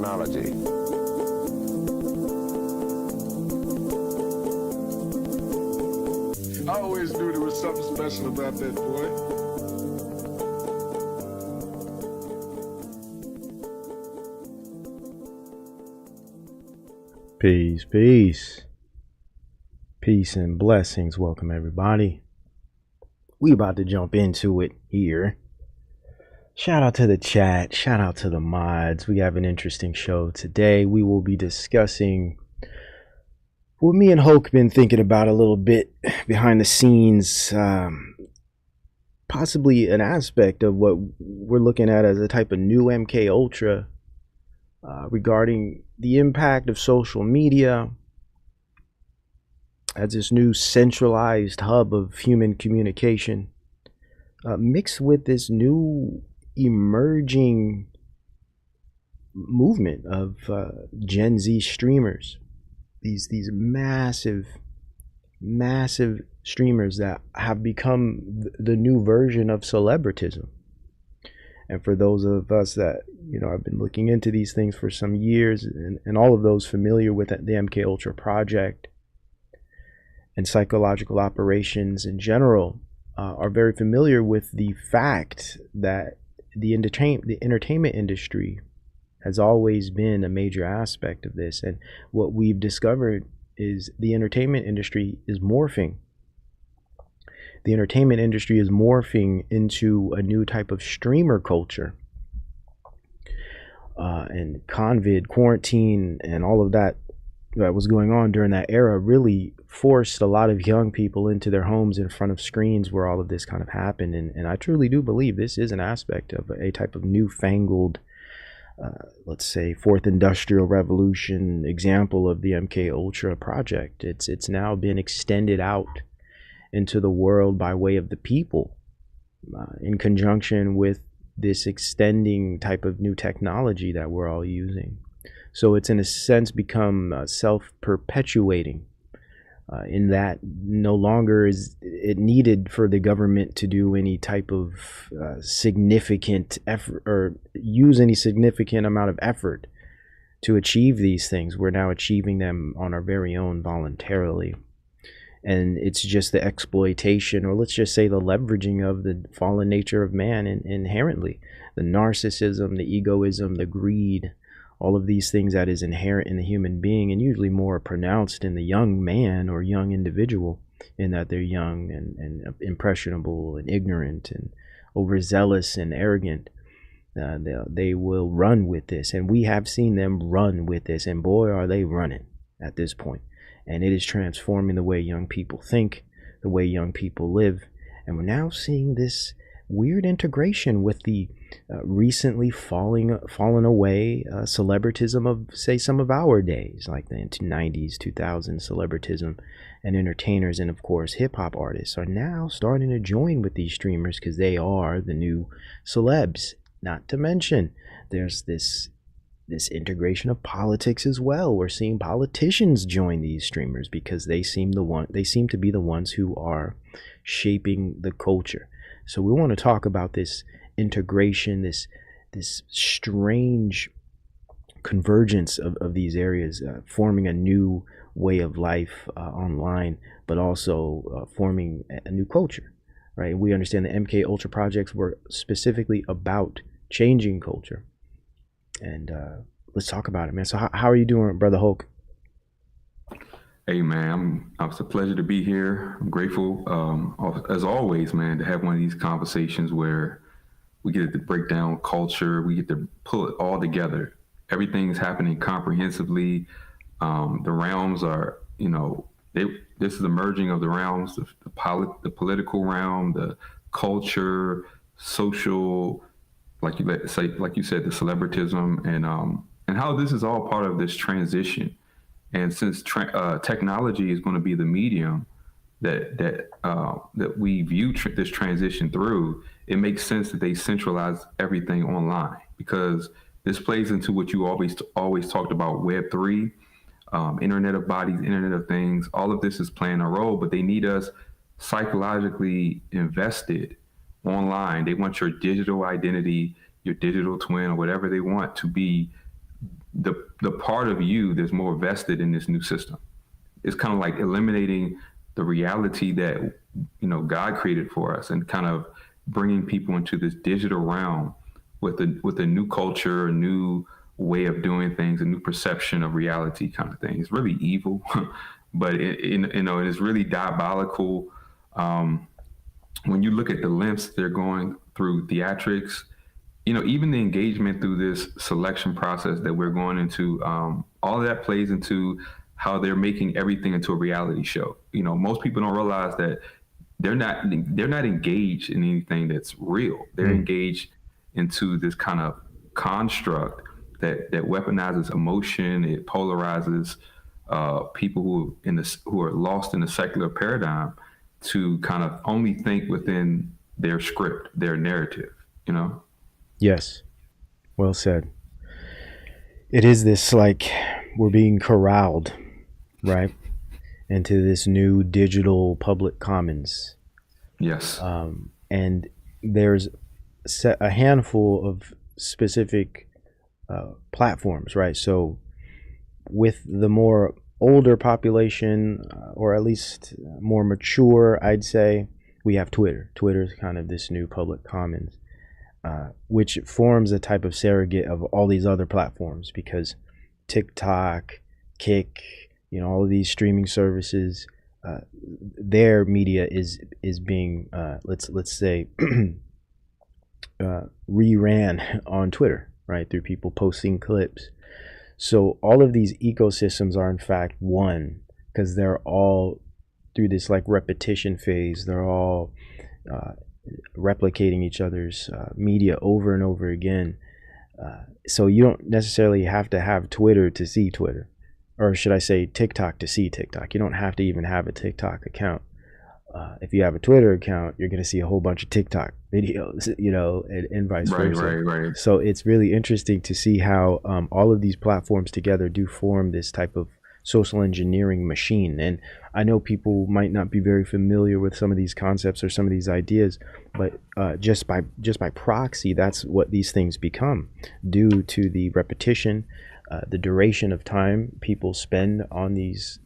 technology. I always knew there was something special about that boy. Peace and blessings. Welcome everybody. We about to jump into it here. Shout out to the chat. Shout out to the mods. We have an interesting show today. We will be discussing what me and Hulk been thinking about a little bit behind the scenes. Possibly an aspect of what we're looking at as a type of new MK Ultra regarding the impact of social media as this new centralized hub of human communication, mixed with this new emerging movement of Gen Z streamers. These massive streamers that have become the new version of celebritism. And for those of us that, I've been looking into these things for some years, and all of those familiar with the MK Ultra project and psychological operations in general, are very familiar with the fact that the entertainment industry has always been a major aspect of this. And what we've discovered is the entertainment industry is morphing. The entertainment industry is morphing into a new type of streamer culture. And quarantine, and all of that was going on during that era really forced a lot of young people into their homes in front of screens where all of this kind of happened. And I truly do believe this is an aspect of a type of newfangled, let's say, fourth industrial revolution example of the MK Ultra project. It's now been extended out into the world by way of the people, in conjunction with this extending type of new technology that we're all using. So it's in a sense become self-perpetuating, in that no longer is it needed for the government to do any type of significant effort or use any significant amount of effort to achieve these things. We're now achieving them on our very own voluntarily. And it's just the exploitation, or let's just say the leveraging of the fallen nature of man inherently. The narcissism, the egoism, the greed, all of these things that is inherent in the human being, and usually more pronounced in the young man or young individual, in that they're young and impressionable and ignorant and overzealous and arrogant. They will run with this, and we have seen them run with this, and boy are they running at this point. And it is transforming the way young people think, the way young people live. And we're now seeing this weird integration with the recently fallen away celebritism of, say, some of our days, like the 90s, 2000s celebritism, and entertainers, and of course hip-hop artists are now starting to join with these streamers because they are the new celebs. Not to mention there's this integration of politics as well. We're seeing politicians join these streamers because they seem to be the ones who are shaping the culture. So we want to talk about this integration, this strange convergence of these areas, forming a new way of life online, but also forming a new culture, right? We understand the MK Ultra projects were specifically about changing culture. And let's talk about it, man. So how are you doing, Brother Hulk? Hey, man, it's a pleasure to be here. I'm grateful, as always, man, to have one of these conversations where we get to break down culture. We get to pull it all together. Everything's happening comprehensively. The realms are, this is the merging of the realms, the political realm, the culture, social, like you said, the celebritism, and how this is all part of this transition. And since technology is going to be the medium that we view this transition through, it makes sense that they centralize everything online, because this plays into what you always talked about, Web3, Internet of Bodies, Internet of Things. All of this is playing a role, but they need us psychologically invested online. They want your digital identity, your digital twin, or whatever they want to be the part of you that's more vested in this new system. It's kind of like eliminating the reality that God created for us, and kind of bringing people into this digital realm with a new culture, a new way of doing things, a new perception of reality, kind of thing. It's really evil, but it is really diabolical. When you look at the lengths they're going through theatrics, even the engagement through this selection process that we're going into, all of that plays into how they're making everything into a reality show. Most people don't realize that they're not engaged in anything that's real. They're engaged into this kind of construct that weaponizes emotion. It polarizes people who are lost in the secular paradigm to kind of only think within their script, their narrative. Yes, well said. It is this, like, we're being corralled, right, into this new digital public commons. Yes. And there's a handful of specific platforms, right? So with the more older population, or at least more mature, I'd say, we have Twitter. Twitter is kind of this new public commons, which forms a type of surrogate of all these other platforms, because TikTok, Kick, all of these streaming services, their media is being let's say reran on Twitter, right, through people posting clips. So all of these ecosystems are in fact one, because they're all through this like repetition phase. They're all replicating each other's media over and over again. So you don't necessarily have to have Twitter to see Twitter, or should I say TikTok to see TikTok. You don't have to even have a TikTok account. If you have a Twitter account, you're going to see a whole bunch of TikTok videos, and vice versa. Right. So it's really interesting to see how all of these platforms together do form this type of social engineering machine. And I know people might not be very familiar with some of these concepts or some of these ideas, but just by proxy, that's what these things become, due to the repetition, the duration of time people spend on these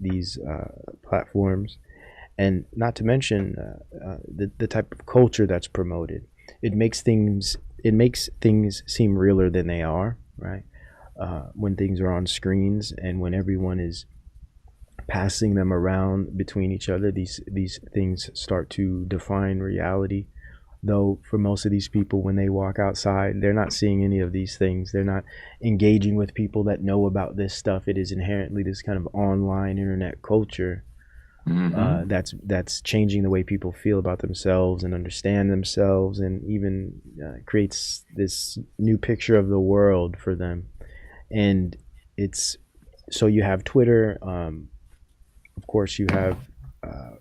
platforms, and not to mention the type of culture that's promoted. It makes things seem realer than they are, right? When things are on screens and when everyone is passing them around between each other, these things start to define reality. Though for most of these people, when they walk outside, they're not seeing any of these things. They're not engaging with people that know about this stuff. It is inherently this kind of online internet culture that's changing the way people feel about themselves and understand themselves, and even creates this new picture of the world for them. And it's so you have Twitter, of course you have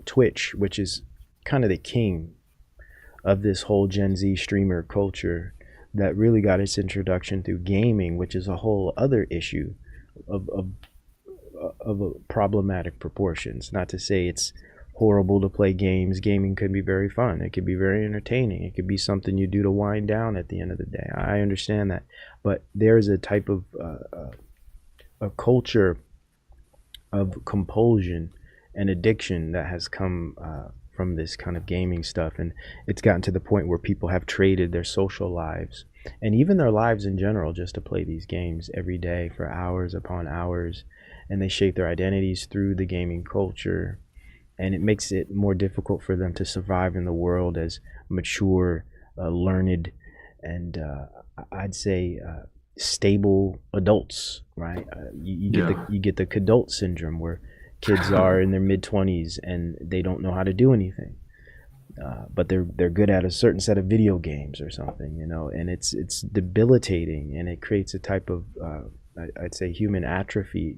Twitch, which is kind of the king of this whole Gen Z streamer culture, that really got its introduction through gaming, which is a whole other issue of problematic proportions. Not to say it's horrible to play games. Gaming can be very fun. It could be very entertaining. It could be something you do to wind down at the end of the day. I understand that. But there's a type of a culture of compulsion and addiction that has come from this kind of gaming stuff. And it's gotten to the point where people have traded their social lives and even their lives in general just to play these games every day for hours upon hours. And they shape their identities through the gaming culture. And it makes it more difficult for them to survive in the world as mature, learned, and I'd say stable adults, right? You get the kidult syndrome, where kids are in their mid-20s and they don't know how to do anything, but they're good at a certain set of video games or something, and it's debilitating, and it creates a type of I'd say human atrophy.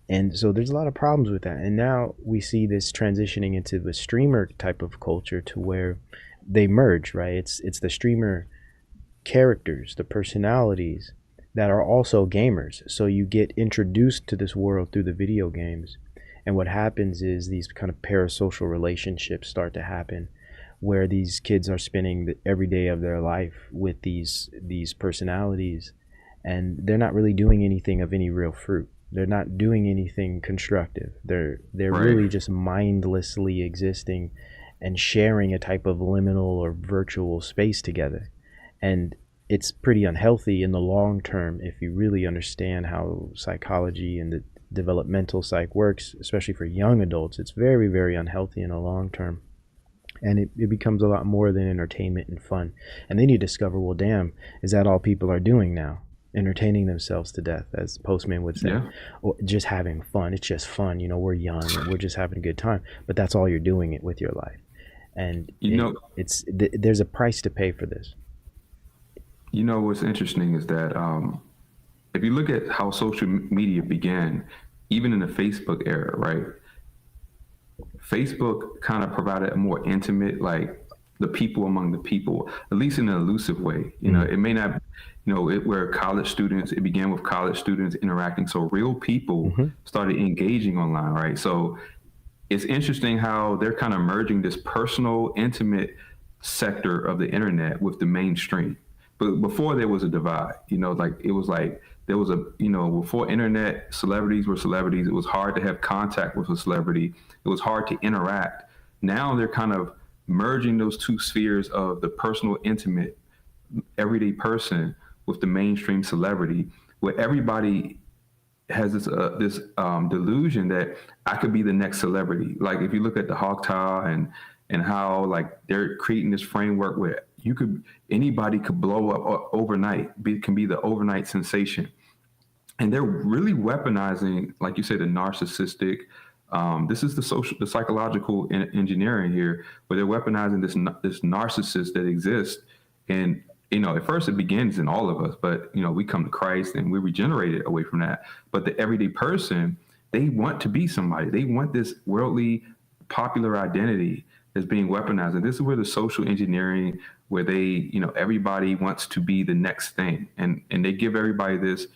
And so there's a lot of problems with that. And now we see this transitioning into the streamer type of culture, to where they merge, right? It's the streamer characters, the personalities that are also gamers. So you get introduced to this world through the video games. And what happens is these kind of parasocial relationships start to happen, where these kids are spending every day of their life with these personalities. and they're not really doing anything of any real fruit. They're not doing anything constructive. They're Right. really just mindlessly existing and sharing a type of liminal or virtual space together. And it's pretty unhealthy in the long term if you really understand how psychology and the developmental psych works, especially for young adults. It's very, very unhealthy in the long term. And it becomes a lot more than entertainment and fun. And then you discover, well, damn, is that all people are doing now? Entertaining themselves to death, as Postman would say, Yeah. or just having fun. It's just fun. We're young and we're just having a good time. But that's all you're doing it with your life. And You know, there's a price to pay for this. what's interesting is that if you look at how social media began, even in the Facebook era, right? Facebook kind of provided a more intimate, like the people among the people, at least in an elusive way. It may not, where college students, it began with college students interacting. So real people started engaging online, right? So it's interesting how they're kind of merging this personal, intimate sector of the internet with the mainstream. But before there was a divide, like it was like there was before internet, celebrities were celebrities. It was hard to have contact with a celebrity. It was hard to interact. Now they're kind of merging those two spheres of the personal, intimate, everyday person with the mainstream celebrity, where everybody has this delusion that I could be the next celebrity. Like if you look at the Hawkeye and how like they're creating this framework where anybody could blow up overnight, can be the overnight sensation, and they're really weaponizing, like you said, the narcissistic. This is the psychological engineering here, where they're weaponizing this narcissist that exists. And at first it begins in all of us, but we come to Christ and we're regenerated away from that. But the everyday person, they want to be somebody. They want this worldly, popular identity that's being weaponized. And this is where the social engineering, where they, everybody wants to be the next thing, and they give everybody this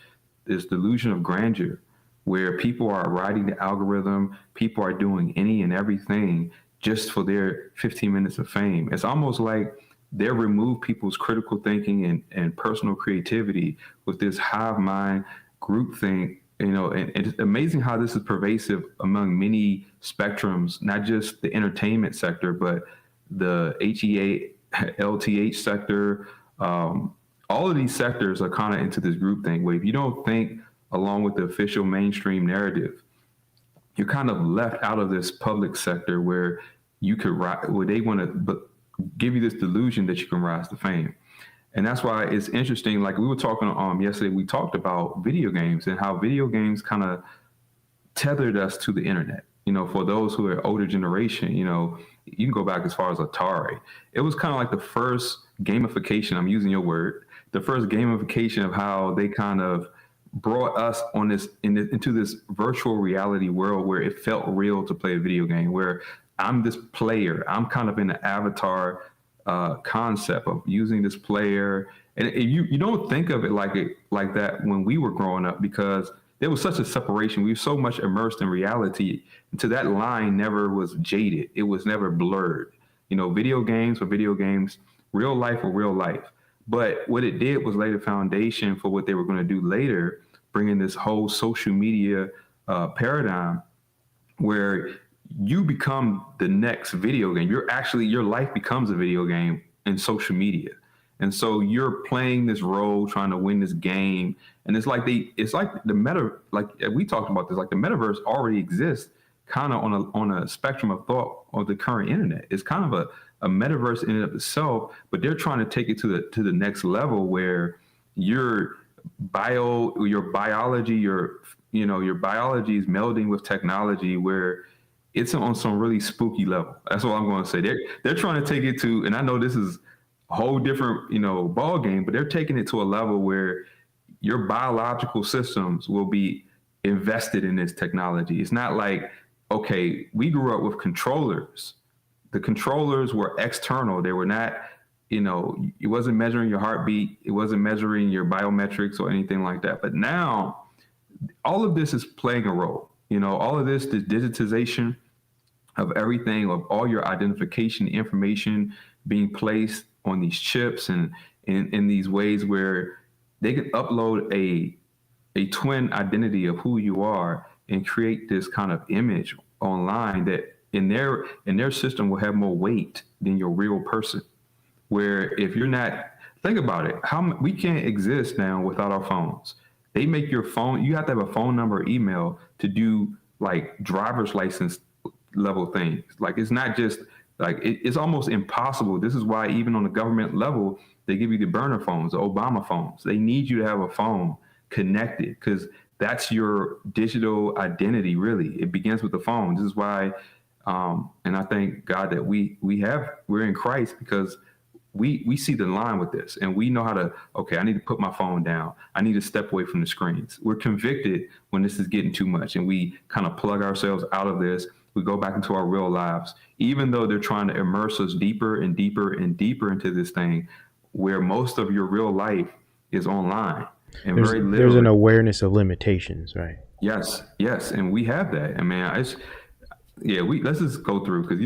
delusion of grandeur, where people are riding the algorithm, people are doing any and everything just for their 15 minutes of fame. It's almost like they remove people's critical thinking and personal creativity with this hive mind group thing. And it's amazing how this is pervasive among many spectrums, not just the entertainment sector, but the HEA, LTH sector. All of these sectors are kind of into this group thing, where if you don't think along with the official mainstream narrative, you're kind of left out of this public sector where where they want to give you this delusion that you can rise to fame. And that's why it's interesting. Like we were talking yesterday, we talked about video games and how video games kind of tethered us to the internet. For those who are older generation, you can go back as far as Atari. It was kind of like the first gamification. I'm using your word. The first gamification of how they kind of brought us on into this virtual reality world where it felt real to play a video game, where I'm this player. I'm kind of in the avatar concept of using this player. And you don't think of it like that when we were growing up, because there was such a separation. We were so much immersed in reality. So that line never was jaded. It was never blurred. Video games were video games, real life were real life. But what it did was lay the foundation for what they were going to do later, bringing this whole social media paradigm where you become the next video game. Your life becomes a video game in social media. And so you're playing this role, trying to win this game. And it's like the we talked about this, like the metaverse already exists kind of on a spectrum of thought of the current internet. It's kind of a metaverse in and of itself, but they're trying to take it to the next level where your biology, your biology is melding with technology, where it's on some really spooky level. That's what I'm going to say. They're trying to take it to, and I know this is a whole different, ball game, but they're taking it to a level where your biological systems will be invested in this technology. It's not like, okay, we grew up with controllers. The controllers were external. They were not, it wasn't measuring your heartbeat. It wasn't measuring your biometrics or anything like that. But now all of this is playing a role. All of this digitization of everything, of all your identification information being placed on these chips and in these ways where they can upload a twin identity of who you are and create this kind of image online that in their system will have more weight than your real person. Where if you're not, think about it, we can't exist now without our phones. They make your phone, you have to have a phone number or email to do like driver's license level things. Like it's not just like it's almost impossible. This is why even on the government level, they give you the burner phones, the Obama phones. They need you to have a phone connected because that's your digital identity. Really, it begins with the phone. This is why, and I thank God that we're in Christ because we see the line with this and we know how to, okay, I need to put my phone down. I need to step away from the screens. We're convicted when this is getting too much and we kind of plug ourselves out of this. We go back into our real lives, even though they're trying to immerse us deeper and deeper and deeper into this thing where most of your real life is online and there's an awareness of limitations, right? Yes. And we have that. I mean, let's just go through because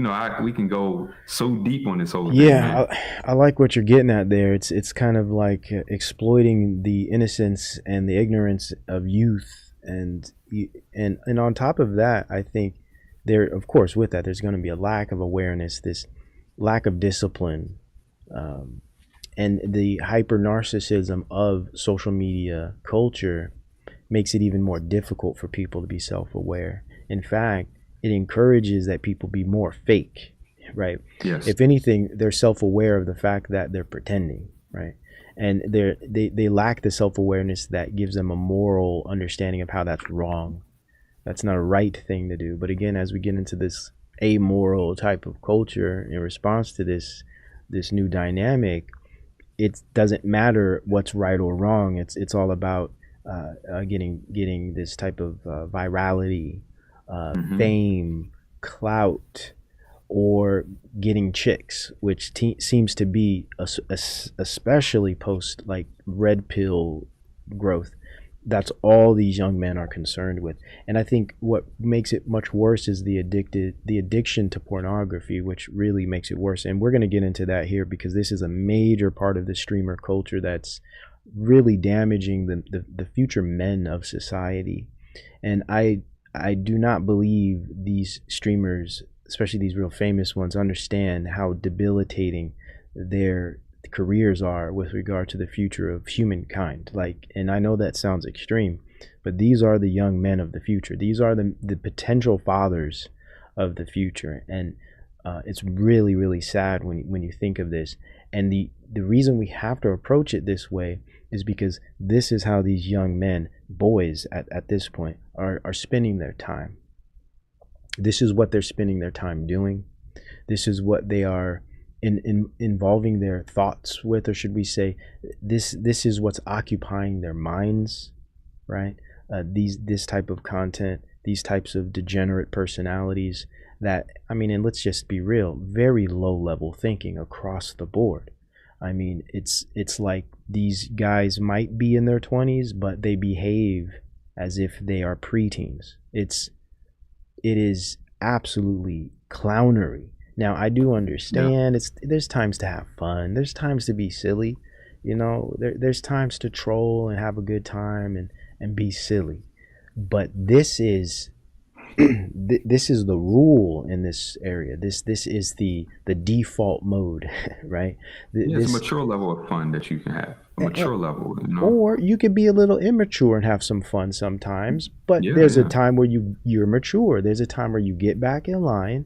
we can go so deep on this whole thing. Yeah, I like what you're getting at there. It's kind of like exploiting the innocence and the ignorance of youth, and on top of that, I think there, of course, with that, there's going to be a lack of awareness, this lack of discipline, and the hyper narcissism of social media culture makes it even more difficult for people to be self-aware. In fact, it encourages that people be more fake, right? Yes. If anything, they're self-aware of the fact that they're pretending, right? And they lack the self-awareness that gives them a moral understanding of how that's wrong. That's not a right thing to do. But again, as we get into this amoral type of culture in response to this new dynamic, it doesn't matter what's right or wrong. It's all about getting this type of virality, fame, clout, or getting chicks, which seems to be especially post like red pill growth. That's all these young men are concerned with. And I think what makes it much worse is the addiction to pornography, which really makes it worse. And we're going to get into that here because this is a major part of the streamer culture that's really damaging the future men of society. And I do not believe these streamers, especially these real famous ones, understand how debilitating their careers are with regard to the future of humankind. Like, and I know that sounds extreme, but these are the young men of the future. These are the potential fathers of the future. And it's really, really sad when you think of this. And the reason we have to approach it this way is because this is how these young men, boys at this point, are spending their time. This is what they're spending their time doing. This is what they are involving their thoughts with, or should we say, this is what's occupying their minds, right? This type of content, these types of degenerate personalities that, I mean, and let's just be real, very low level thinking across the board. I mean, it's like these guys might be in their 20s, but they behave as if they are preteens. It is absolutely clownery. Now, I do understand there's times to have fun. There's times to be silly. There's times to troll and have a good time and be silly. But this is this is the rule in this area. This is the default mode, right? It's a mature level of fun that you can have. A mature level, Or you could be a little immature and have some fun sometimes. But there's a time where you're mature. There's a time where you get back in line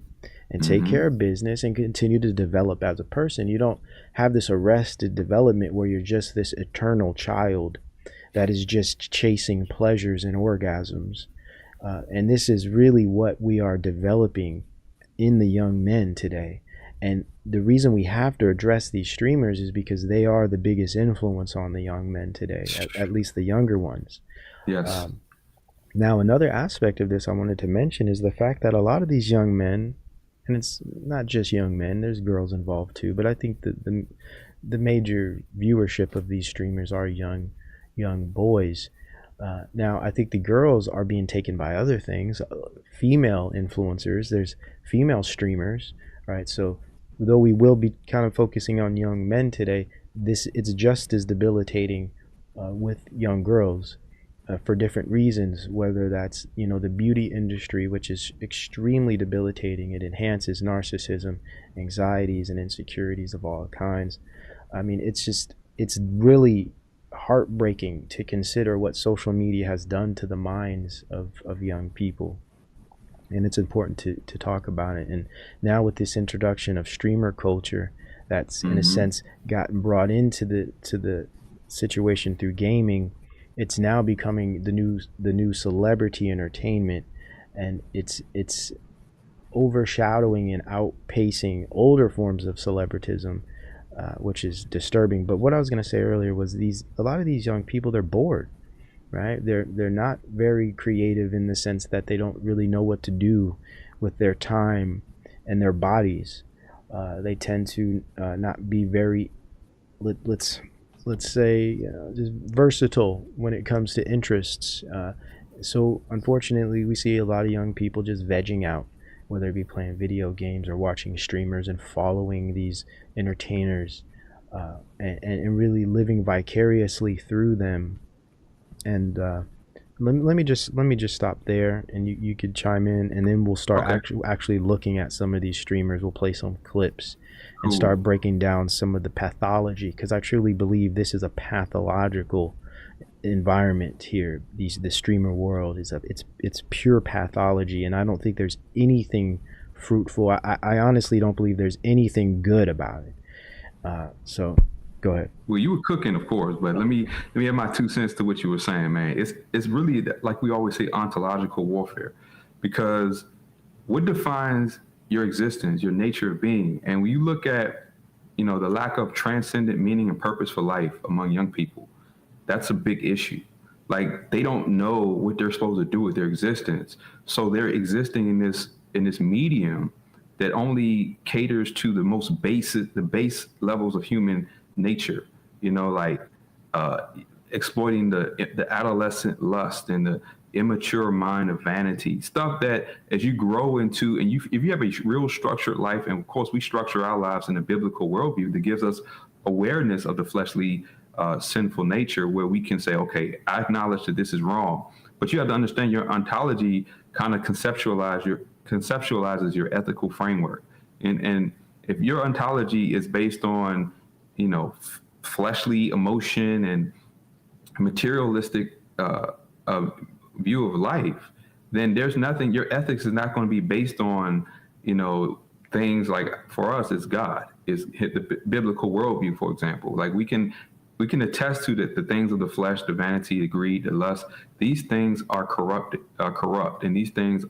and take care of business and continue to develop as a person. You don't have this arrested development where you're just this eternal child that is just chasing pleasures and orgasms. And this is really what we are developing in the young men today. And the reason we have to address these streamers is because they are the biggest influence on the young men today, at least the younger ones. Yes. Now, another aspect of this I wanted to mention is the fact that a lot of these young men, and it's not just young men, there's girls involved too, but I think that the major viewership of these streamers are young boys. Now, I think the girls are being taken by other things, female influencers. There's female streamers, right? So though we will be kind of focusing on young men today, it's just as debilitating with young girls for different reasons, whether that's, the beauty industry, which is extremely debilitating. It enhances narcissism, anxieties, and insecurities of all kinds. I mean, it's really heartbreaking to consider what social media has done to the minds of young people. And it's important to talk about it. And now with this introduction of streamer culture, that's in a Mm-hmm. sense gotten brought into the situation through gaming, it's now becoming the new celebrity entertainment, and it's overshadowing and outpacing older forms of celebritism, which is disturbing. But what I was going to say earlier was a lot of these young people, they're bored, right? They're not very creative in the sense that they don't really know what to do with their time and their bodies. They tend to not be very let's say just versatile when it comes to interests. So unfortunately, we see a lot of young people just vegging out, whether it be playing video games or watching streamers and following these entertainers, and really living vicariously through them. And let me just stop there, and you could chime in, and then we'll start Okay. actually looking at some of these streamers. We'll play some clips and Cool. start breaking down some of the pathology, because I truly believe this is a pathological environment here. The streamer world is it's pure pathology, and I don't think there's anything fruitful. I honestly don't believe there's anything good about it. So go ahead. Well, you were cooking, of course, but let me add my 2 cents to what you were saying, man. It's really like we always say, ontological warfare, because what defines your existence, your nature of being, and when you look at, the lack of transcendent meaning and purpose for life among young people, that's a big issue. Like they don't know what they're supposed to do with their existence, so they're existing in this medium that only caters to the base levels of human nature. Like uh, exploiting the adolescent lust and the immature mind of vanity, stuff that as you grow into, and if you have a real structured life, and of course we structure our lives in a biblical worldview that gives us awareness of the fleshly sinful nature, where we can say, okay, I acknowledge that this is wrong, but you have to understand your ontology kind of conceptualizes your ethical framework, and if your ontology is based on fleshly emotion and materialistic view of life, then there's nothing. Your ethics is not going to be based on, things like, for us, it's God, is the biblical worldview, for example. Like we can attest to that the things of the flesh, the vanity, the greed, the lust, these things are corrupt, and these things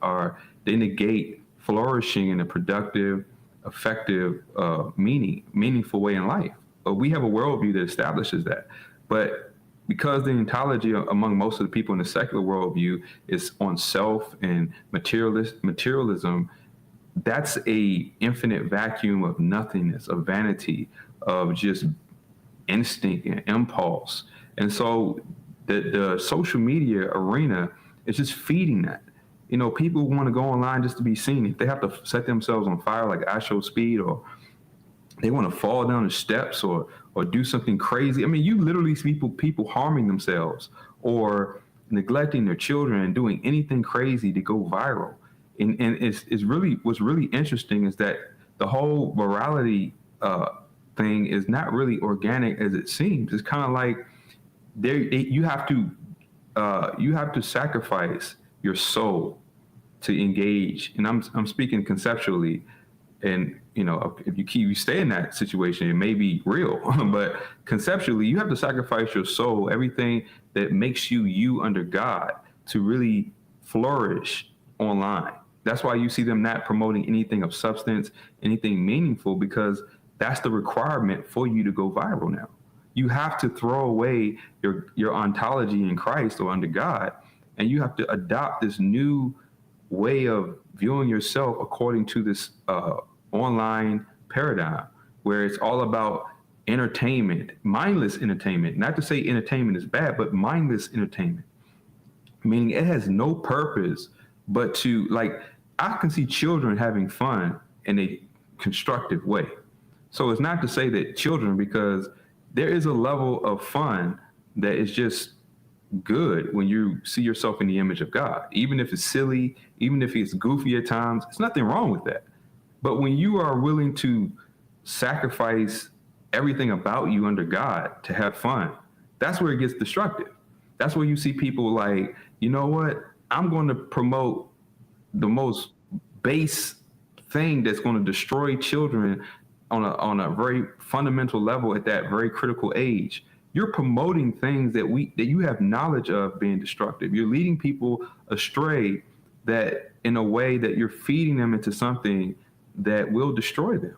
they negate flourishing in a productive, effective, meaningful way in life. But we have a worldview that establishes that. But because the ontology among most of the people in the secular worldview is on self and materialism, that's a infinite vacuum of nothingness, of vanity, of just instinct and impulse. And so the social media arena is just feeding that. People want to go online just to be seen. If they have to set themselves on fire like I Show Speed, or they want to fall down the steps, or do something crazy. I mean, you literally see people harming themselves or neglecting their children and doing anything crazy to go viral. And it's really, what's really interesting is that the whole morality thing is not really organic as it seems. It's kind of like you have to sacrifice your soul to engage. And I'm speaking conceptually. And if you stay in that situation, it may be real, but conceptually, you have to sacrifice your soul, everything that makes you under God, to really flourish online. That's why you see them not promoting anything of substance, anything meaningful, because that's the requirement for you to go viral now. You have to throw away your ontology in Christ or under God, and you have to adopt this new way of viewing yourself according to this online paradigm, where it's all about entertainment, mindless entertainment. Not to say entertainment is bad, but mindless entertainment, meaning it has no purpose but to, like, I can see children having fun in a constructive way. So it's not to say that children, because there is a level of fun that is just good when you see yourself in the image of God. Even if it's silly, even if it's goofy at times, there's nothing wrong with that. But when you are willing to sacrifice everything about you under God to have fun, that's where it gets destructive. That's where you see people like, you know what? I'm going to promote the most base thing that's going to destroy children on a very fundamental level at that very critical age. You're promoting things that you have knowledge of being destructive. You're leading people astray, that in a way that you're feeding them into something that will destroy them.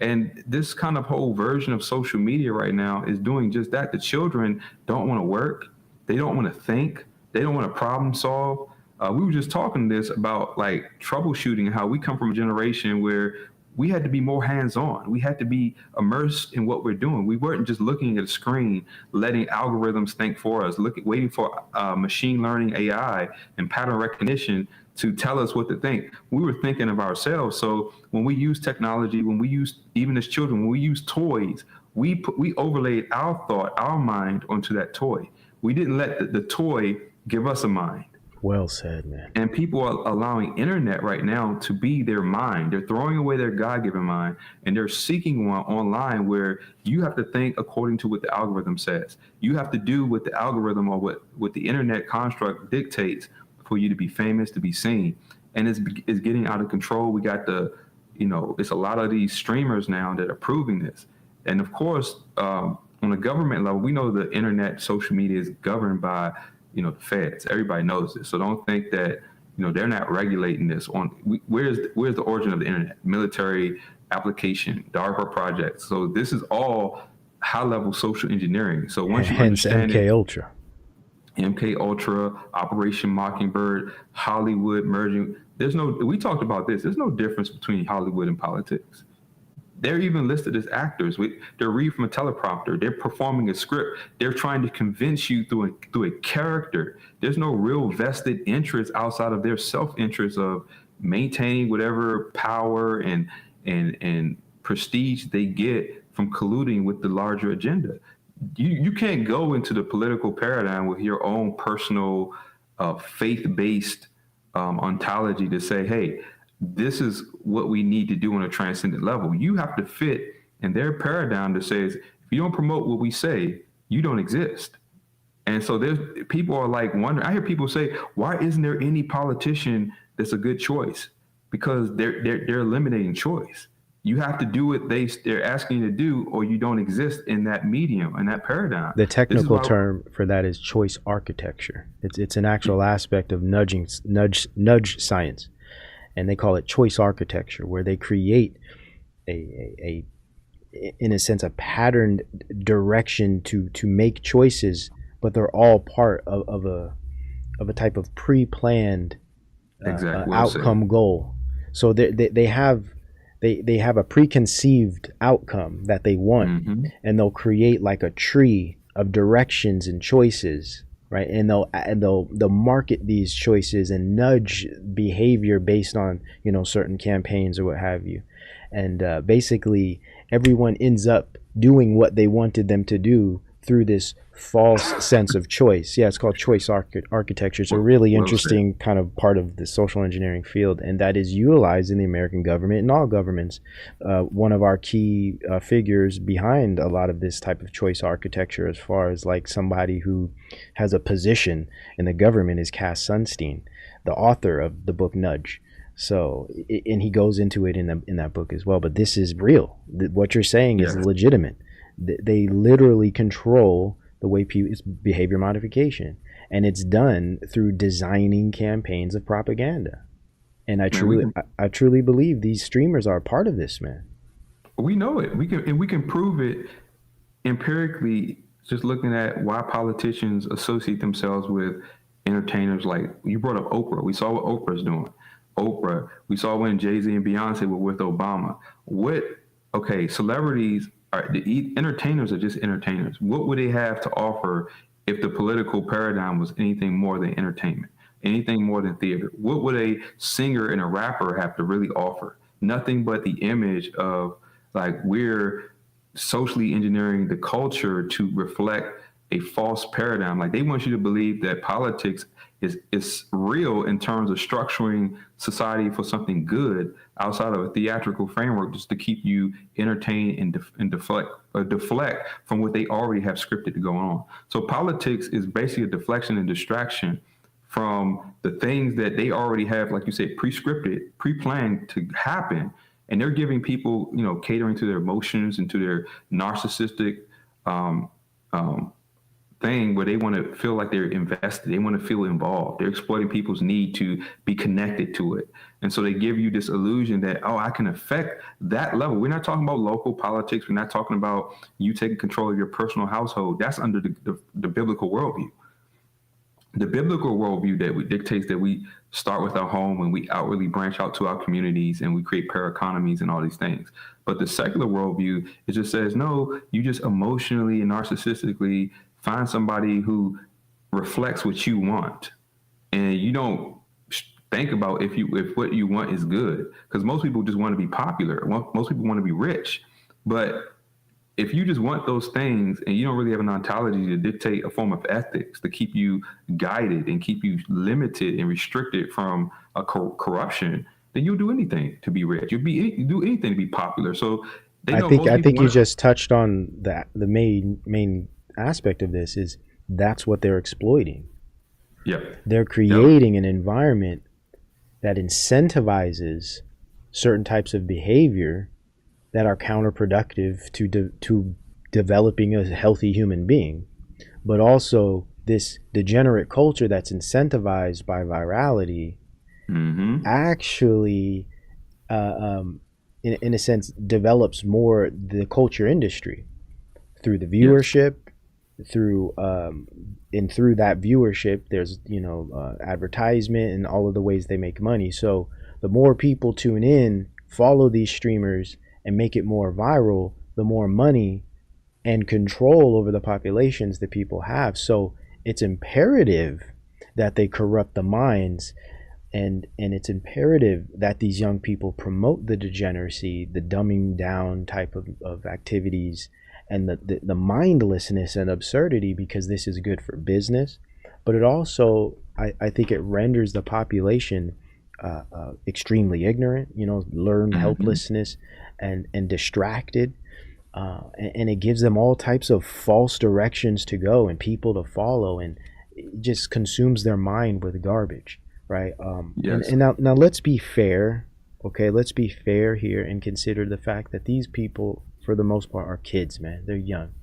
And this kind of whole version of social media right now is doing just that. The children don't want to work. They don't want to think. They don't want to problem solve. We were just talking this about like troubleshooting, how we come from a generation where we had to be more hands-on. We had to be immersed in what we're doing. We weren't just looking at a screen, letting algorithms think for us, waiting for machine learning, AI, and pattern recognition to tell us what to think. We were thinking of ourselves. So when we use technology, when we use, even as children, when we use toys, we overlaid our thought, our mind onto that toy. We didn't let the toy give us a mind. Well said, man. And people are allowing internet right now to be their mind. They're throwing away their God-given mind, and they're seeking one online where you have to think according to what the algorithm says. You have to do what the algorithm or what the internet construct dictates for you to be famous, to be seen. And it's getting out of control. We got it's a lot of these streamers now that are proving this. And of course, on a government level, we know the internet, social media is governed by the feds. Everybody knows this. So don't think that, they're not regulating this. Where's the origin of the internet? Military application, DARPA projects. So this is all high-level social engineering. So once you understand MK Ultra, Operation Mockingbird, Hollywood merging, we talked about this. There's no difference between Hollywood and politics. They're even listed as actors. They're reading from a teleprompter. They're performing a script. They're trying to convince you through a character. There's no real vested interest outside of their self-interest of maintaining whatever power and prestige they get from colluding with the larger agenda. You can't go into the political paradigm with your own personal faith-based ontology to say, hey, this is what we need to do on a transcendent level. You have to fit in their paradigm that says, if you don't promote what we say, you don't exist. And so people are like wondering, I hear people say, why isn't there any politician that's a good choice? Because they're eliminating choice. You have to do what they're asking you to do, or you don't exist in that medium, in that paradigm. The technical term for that is choice architecture. It's an actual aspect of nudge science. And they call it choice architecture, where they create a in a sense, a patterned direction to make choices, but they're all part of a type of pre-planned outcome goal. So they have a preconceived outcome that they want, and they'll create like a tree of directions and choices. Right, and they'll market these choices and nudge behavior based on certain campaigns or what have you, and basically everyone ends up doing what they wanted them to do through this false sense of choice. Yeah, it's called choice architecture. It's a really interesting kind of part of the social engineering field, and that is utilized in the American government and all governments. One of our key figures behind a lot of this type of choice architecture, as far as like somebody who has a position in the government, is Cass Sunstein, the author of the book Nudge. So, and he goes into it in that book as well. But this is real. What you're saying is legitimate. They literally control the way people, it's behavior modification, and it's done through designing campaigns of propaganda. And I truly believe these streamers are a part of this, man. We know it. We can prove it empirically, just looking at why politicians associate themselves with entertainers. Like you brought up Oprah. We saw what Oprah's doing. We saw when Jay-Z and Beyonce were with Obama. Celebrities the entertainers are just entertainers. What would they have to offer if the political paradigm was anything more than entertainment, anything more than theater? What would a singer and a rapper have to really offer? Nothing but the image of like we're socially engineering the culture to reflect a false paradigm. Like they want you to believe that politics is real in terms of structuring society for something good outside of a theatrical framework, just to keep you entertained and deflect from what they already have scripted to go on. So politics is basically a deflection and distraction from the things that they already have, like you said, pre-scripted, pre-planned to happen. And they're giving people, catering to their emotions and to their narcissistic um, um, thing where they want to feel like they're invested. They want to feel involved. They're exploiting people's need to be connected to it. And so they give you this illusion that, oh, I can affect that level. We're not talking about local politics. We're not talking about you taking control of your personal household. That's under the biblical worldview. The biblical worldview that dictates that we start with our home and we outwardly branch out to our communities and we create pair economies and all these things. But the secular worldview, it just says, no, you just emotionally and narcissistically find somebody who reflects what you want. And you don't think about if what you want is good, because most people just want to be popular. Most people want to be rich. But if you just want those things and you don't really have an ontology to dictate a form of ethics to keep you guided and keep you limited and restricted from a corruption, then you'll do anything to be rich. You do anything to be popular. So I think you just touched on that. The main aspect of this is that's what they're exploiting. Yeah, they're creating an environment that incentivizes certain types of behavior that are counterproductive to developing a healthy human being, but also this degenerate culture that's incentivized by virality actually, in a sense, develops more the culture industry through the viewership, through that viewership, there's advertisement and all of the ways they make money. So the more people tune in, follow these streamers, and make it more viral, the more money and control over the populations that people have. So it's imperative that they corrupt the minds, and it's imperative that these young people promote the degeneracy, the dumbing down type of activities, and the mindlessness and absurdity, because this is good for business. But it also, I think it renders the population extremely ignorant, learned helplessness and distracted, and it gives them all types of false directions to go and people to follow, and it just consumes their mind with garbage, right? And now let's be fair, okay? Let's be fair here and consider the fact that these people, for the most part, are kids, man. They're young.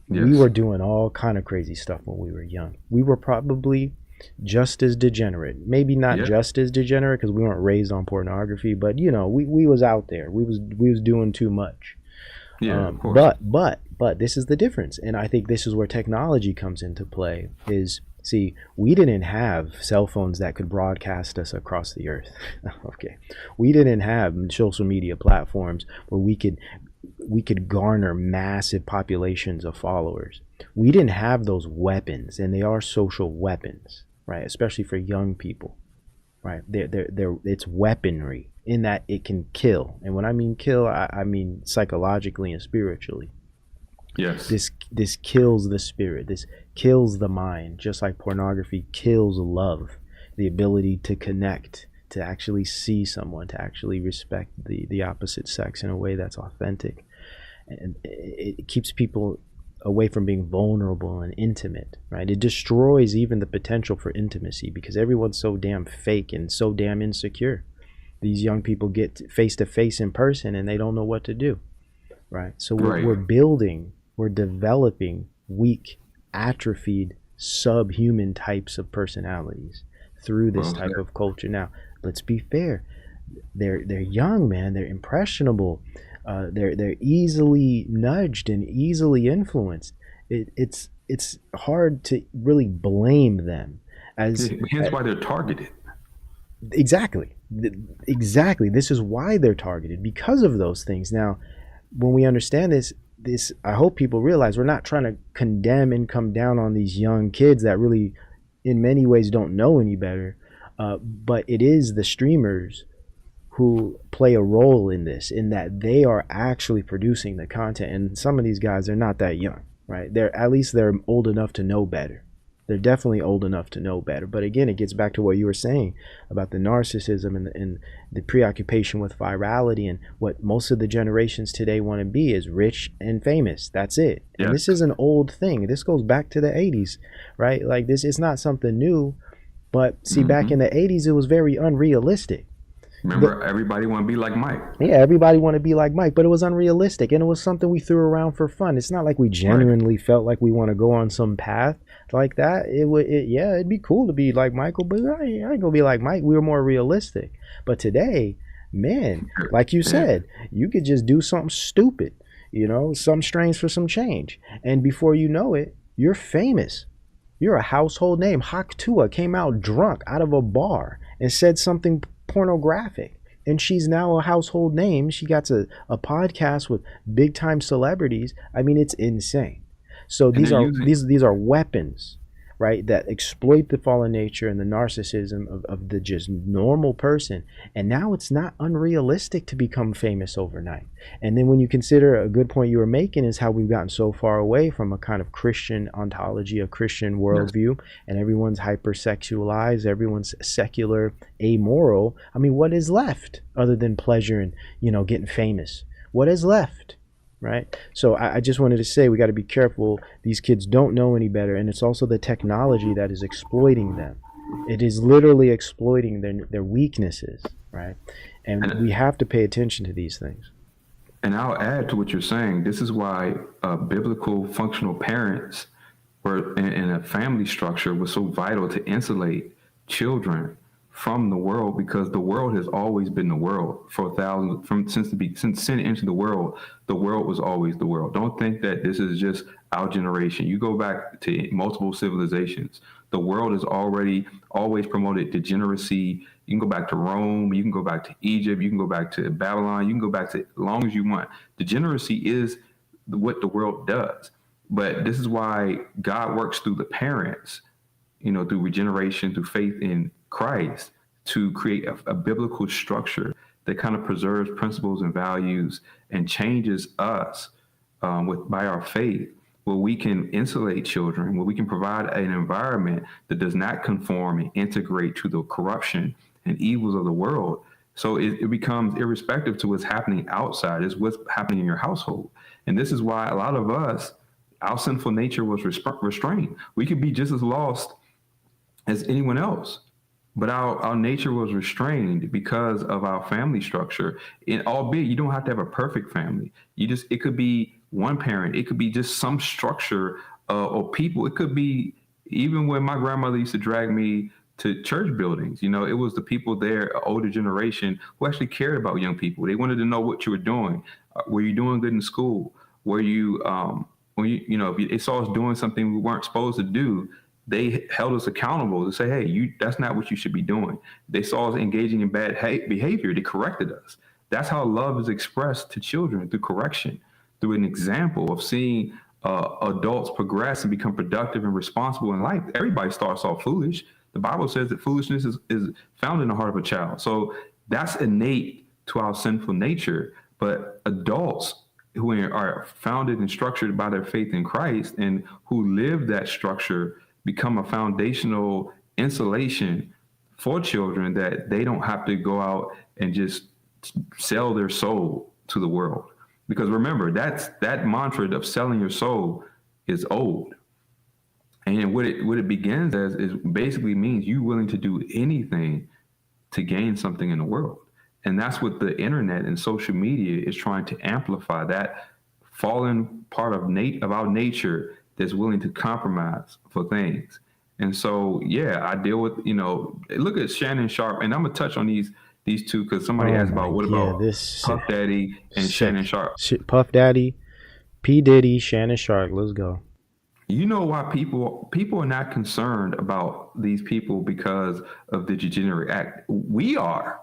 Yes. We were doing all kind of crazy stuff when we were young. We were probably just as degenerate, maybe not just as degenerate because we weren't raised on pornography, but we was out there. We was doing too much. Of course. But this is the difference, and I think this is where technology comes into play. See, we didn't have cell phones that could broadcast us across the earth. Okay, we didn't have social media platforms where we could garner massive populations of followers. We didn't have those weapons, and they are social weapons, right? Especially for young people, right? It's weaponry in that it can kill. And when I mean kill, I mean psychologically and spiritually. Yes. This kills the spirit. This kills the mind, just like pornography kills love, the ability to connect, to actually see someone, to actually respect the opposite sex in a way that's authentic. And it keeps people away from being vulnerable and intimate, right? It destroys even the potential for intimacy because everyone's so damn fake and so damn insecure. These young people get face to face in person and they don't know what to do, right? So we're developing weak, atrophied, subhuman types of personalities through this type of culture. Now, let's be fair. They're young, man. They're impressionable. They're easily nudged and easily influenced. It's hard to really blame them. Hence why they're targeted. Exactly. This is why they're targeted, because of those things. Now, when we understand this, I hope people realize we're not trying to condemn and come down on these young kids that really, in many ways, don't know any better. But it is the streamers who play a role in this, in that they are actually producing the content. And some of these guys are not that young. right? They're at least they're old enough to know better. They're definitely old enough to know better. But again, it gets back to what you were saying about the narcissism and the preoccupation with virality, and what most of the generations today want to be is rich and famous. That's it. And Yes. this is an old thing. This goes back to the 80s, right? Like this is not something new. But see, back in the 80s, it was very unrealistic. Remember, everybody want to be like Mike. Yeah, everybody want to be like Mike, but it was unrealistic, and it was something we threw around for fun. It's not like we genuinely felt like we want to go on some path like that. Yeah, it'd be cool to be like Michael, but I ain't gonna be like Mike. We were more realistic. But today, man, like you said, you could just do something stupid, some strange for some change, and before you know it, you're famous. You're a household name. Haktua came out drunk out of a bar and said something pornographic, and she's now a household name. She got a podcast with big time celebrities. I mean, it's insane. So these are weapons, right, that exploit the fallen nature and the narcissism of the just normal person. And now it's not unrealistic to become famous overnight. And then when you consider, a good point you were making is how we've gotten so far away from a kind of Christian ontology, a Christian worldview, and everyone's hypersexualized, everyone's secular, amoral. I mean, what is left other than pleasure and, getting famous? What is left? Right. So I just wanted to say we got to be careful. These kids don't know any better. And it's also the technology that is exploiting them. It is literally exploiting their weaknesses. Right. And we have to pay attention to these things. And I'll add to what you're saying. This is why biblical functional parents were in a family structure was so vital to insulate children from the world, because the world has always been the world for thousands, since sin entered the world was always the world. Don't think that this is just our generation. You go back to multiple civilizations. The world has always promoted degeneracy. You can go back to Rome, you can go back to Egypt, you can go back to Babylon, you can go back to as long as you want. Degeneracy is what the world does. But this is why God works through the parents, through regeneration, through faith in Christ, to create a biblical structure that kind of preserves principles and values and changes us by our faith, where we can insulate children, where we can provide an environment that does not conform and integrate to the corruption and evils of the world. So it becomes irrespective to what's happening outside, is what's happening in your household. And this is why a lot of us, our sinful nature was restrained. We could be just as lost as anyone else, but our nature was restrained because of our family structure. And albeit you don't have to have a perfect family. It could be one parent. It could be just some structure or people. It could be even when my grandmother used to drag me to church buildings. It was the people there, an older generation, who actually cared about young people. They wanted to know what you were doing. Were you doing good in school? Were you, if they saw us doing something we weren't supposed to do, they held us accountable to say, hey, that's not what you should be doing. They saw us engaging in bad behavior. They corrected us. That's how love is expressed to children, through correction, through an example of seeing adults progress and become productive and responsible in life. Everybody starts off foolish. The Bible says that foolishness is found in the heart of a child. So that's innate to our sinful nature. But adults who are founded and structured by their faith in Christ and who live that structure become a foundational insulation for children, that they don't have to go out and just sell their soul to the world. Because remember, that mantra of selling your soul is old. And what it begins as is basically means you willing to do anything to gain something in the world. And that's what the internet and social media is trying to amplify, that fallen part of our nature that's willing to compromise for things. And so, I deal with, look at Shannon Sharp, and I'm gonna touch on these two because somebody asked about what about this Puff Daddy and Shannon Sharp. Puff Daddy, P. Diddy, Shannon Sharp. Let's go. You know why people are not concerned about these people because of the degenerate act? We're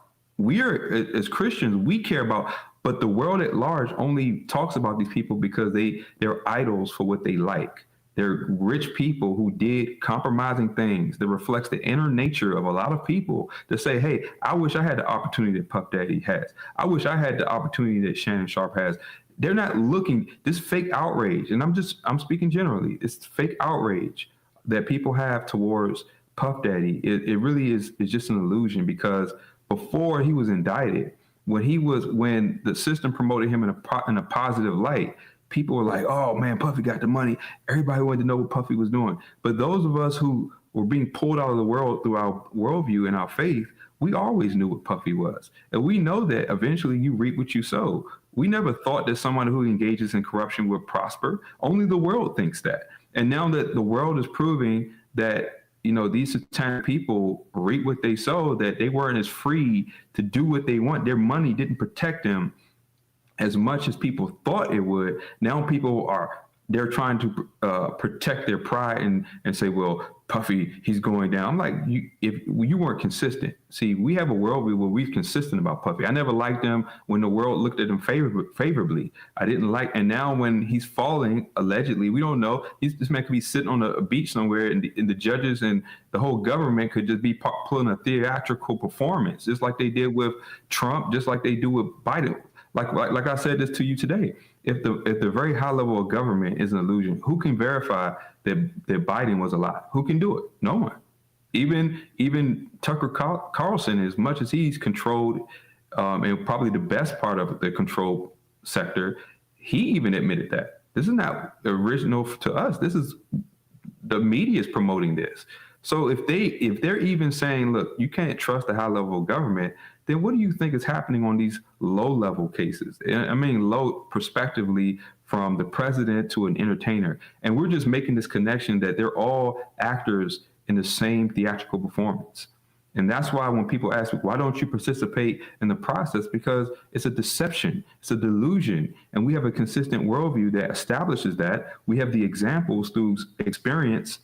as Christians, we care about, but the world at large only talks about these people because they're idols for what they like. They're rich people who did compromising things that reflects the inner nature of a lot of people to say, hey, I wish I had the opportunity that Puff Daddy has. I wish I had the opportunity that Shannon Sharp has. they're not looking, this fake outrage, and I'm speaking generally, it's fake outrage that people have towards Puff Daddy. It really is just an illusion, because before he was indicted, when the system promoted him in a positive light, people were like, "Oh man, Puffy got the money." Everybody wanted to know what Puffy was doing. But those of us who were being pulled out of the world through our worldview and our faith, we always knew what Puffy was, and we know that eventually you reap what you sow. We never thought that someone who engages in corruption would prosper. Only the world thinks that. And now that the world is proving that, these satanic people reap what they sow, that they weren't as free to do what they want. Their money didn't protect them as much as people thought it would. Now they're trying to protect their pride and say, well, Puffy, he's going down. I'm like, if you weren't consistent. See, we have a worldview where we're consistent about Puffy. I never liked him when the world looked at him favorably. I didn't like, and now when he's falling, allegedly, we don't know. This man could be sitting on a beach somewhere, and the judges and the whole government could just be pulling a theatrical performance, just like they did with Trump, just like they do with Biden. Like I said this to you today. If the very high level of government is an illusion, who can verify that Biden was alive? Who can do it? No one. Even Tucker Carlson, as much as he's controlled, and probably the best part of the control sector, he even admitted that. This is not original to us. This is the media is promoting this. So if they're even saying, look, you can't trust the high level of government, then what do you think is happening on these low level cases? I mean, low prospectively, from the president to an entertainer. And we're just making this connection that they're all actors in the same theatrical performance. And that's why when people ask, why don't you participate in the process? Because it's a deception, it's a delusion. And we have a consistent worldview that establishes that. We have the examples through experience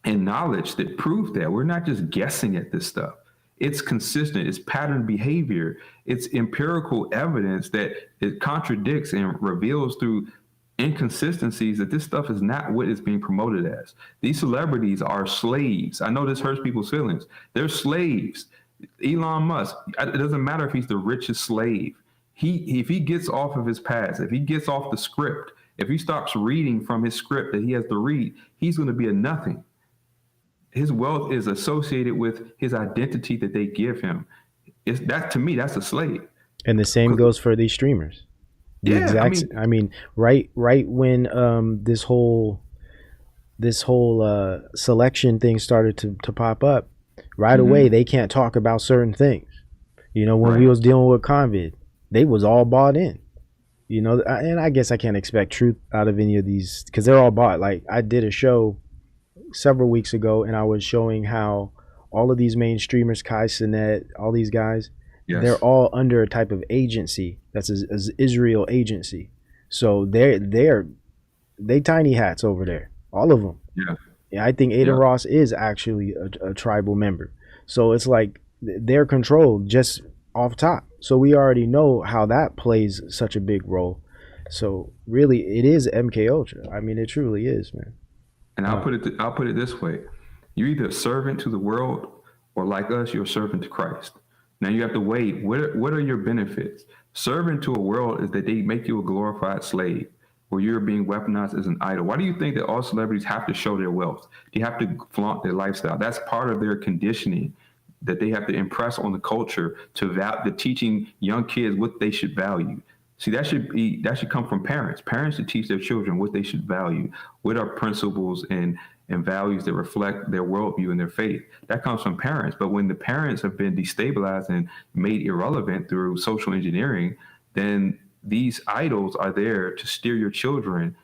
and knowledge that prove that. We're not just guessing at this stuff. It's consistent, it's pattern behavior, it's empirical evidence that it contradicts and reveals through inconsistencies that this stuff is not what it's being promoted as. These celebrities are slaves. I know this hurts people's feelings. They're slaves. Elon Musk, it doesn't matter if he's the richest slave. If he gets off of his past, if he gets off the script, if he stops reading from his script that he has to read, he's going to be a nothing. His wealth is associated with his identity that they give him. To me, that's a slave. And the same goes for these streamers. I mean, right when this whole selection thing started to pop up, right away they can't talk about certain things. When we was dealing with COVID, they was all bought in. And I guess I can't expect truth out of any of these because they're all bought. Like I did a show several weeks ago, and I was showing how all of these main streamers, Kai Cenat, all these guys, they're all under a type of agency that's an Israel agency. So they tiny hats over there, all of them. Yeah, I think Adin Ross is actually a tribal member. So it's like they're controlled just off top. So we already know how that plays such a big role. So really, it is MK Ultra. I mean, it truly is, man. And I'll put it this way: you're either a servant to the world, or like us, you're a servant to Christ. Now you have to weigh what are your benefits. Servant to a world is that they make you a glorified slave, where you're being weaponized as an idol. Why do you think that all celebrities have to show their wealth? They have to flaunt their lifestyle. That's part of their conditioning that they have to impress on the culture to teaching young kids what they should value. See, that should come from parents. Parents should teach their children what they should value, what are principles and values that reflect their worldview and their faith. That comes from parents. But when the parents have been destabilized and made irrelevant through social engineering, then these idols are there to steer your children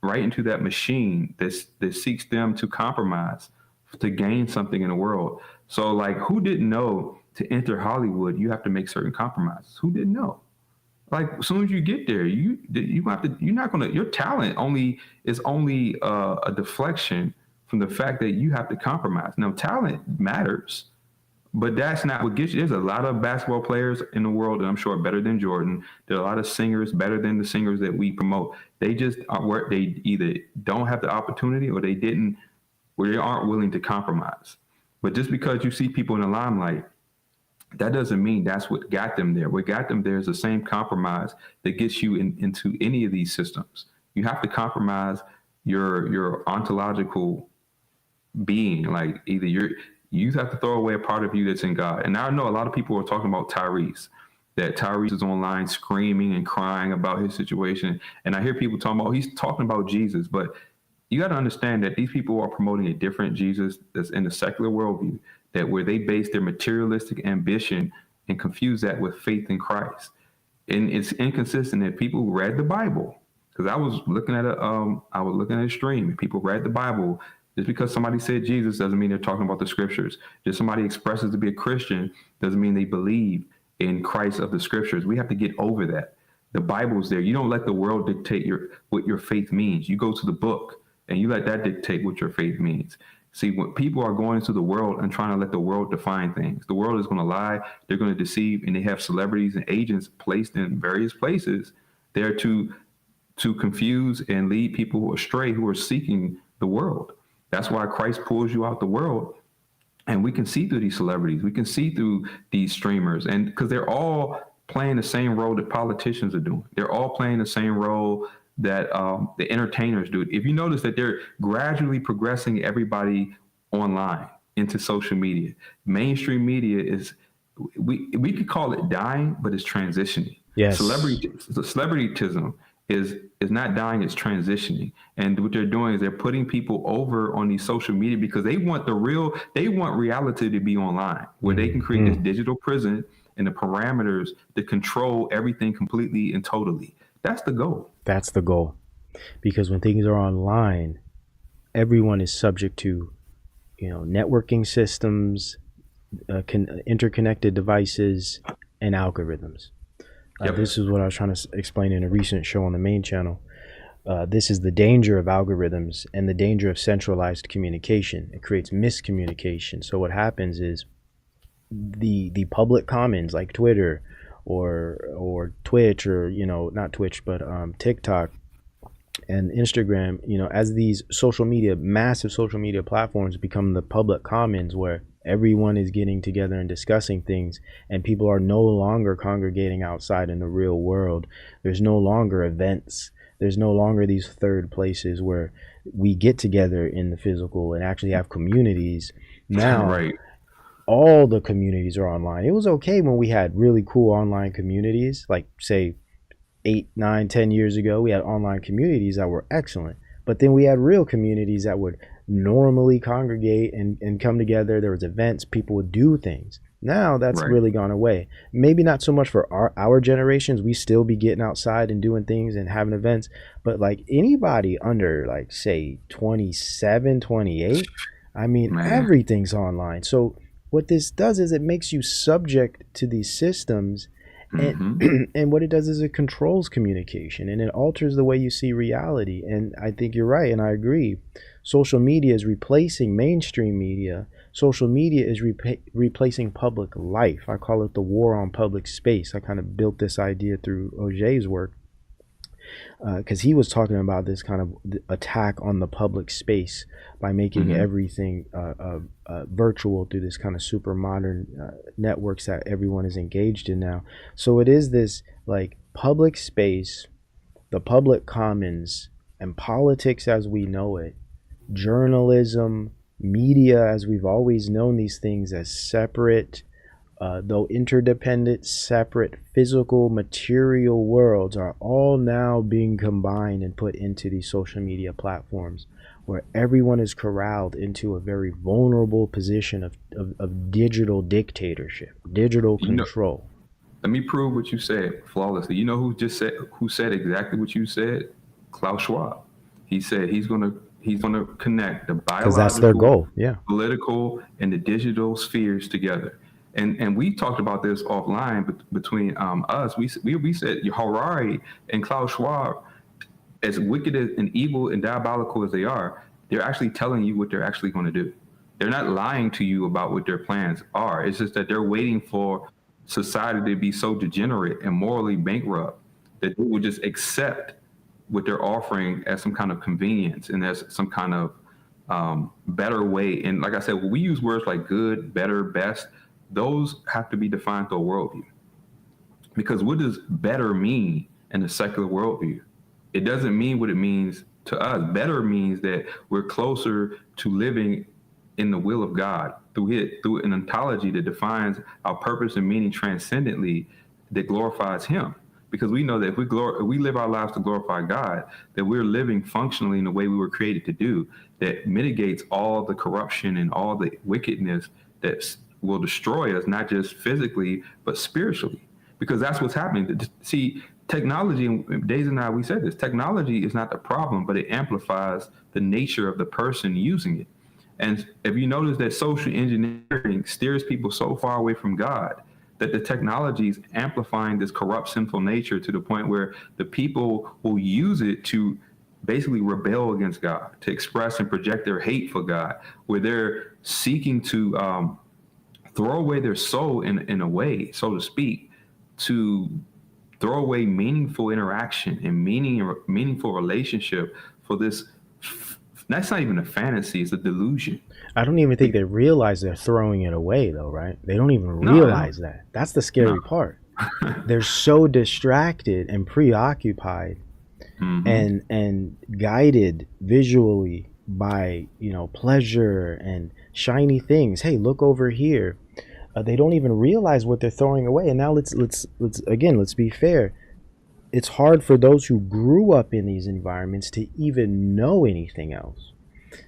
right into that machine that seeks them to compromise, to gain something in the world. So like, who didn't know to enter Hollywood, you have to make certain compromises? Who didn't know? Like, as soon as you get there, your talent is only a deflection from the fact that you have to compromise. Now, talent matters, but that's not what gets you. There's a lot of basketball players in the world that I'm sure are better than Jordan. There are a lot of singers better than the singers that we promote. They just they either don't have the opportunity or they aren't willing to compromise. But just because you see people in the limelight, that doesn't mean that's what got them there. What got them there is the same compromise that gets you into any of these systems. You have to compromise your ontological being. Like either you have to throw away a part of you that's in God. And now I know a lot of people are talking about Tyrese, that Tyrese is online screaming and crying about his situation. And I hear people talking about, he's talking about Jesus, but you got to understand that these people are promoting a different Jesus that's in the secular worldview, that where they base their materialistic ambition and confuse that with faith in Christ. And it's inconsistent that people who read the Bible, because I was looking at a stream and people read the Bible. Just because somebody said Jesus doesn't mean they're talking about the scriptures. Just somebody expresses to be a Christian doesn't mean they believe in Christ of the scriptures. We have to get over that. The Bible's there. You don't let the world dictate what your faith means. You go to the book and you let that dictate what your faith means. See, when people are going into the world and trying to let the world define things, the world is going to lie, they're going to deceive, and they have celebrities and agents placed in various places there to confuse and lead people astray who are seeking the world. That's why Christ pulls you out the world. And we can see through these celebrities. We can see through these streamers. And because they're all playing the same role that politicians are doing. They're all playing the same role that the entertainers do. If you notice that they're gradually progressing everybody online into social media. Mainstream media is, we could call it dying, but it's transitioning. Yes. Celebrityism is not dying, it's transitioning. And what they're doing is they're putting people over on these social media because they want reality to be online, where they can create this digital prison and the parameters to control everything completely and totally. That's the goal. That's the goal. Because when things are online, everyone is subject to, networking systems, interconnected devices, and algorithms. Yep. This is what I was trying to explain in a recent show on the main channel. This is the danger of algorithms and the danger of centralized communication. It creates miscommunication. So what happens is the public commons like Twitter or Twitch, or not Twitch but TikTok and Instagram, as these massive social media platforms become the public commons where everyone is getting together and discussing things, and people are no longer congregating outside in the real world. There's no longer events. There's no longer these third places where we get together in the physical and actually have communities. Now, right. All the communities are online. It was okay when we had really cool online communities, like say 8, 9, 10 years ago, we had online communities that were excellent. But then we had real communities that would normally congregate and come together. There was events, people would do things. Now that's really gone away. Maybe not so much for our generations. We still be getting outside and doing things and having events. But like anybody under like say 27, 28, I mean, everything's online. So what this does is it makes you subject to these systems. And what it does is it controls communication and it alters the way you see reality. And I think you're right, and I agree. Social media is replacing mainstream media. Social media is replacing public life. I call it the war on public space. I kind of built this idea through OJ's work because he was talking about this kind of attack on the public space by making everything virtual through this kind of super modern networks that everyone is engaged in now. So it is this like public space, the public commons, and politics as we know it, journalism, media as we've always known these things as separate, though interdependent, separate physical material worlds are all now being combined and put into these social media platforms where everyone is corralled into a very vulnerable position of digital dictatorship, digital control. Let me prove what you said flawlessly. You know who said exactly what you said? Klaus Schwab. He said he's gonna connect the biological, that's their goal, political, and the digital spheres together. And we talked about this offline between us. We said Harari and Klaus Schwab, as wicked and evil and diabolical as they are, they're actually telling you what they're actually going to do. They're not lying to you about what their plans are. It's just that they're waiting for society to be so degenerate and morally bankrupt that they will just accept what they're offering as some kind of convenience and as some kind of better way. And like I said, we use words like good, better, best, those have to be defined through a worldview. Because what does better mean in a secular worldview? It doesn't mean what it means to us. Better means that we're closer to living in the will of God through an ontology that defines our purpose and meaning transcendently, that glorifies Him. Because we know that if we live our lives to glorify God, that we're living functionally in the way we were created to do, that mitigates all the corruption and all the wickedness that will destroy us, not just physically, but spiritually. Because that's what's happening. See, technology, and DAYZOFNOAH, we said this, technology is not the problem, but it amplifies the nature of the person using it. And if you notice that social engineering steers people so far away from God, that the technology is amplifying this corrupt, sinful nature to the point where the people will use it to basically rebel against God, to express and project their hate for God, where they're seeking to throw away their soul in a way, so to speak, to throw away meaningful interaction and meaningful relationship for this. That's not even a fantasy, it's a delusion. I don't even think they realize they're throwing it away, though, right? They don't even realize that. That's the scary part. They're so distracted and preoccupied and guided visually by, pleasure and shiny things. Hey, look over here. They don't even realize what they're throwing away. And now let's be fair. It's hard for those who grew up in these environments to even know anything else.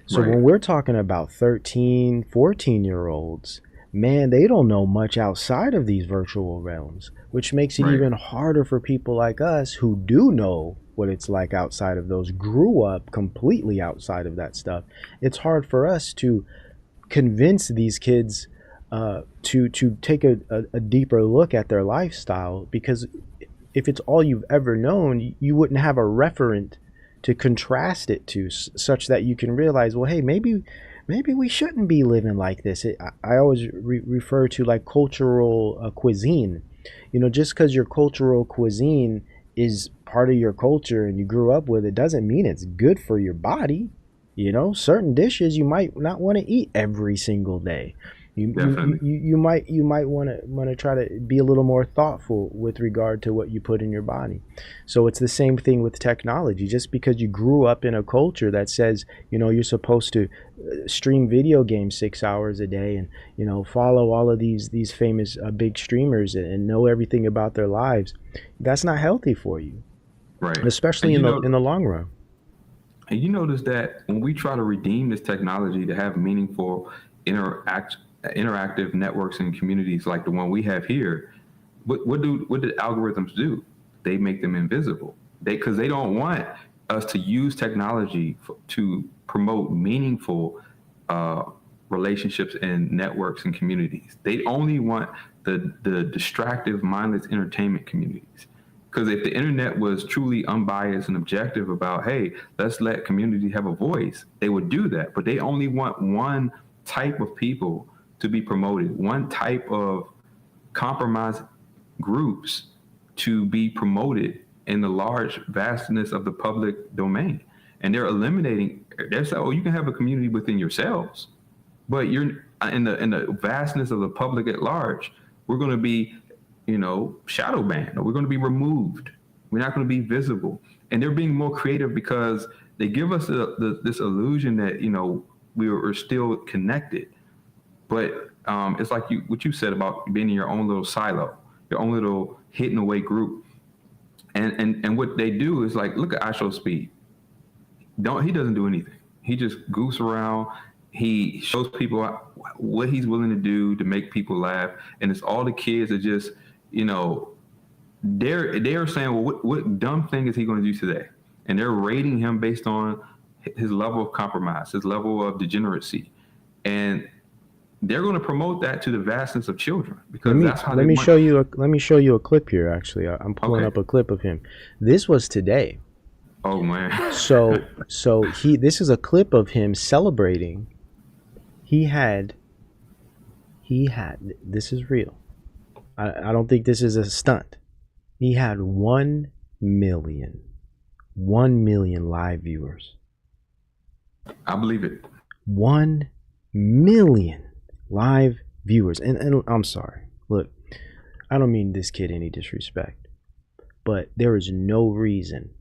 So when we're talking about 13, 14-year-olds, man, they don't know much outside of these virtual realms, which makes it even harder for people like us who do know what it's like outside of those, grew up completely outside of that stuff. It's hard for us to convince these kids to take a deeper look at their lifestyle, because if it's all you've ever known, you wouldn't have a referent to contrast it to, such that you can realize, well, hey, maybe we shouldn't be living like this. I always refer to like cultural cuisine. Just because your cultural cuisine is part of your culture and you grew up with it doesn't mean it's good for your body. Certain dishes you might not want to eat every single day. You might want to try to be a little more thoughtful with regard to what you put in your body. So it's the same thing with technology. Just because you grew up in a culture that says, you're supposed to stream video games 6 hours a day and, follow all of these famous big streamers and know everything about their lives, that's not healthy for you. Right. Especially in the long run. And you notice that when we try to redeem this technology to have meaningful interactive networks and communities like the one we have here, what do algorithms do? They make them invisible. Because they don't want us to use technology to promote meaningful relationships and networks and communities. They only want the distractive, mindless entertainment communities. Because if the internet was truly unbiased and objective about, hey, let's let community have a voice, they would do that. But they only want one type of people to be promoted, one type of compromised groups to be promoted in the large vastness of the public domain. And they're saying, oh, you can have a community within yourselves, but you're in the vastness of the public at large, we're going to be, shadow banned, or we're going to be removed. We're not going to be visible. And they're being more creative because they give us this illusion that, we're still connected. But it's like what you said about being in your own little silo, your own little hidden away group. And what they do is like, look at IShowSpeed. He doesn't do anything. He just goofs around. He shows people what he's willing to do to make people laugh. And it's all the kids that just, they're saying, well, what dumb thing is he going to do today? And they're rating him based on his level of compromise, his level of degeneracy. And they're going to promote that to the vastness of children, because that's how let me show you a clip here. Actually, I'm pulling up a clip of him. This was today. Oh man. So this is a clip of him celebrating. He had this is real. I don't think this is a stunt. He had 1 million live viewers. I believe it. 1 million live viewers. And I'm sorry, look, I don't mean this kid any disrespect, but there is no reason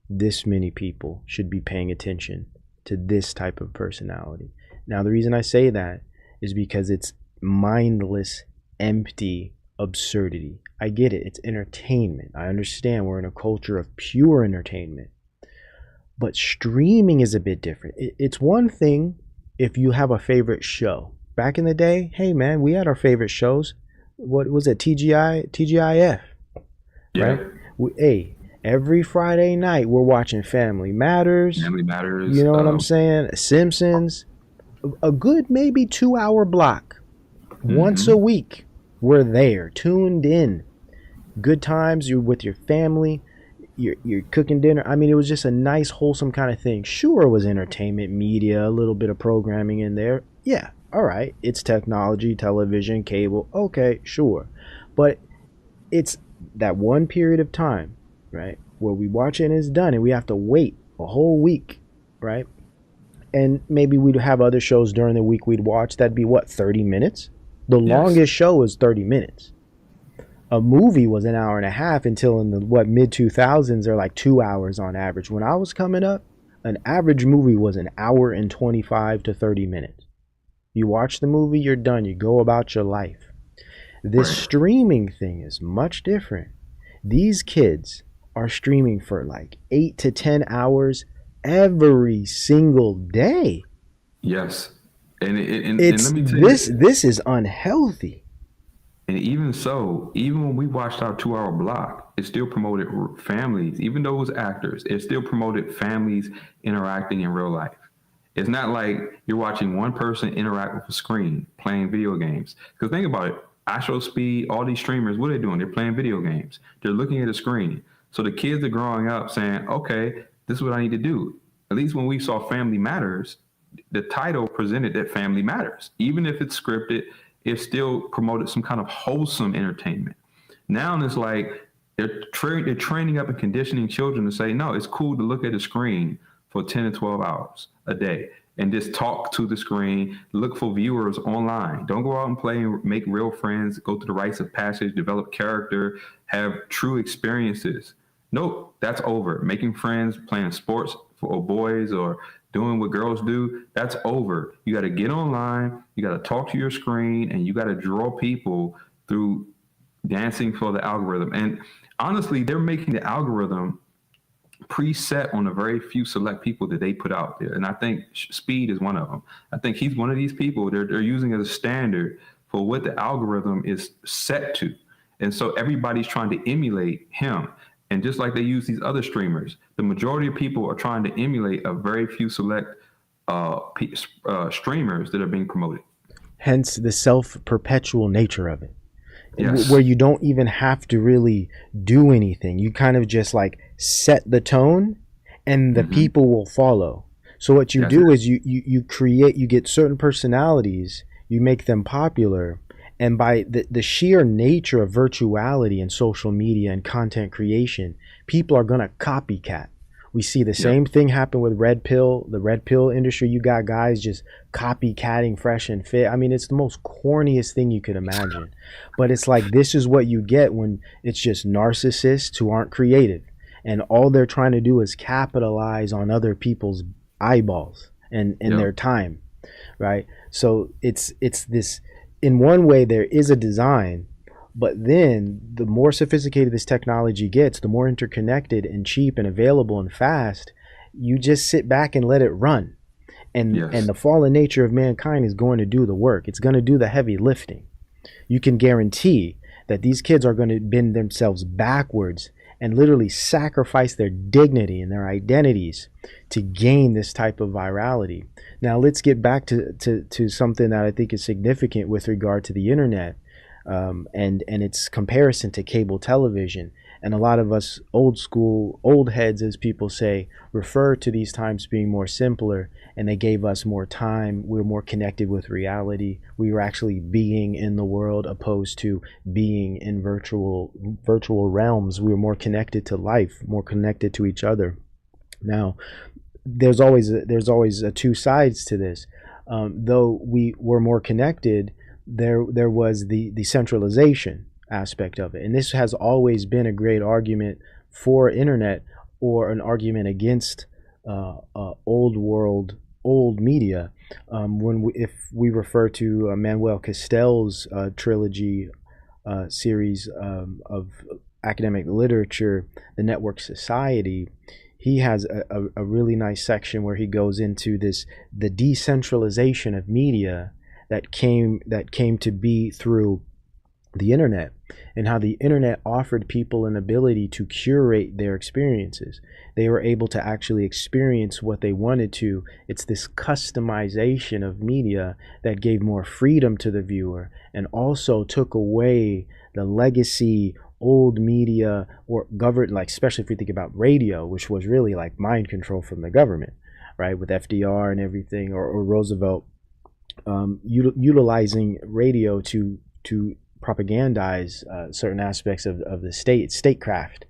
this many people should be paying attention to this type of personality. Now, the reason I say that is because it's mindless, empty absurdity. I get it. It's entertainment. I understand we're in a culture of pure entertainment. But streaming is a bit different. It's one thing if you have a favorite show. Back in the day, hey man, we had our favorite shows. What was it? TGIF, Yeah. right? Hey, every Friday night we're watching Family Matters. Family Matters. You know what I'm saying? Simpsons. A good maybe 2-hour block. Once a week, we're there, tuned in. Good times. You're with your family. You're cooking dinner. I mean, it was just a nice, wholesome kind of thing. Sure, it was entertainment, media, a little bit of programming in there. Yeah, all right. It's technology, television, cable. Okay, sure. But it's that one period of time, right, where we watch it and it's done, and we have to wait a whole week, right? And maybe we'd have other shows during the week we'd watch. That'd be what, 30 minutes? The longest show is 30 minutes. A movie was an hour and a half until in the mid 2000s, they're like 2 hours on average. When I was coming up, an average movie was an hour and 25 to 30 minutes. You watch the movie, you're done. You go about your life. This streaming thing is much different. These kids are streaming for like 8 to 10 hours every single day. Yes. And let me tell this is unhealthy. And even so, even when we watched our 2-hour block, it still promoted families. Even though it was actors, it still promoted families interacting in real life. It's not like you're watching one person interact with a screen, playing video games. Because think about it, Astro Speed, all these streamers, what are they doing? They're playing video games. They're looking at a screen. So the kids are growing up saying, okay, this is what I need to do. At least when we saw Family Matters, the title presented that family matters. Even if it's scripted, it still promoted some kind of wholesome entertainment. Now it's like they're training up and conditioning children to say, no, it's cool to look at a screen for 10 to 12 hours a day and just talk to the screen, look for viewers online. Don't go out and play and make real friends, go through the rites of passage, develop character, have true experiences. Nope, that's over. Making friends, playing sports for boys or doing what girls do, that's over. You got to get online, you got to talk to your screen, and you got to draw people through dancing for the algorithm. And honestly, they're making the algorithm preset on a very few select people that they put out there. And I think Speed is one of them. I think he's one of these people they're using as a standard for what the algorithm is set to. And so everybody's trying to emulate him. And just like they use these other streamers, the majority of people are trying to emulate a very few select streamers that are being promoted. Hence the self-perpetual nature of it. Yes. Where you don't even have to really do anything. You kind of just like set the tone and the people will follow. So what you do is you get certain personalities, you make them popular. And by the sheer nature of virtuality and social media and content creation, people are going to copycat. We see the same thing happen with Red Pill, the Red Pill industry. You got guys just copycatting Fresh and Fit. I mean, it's the most corniest thing you could imagine. But it's like, this is what you get when it's just narcissists who aren't creative. And all they're trying to do is capitalize on other people's eyeballs and their time, right? So it's this... In one way, there is a design, but then the more sophisticated this technology gets, the more interconnected and cheap and available and fast, you just sit back and let it run. And the fallen nature of mankind is going to do the work. It's going to do the heavy lifting. You can guarantee that these kids are going to bend themselves backwards and literally sacrifice their dignity and their identities to gain this type of virality. Now let's get back to something that I think is significant with regard to the internet and its comparison to cable television. And a lot of us old heads, as people say, refer to these times being more simpler, and they gave us more time. We were more connected with reality. We were actually being in the world opposed to being in virtual realms. We were more connected to life, more connected to each other. Now, there's always two sides to this. though we were more connected, there was the centralization aspect of it. And this has always been a great argument for internet, or an argument against old media. If we refer to Manuel Castell's trilogy series of academic literature, The Network Society, he has a really nice section where he goes into the decentralization of media that came to be through the internet, and how the internet offered people an ability to curate their experiences. They were able to actually experience what they wanted to. It's this customization of media that gave more freedom to the viewer, and also took away the legacy old media or government, like especially if we think about radio, which was really like mind control from the government, right? With FDR and everything, or Roosevelt utilizing radio to propagandize certain aspects of the statecraft.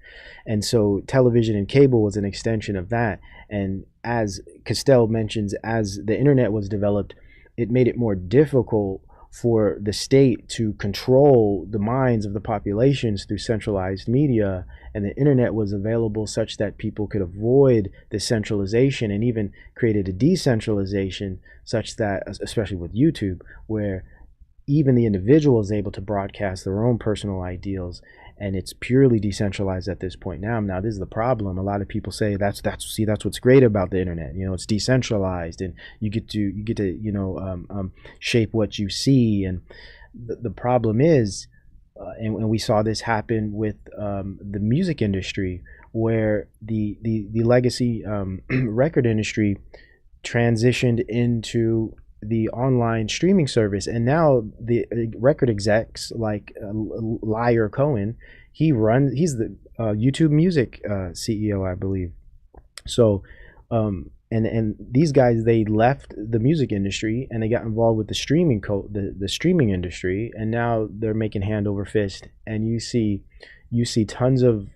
And so television and cable was an extension of that. And as Castell mentions, as the internet was developed, it made it more difficult for the state to control the minds of the populations through centralized media. And the internet was available such that people could avoid the centralization, and even created a decentralization such that, especially with YouTube, where even the individual is able to broadcast their own personal ideals, and it's purely decentralized at this point now. Now, this is the problem. A lot of people say that's what's great about the internet. You know, it's decentralized, and you get to shape what you see. And the problem is, and we saw this happen with the music industry, where the legacy record industry transitioned into the online streaming service. And now the record execs like Liar Cohen, he's the YouTube Music CEO, I believe. So and these guys, they left the music industry and they got involved with the streaming the streaming industry, and now they're making hand over fist. And you see tons of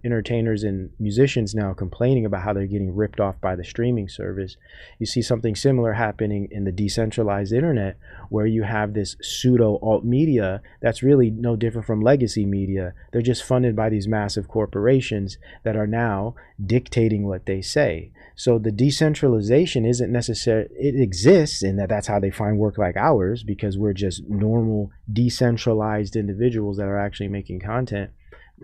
entertainers and musicians now complaining about how they're getting ripped off by the streaming service. You see something similar happening in the decentralized internet, where you have this pseudo alt media that's really no different from legacy media. They're just funded by these massive corporations that are now dictating what they say. So the decentralization isn't necessary. It exists in that's how they find work like ours, because we're just normal decentralized individuals that are actually making content.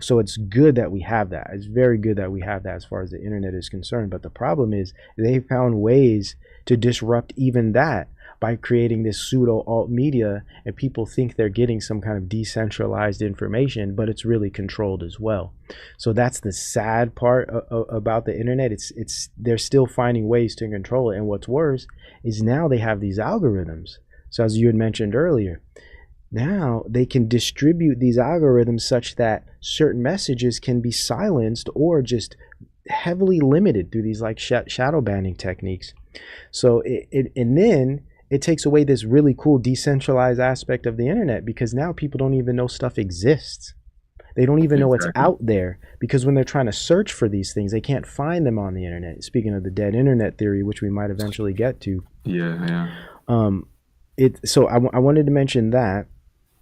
So it's good that we have that. It's very good that we have that as far as the internet is concerned. But the problem is they found ways to disrupt even that by creating this pseudo alt media, and people think they're getting some kind of decentralized information, but it's really controlled as well. So that's the sad part about the internet. It's they're still finding ways to control it. And what's worse is now they have these algorithms. So as you had mentioned earlier, now they can distribute these algorithms such that certain messages can be silenced or just heavily limited through these like shadow banning techniques. So and then it takes away this really cool decentralized aspect of the internet, because now people don't even know stuff exists. They don't even know what's out there, because when they're trying to search for these things, they can't find them on the internet. Speaking of the dead internet theory, which we might eventually get to. Yeah. So I wanted to mention that,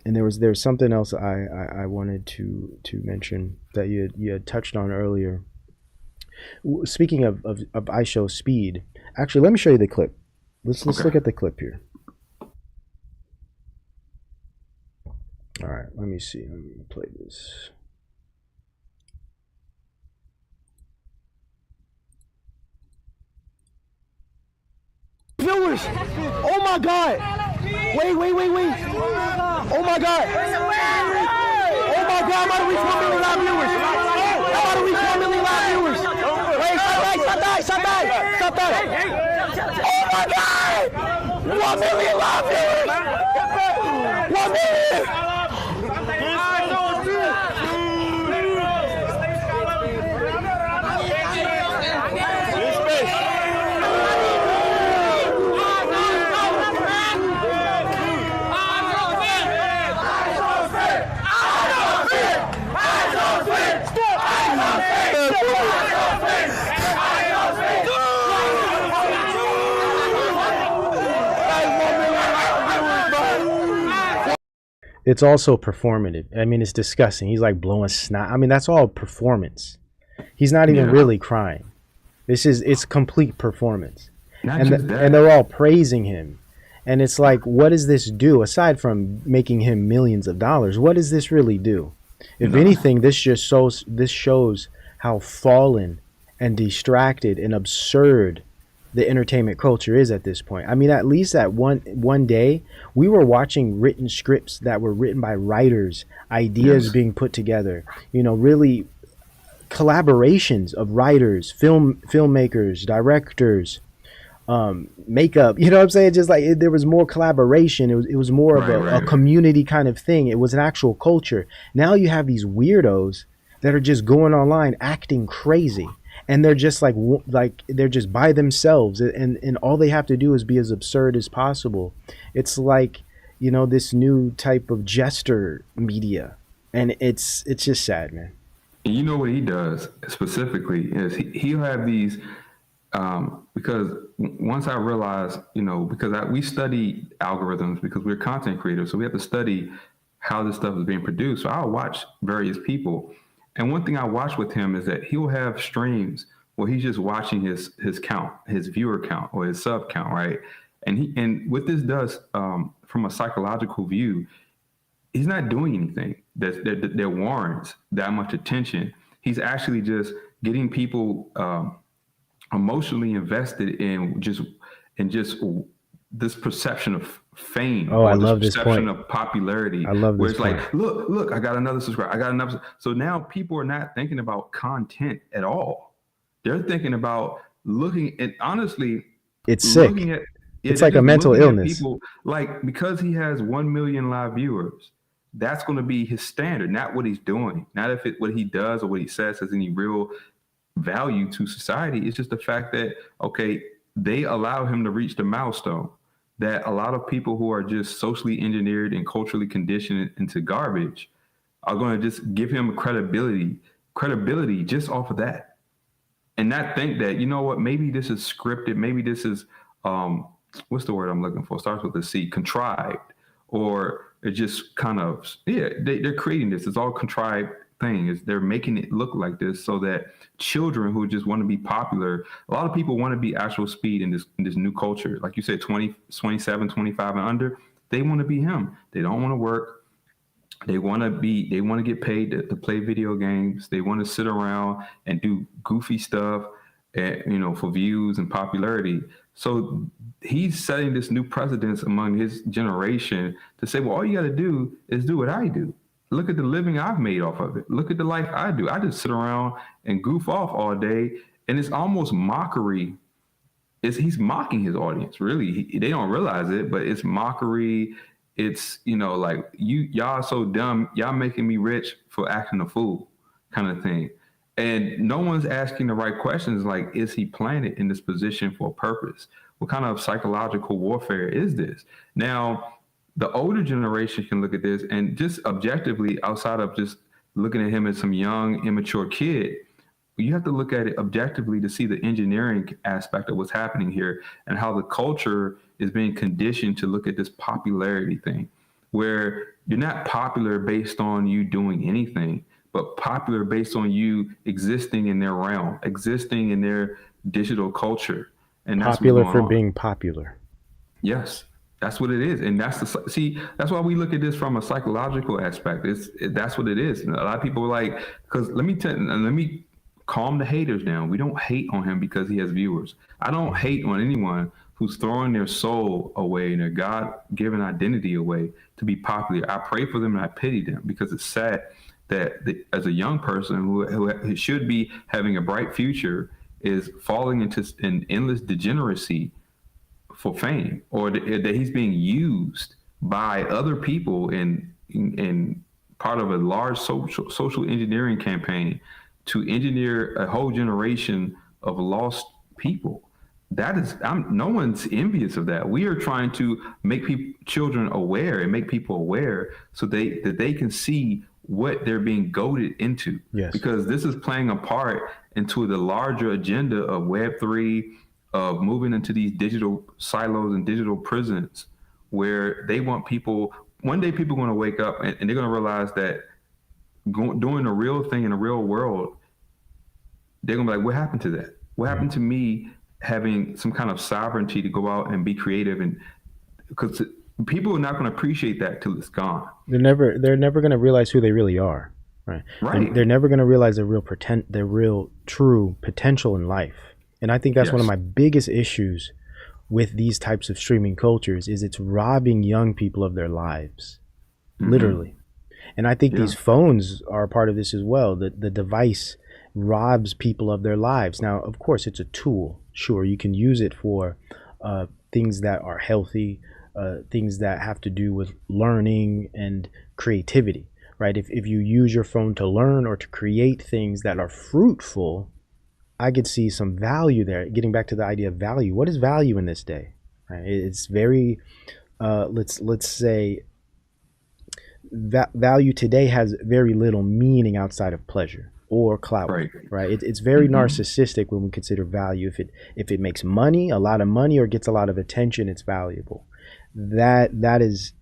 and there's something else I wanted to mention that you had touched on earlier. Speaking of iShow speed, actually, let me show you the clip. Let's look at the clip here. All right, let me see. Let me play this. Viewers! Oh my God! Wait! Oh my God! Oh my God! I'm about to reach 1 million live viewers! I'm about to reach 1 million live viewers! Wait! Stop that! Oh my God! 1 million live viewers! 1 million! It's also performative. I mean, it's disgusting. He's like blowing snot. I mean, that's all performance. He's not even Yeah. really crying. It's complete performance. Not And just and they're that. all praising him. And it's like, what does this do aside from making him millions of dollars? What does this really do? If No. anything, this shows how fallen and distracted and absurd the entertainment culture is at this point. I mean, at least at one day, we were watching written scripts that were written by writers, ideas Yes. being put together. Really collaborations of writers, filmmakers, directors, makeup. You know what I'm saying? Just like there was more collaboration. It was more of Right. a Right. community kind of thing. It was an actual culture. Now you have these weirdos that are just going online acting crazy, and they're just like they're just by themselves, and all they have to do is be as absurd as possible. It's like this new type of jester media, and it's just sad, man. And you know what he does specifically is he'll have these because once I realized, because we study algorithms because we're content creators, so we have to study how this stuff is being produced. So I'll watch various people, and one thing I watch with him is that he'll have streams where he's just watching his count, his viewer count or his sub count, right? And what this does from a psychological view, he's not doing anything that warrants that much attention. He's actually just getting people emotionally invested in just this perception of fame Oh, I or this love this perception point. of popularity, I love where this it's point. like, look, I got another subscriber, I got another. So now people are not thinking about content at all. They're thinking about looking and honestly It's looking sick. at yeah, It's they're like a just mental looking at illness. people like because he has 1 million live viewers, that's going to be his standard, not what he's doing, not if what he does or what he says has any real value to society. It's just the fact that okay, they allow him to reach the milestone that a lot of people who are just socially engineered and culturally conditioned into garbage are going to just give him credibility just off of that, and not think that what, maybe this is scripted, maybe this is what's the word I'm looking for, starts with a C, contrived, or it just kind of they're creating this, it's all contrived thing, is they're making it look like this so that children who just want to be popular, a lot of people want to be actual speed in this new culture, like you said, 20, 27, 25 and under, they want to be him, they don't want to work, they want to get paid to play video games. They want to sit around and do goofy stuff, for views and popularity. So he's setting this new precedence among his generation to say, well, all you got to do is do what I do. Look at the living I've made off of it. Look at the life I do. I just sit around and goof off all day, and it's almost mockery. He's mocking his audience, really. They don't realize it, but it's mockery. It's like y'all so dumb, y'all making me rich for acting a fool, kind of thing. And no one's asking the right questions, like, is he planted in this position for a purpose? What kind of psychological warfare is this? Now, the older generation can look at this and just objectively, outside of just looking at him as some young, immature kid, you have to look at it objectively to see the engineering aspect of what's happening here and how the culture is being conditioned to look at this popularity thing, where you're not popular based on you doing anything, but popular based on you existing in their realm, existing in their digital culture. And that's what's Popular going for on. being popular. Yes, that's what it is, and that's why we look at this from a psychological aspect. That's what it is. And a lot of people are like, because let me calm the haters down. We don't hate on him because he has viewers. I don't hate on anyone who's throwing their soul away and their God-given identity away to be popular. I pray for them and I pity them because it's sad that as a young person who should be having a bright future is falling into an endless degeneracy for fame, or that he's being used by other people in part of a large social engineering campaign to engineer a whole generation of lost people. That is, no one's envious of that. We are trying to make children aware and make people aware so that they can see what they're being goaded into. Yes. Because this is playing a part into the larger agenda of Web3, of moving into these digital silos and digital prisons where they want people one day people are going to wake up and they're going to realize that doing a real thing in the real world, they're going to be like, what happened to that? What happened to me having some kind of sovereignty to go out and be creative? And because people are not going to appreciate that till it's gone. They're never going to realize who they really are. Right. Right. They're never going to realize their real true potential in life. And I think that's one of my biggest issues with these types of streaming cultures is it's robbing young people of their lives, literally. And I think these phones are a part of this as well. The device robs people of their lives. Now, of course, it's a tool. Sure, you can use it for things that are healthy, things that have to do with learning and creativity. Right? If you use your phone to learn or to create things that are fruitful, I could see some value there. Getting back to the idea of value, what is value in this day? Right? It's very, let's say, value today has very little meaning outside of pleasure or clout. Right? It's very narcissistic when we consider value. If it makes money, a lot of money, or gets a lot of attention, it's valuable. That is,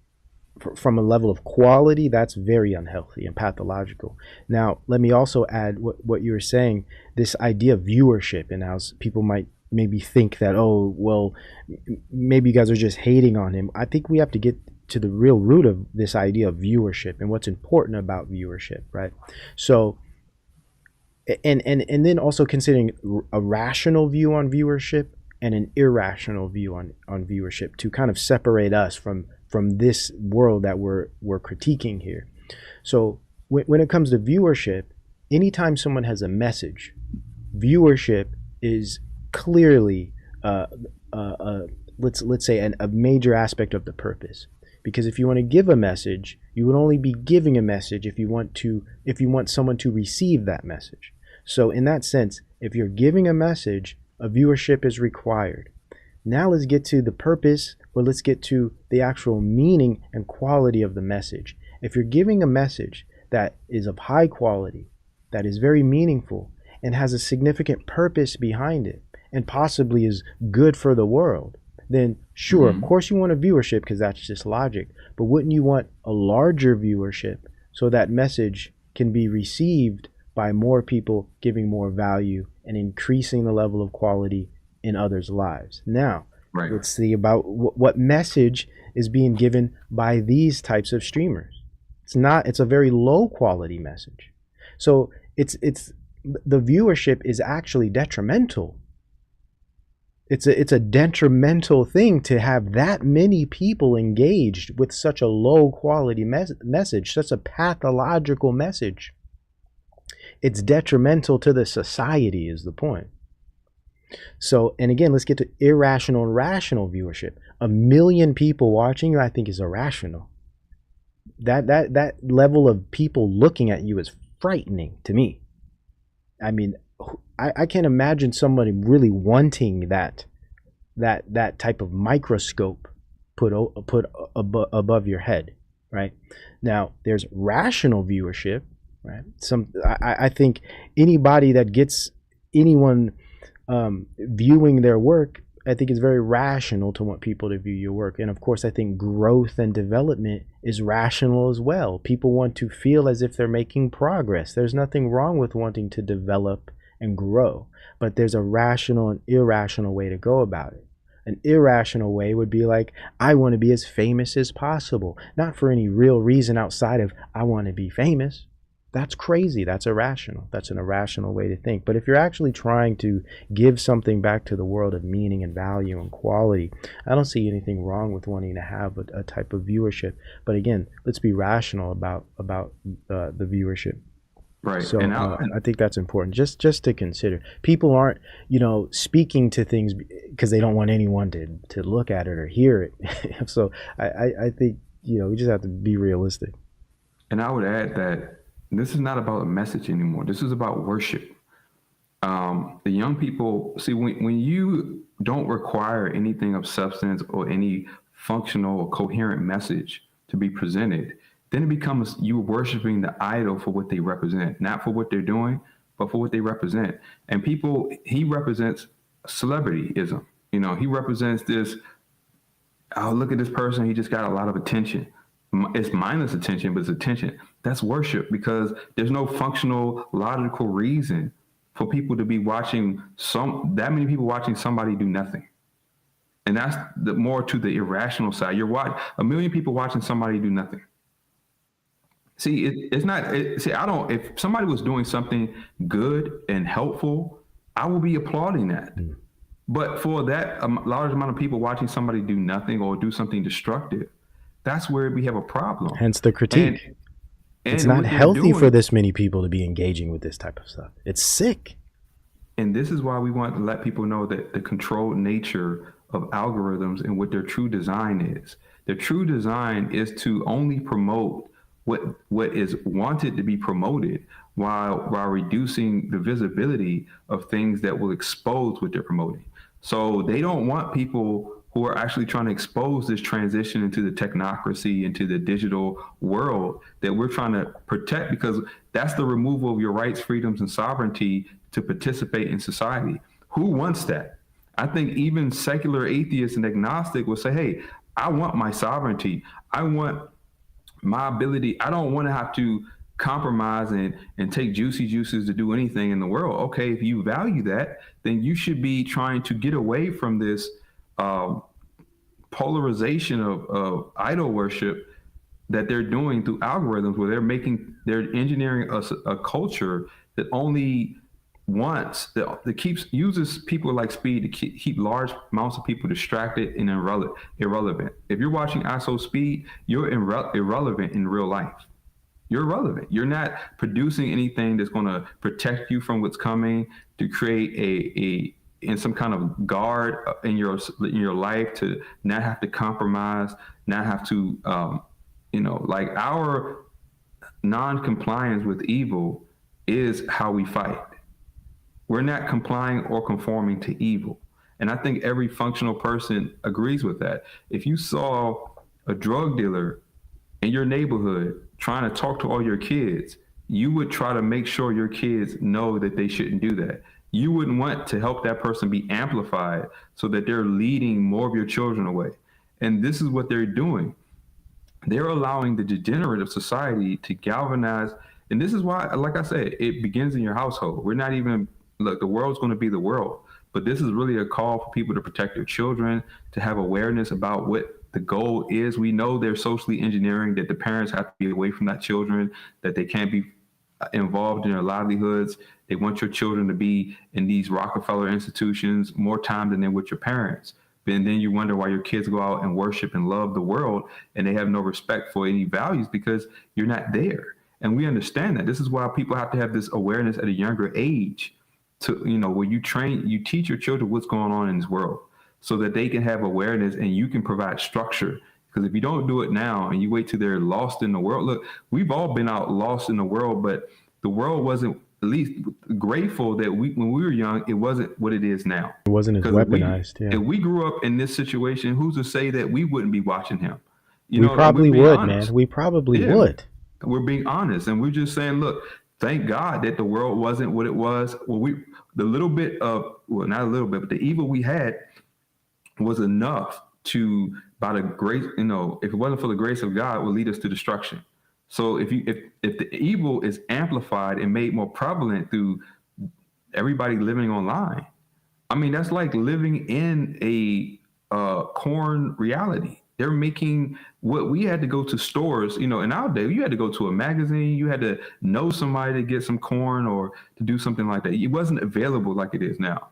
from a level of quality, that's very unhealthy and pathological. Now, let me also add what you were saying, this idea of viewership, and how people might maybe think that, oh, well, maybe you guys are just hating on him. I think we have to get to the real root of this idea of viewership and what's important about viewership, right? So, and then also considering a rational view on viewership and an irrational view on viewership to kind of separate us from this world that we're critiquing here. So when it comes to viewership, anytime someone has a message, viewership is clearly let's say a major aspect of the purpose. Because if you want to give a message, you would only be giving a message if you want someone to receive that message. So in that sense, if you're giving a message, a viewership is required. Now let's get to the purpose, or let's get to the actual meaning and quality of the message. If you're giving a message that is of high quality, that is very meaningful, and has a significant purpose behind it, and possibly is good for the world, then sure, of course you want a viewership because that's just logic. But wouldn't you want a larger viewership so that message can be received by more people, giving more value and increasing the level of quality in others' lives? Now, let's see about what message is being given by these types of streamers. It's a very low quality message. So it's the viewership is actually detrimental. It's a detrimental thing to have that many people engaged with such a low quality message, such a pathological message. It's detrimental to the society is the point. So, and again, let's get to irrational and rational viewership. 1 million people watching you, I think, is irrational. That level of people looking at you is frightening to me. I mean, I can't imagine somebody really wanting that type of microscope put above your head, right? Now, there's rational viewership, right? I think anybody that gets anyone viewing their work, I think it's very rational to want people to view your work. And of course, I think growth and development is rational as well. People want to feel as if they're making progress. There's nothing wrong with wanting to develop and grow, but there's a rational and irrational way to go about it. An irrational way would be like, I want to be as famous as possible, not for any real reason outside of I want to be famous. That's crazy. That's irrational. That's an irrational way to think. But if you're actually trying to give something back to the world of meaning and value and quality, I don't see anything wrong with wanting to have a type of viewership. But again, let's be rational about the viewership. Right. So I think that's important just to consider. People aren't, speaking to things because they don't want anyone to look at it or hear it. So I think, we just have to be realistic. And I would add that this is not about a message anymore. This is about worship. The young people, see, when you don't require anything of substance or any functional or coherent message to be presented, then it becomes you worshiping the idol for what they represent, not for what they're doing, but for what they represent. And he represents celebrityism. He represents this, oh, look at this person, he just got a lot of attention. it's mindless attention, but it's attention. That's worship, because there's no functional, logical reason for people to be watching that many people watching somebody do nothing. And that's the more to the irrational side. You're watching a million people watching somebody do nothing. See, it's not. I don't. If somebody was doing something good and helpful, I will be applauding that. But for that large amount of people watching somebody do nothing or do something destructive, that's where we have a problem. Hence the critique. And it's not healthy for this many people to be engaging with this type of stuff. It's sick. And this is why we want to let people know that the controlled nature of algorithms and what their true design is. Their true design is to only promote what is wanted to be promoted, while reducing the visibility of things that will expose what they're promoting. So they don't want people who are actually trying to expose this transition into the technocracy, into the digital world that we're trying to protect, because that's the removal of your rights, freedoms, and sovereignty to participate in society. Who wants that? I think even secular atheists and agnostic will say, hey, I want my sovereignty. I want my ability. I don't want to have to compromise and take juicy juices to do anything in the world. Okay, if you value that, then you should be trying to get away from this polarization of idol worship that they're doing through algorithms, where they're engineering a culture that only uses people like speed to keep large amounts of people distracted and irrelevant. If you're watching ISO speed, you're irrelevant in real life. You're irrelevant. You're not producing anything that's going to protect you from what's coming, to create in some kind of guard in your life, to not have to compromise, not have to, like our non-compliance with evil is how we fight. We're not complying or conforming to evil. And I think every functional person agrees with that. If you saw a drug dealer in your neighborhood trying to talk to all your kids, you would try to make sure your kids know that they shouldn't do that. You wouldn't want to help that person be amplified so that they're leading more of your children away. And this is what they're doing. They're allowing the degenerate of society to galvanize. And this is why, like I said, it begins in your household. We're not even, look, the world's going to be the world. But this is really a call for people to protect their children, to have awareness about what the goal is. We know they're socially engineering, that the parents have to be away from that children, that they can't be involved in their livelihoods. They want your children to be in these Rockefeller institutions more time than they're with your parents. And then you wonder why your kids go out and worship and love the world and they have no respect for any values, because you're not there. And we understand that. This is why people have to have this awareness at a younger age, to, where you teach your children what's going on in this world, so that they can have awareness and you can provide structure. Because if you don't do it now and you wait till they're lost in the world, look, we've all been out lost in the world, but the world wasn't, at least grateful that when we were young, it wasn't what it is now. It wasn't as weaponized. If we grew up in this situation, who's to say that we wouldn't be watching him? We probably would, man. We probably would. We're being honest. And we're just saying, look, thank God that the world wasn't what it was. Well, not a little bit, but the evil we had was enough to, by the grace, if it wasn't for the grace of God, would lead us to destruction. So if the evil is amplified and made more prevalent through everybody living online, I mean, that's like living in a corn reality. They're making what we had to go to stores, in our day, you had to go to a magazine, you had to know somebody to get some corn or to do something like that. It wasn't available like it is now.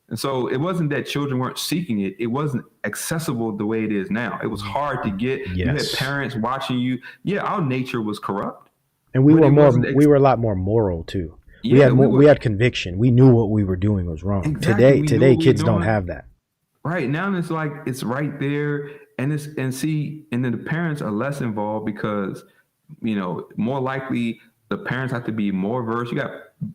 And so it wasn't that children weren't seeking it. It wasn't accessible the way it is now. It was hard to get. Yes. You had parents watching you. Yeah, our nature was corrupt. And we were a lot more moral too. Yeah, we had conviction. We knew what we were doing was wrong. Exactly. Today kids don't have that. Right. Now it's like it's right there. And then the parents are less involved because, more likely the parents have to be more versed. You got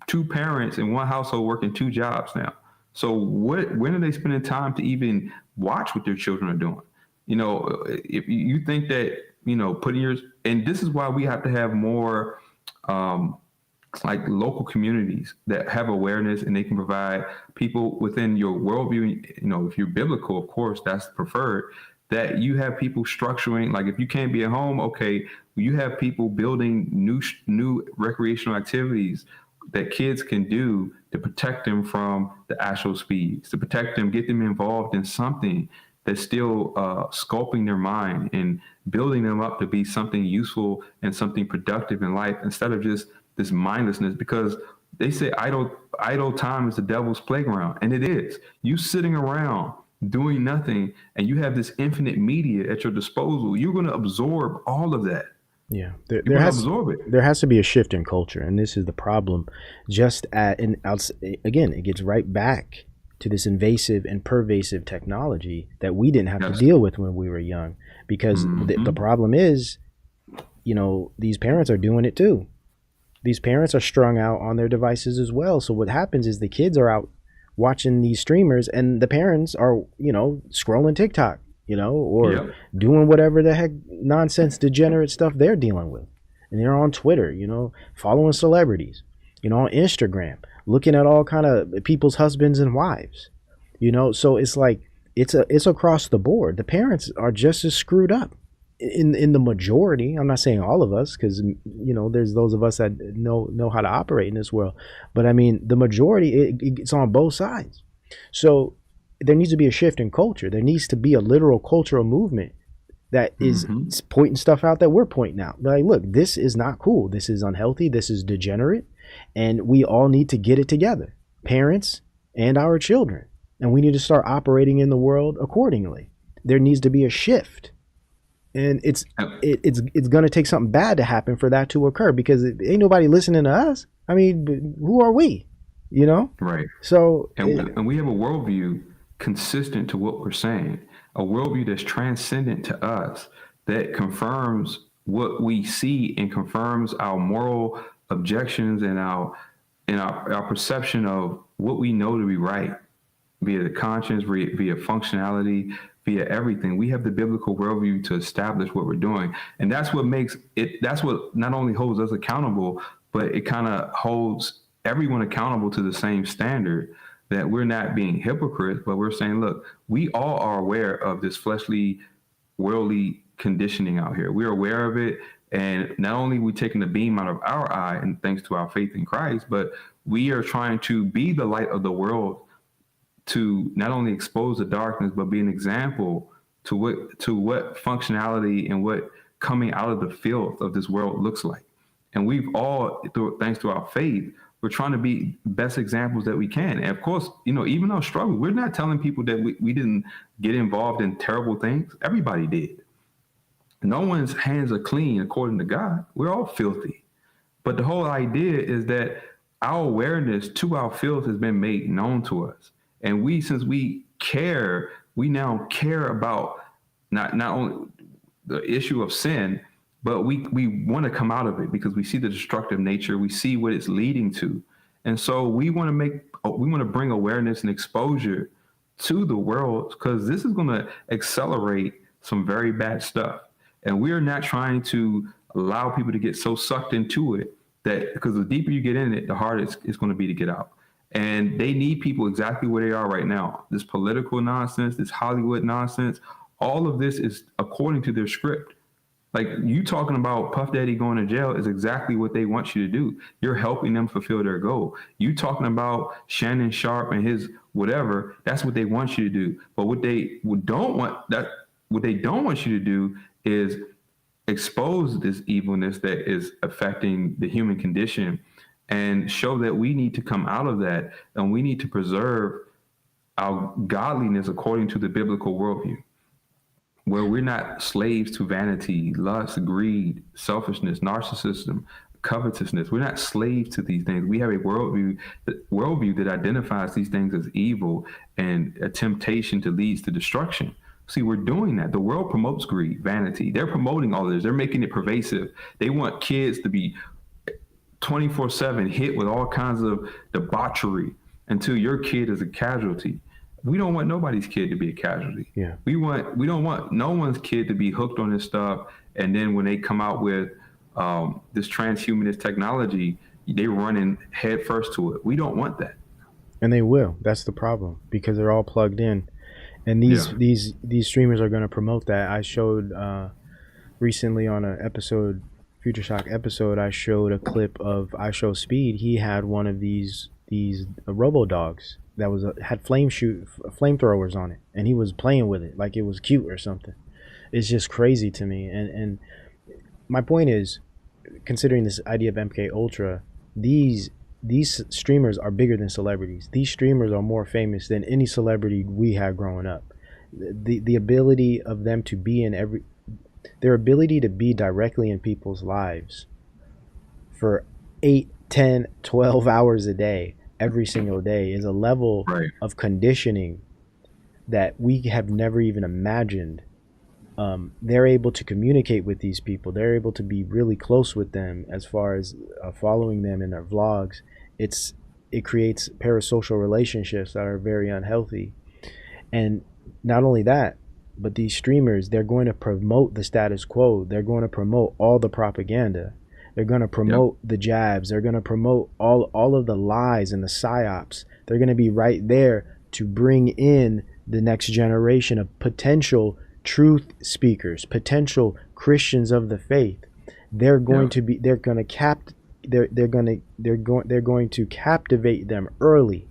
two parents in one household working two jobs now. So when are they spending time to even watch what their children are doing? If you think that, and this is why we have to have more like local communities that have awareness and they can provide people within your worldview. If you're biblical, of course, that's preferred. that you have people structuring, like if you can't be at home, okay, you have people building new recreational activities that kids can do to protect them from the actual speeds, to protect them, get them involved in something that's still sculpting their mind and building them up to be something useful and something productive in life, instead of just this mindlessness. Because they say idle time is the devil's playground, and it is. You sitting around doing nothing, and you have this infinite media at your disposal. You're going to absorb all of that. Yeah, You're going to absorb it. there has to be a shift in culture, and this is the problem. Again, it gets right back to this invasive and pervasive technology that we didn't have to deal with when we were young. Because the problem is, these parents are doing it too. These parents are strung out on their devices as well. So what happens is the kids are out watching these streamers, and the parents are, scrolling TikTok, or doing whatever the heck nonsense, degenerate stuff they're dealing with. And they're on Twitter, following celebrities, on Instagram, looking at all kind of people's husbands and wives, So it's like, it's across the board. The parents are just as screwed up in the majority. I'm not saying all of us, because there's those of us that know how to operate in this world, but I mean the majority, it's on both sides. So there needs to be a shift in culture. There needs to be a literal cultural movement that is pointing stuff out that we're pointing out. Like, look, this is not cool. This is unhealthy. This is degenerate, and we all need to get it together, parents and our children, and we need to start operating in the world accordingly. There needs to be a shift. And it's going to take something bad to happen for that to occur, because ain't nobody listening to us. I mean, who are we? Right. So, and we have a worldview consistent to what we're saying, a worldview that's transcendent to us, that confirms what we see and confirms our moral objections and our perception of what we know to be right, via the conscience, via functionality, via everything. We have the biblical worldview to establish what we're doing. And that's what makes it, that's what not only holds us accountable, but it kind of holds everyone accountable to the same standard, that we're not being hypocrites, but we're saying, look, we all are aware of this fleshly, worldly conditioning out here. We're aware of it. And not only are we taking the beam out of our eye, and thanks to our faith in Christ, but we are trying to be the light of the world, to not only expose the darkness, but be an example to what functionality and what coming out of the filth of this world looks like. And we've all, thanks to our faith, we're trying to be best examples that we can. And of course, even our struggle, we're not telling people that we didn't get involved in terrible things. Everybody did. No one's hands are clean according to God. We're all filthy. But the whole idea is that our awareness to our filth has been made known to us. And since we care, we now care about not only the issue of sin, but we want to come out of it, because we see the destructive nature, we see what it's leading to. And so we want to bring awareness and exposure to the world, because this is going to accelerate some very bad stuff. And we're not trying to allow people to get so sucked into it, that because the deeper you get in it, the harder it's going to be to get out. And they need people exactly where they are right now. This political nonsense, this Hollywood nonsense, all of this is according to their script. Like, you talking about Puff Daddy going to jail is exactly what they want you to do. You're helping them fulfill their goal. You talking about Shannon Sharp and his whatever, that's what they want you to do. But what they don't want you to do is expose this evilness that is affecting the human condition, and show that we need to come out of that, and we need to preserve our godliness according to the biblical worldview, where we're not slaves to vanity, lust, greed, selfishness, narcissism, covetousness. We're not slaves to these things. We have a worldview that identifies these things as evil and a temptation to lead to destruction. See, we're doing that. The world promotes greed, vanity. They're promoting all of this. They're making it pervasive. They want kids to be 24/7 hit with all kinds of debauchery until your kid is a casualty. We don't want nobody's kid to be a casualty. Yeah. We don't want no one's kid to be hooked on this stuff, and then when they come out with this transhumanist technology, they run in head first to it. We don't want that. And they will. That's the problem, because they're all plugged in. And Yeah. these streamers are going to promote that. I showed recently on a episode, Future Shock episode, I showed a clip of I Show Speed. He had one of these robo dogs that was had flamethrowers on it, and he was playing with it like it was cute or something. It's just crazy to me. And my point is, considering this idea of MK Ultra, these streamers are bigger than celebrities. These streamers are more famous than any celebrity we had growing up. The ability of them to be in every their ability to be directly in people's lives for 8, 10, 12 hours a day, every single day, is a level Right. of conditioning that we have never even imagined. They're able to communicate with these people. They're able to be really close with them as far as following them in their vlogs. It creates parasocial relationships that are very unhealthy. And not only that, but these streamers, they're going to promote the status quo. They're going to promote all the propaganda. They're going to Yep. promote the jabs. They're going to promote all of the lies and the psyops. They're going to be right there to bring in the next generation of potential truth speakers, potential Christians of the faith. They're going Yep. to be they're going to they're going to captivate them early,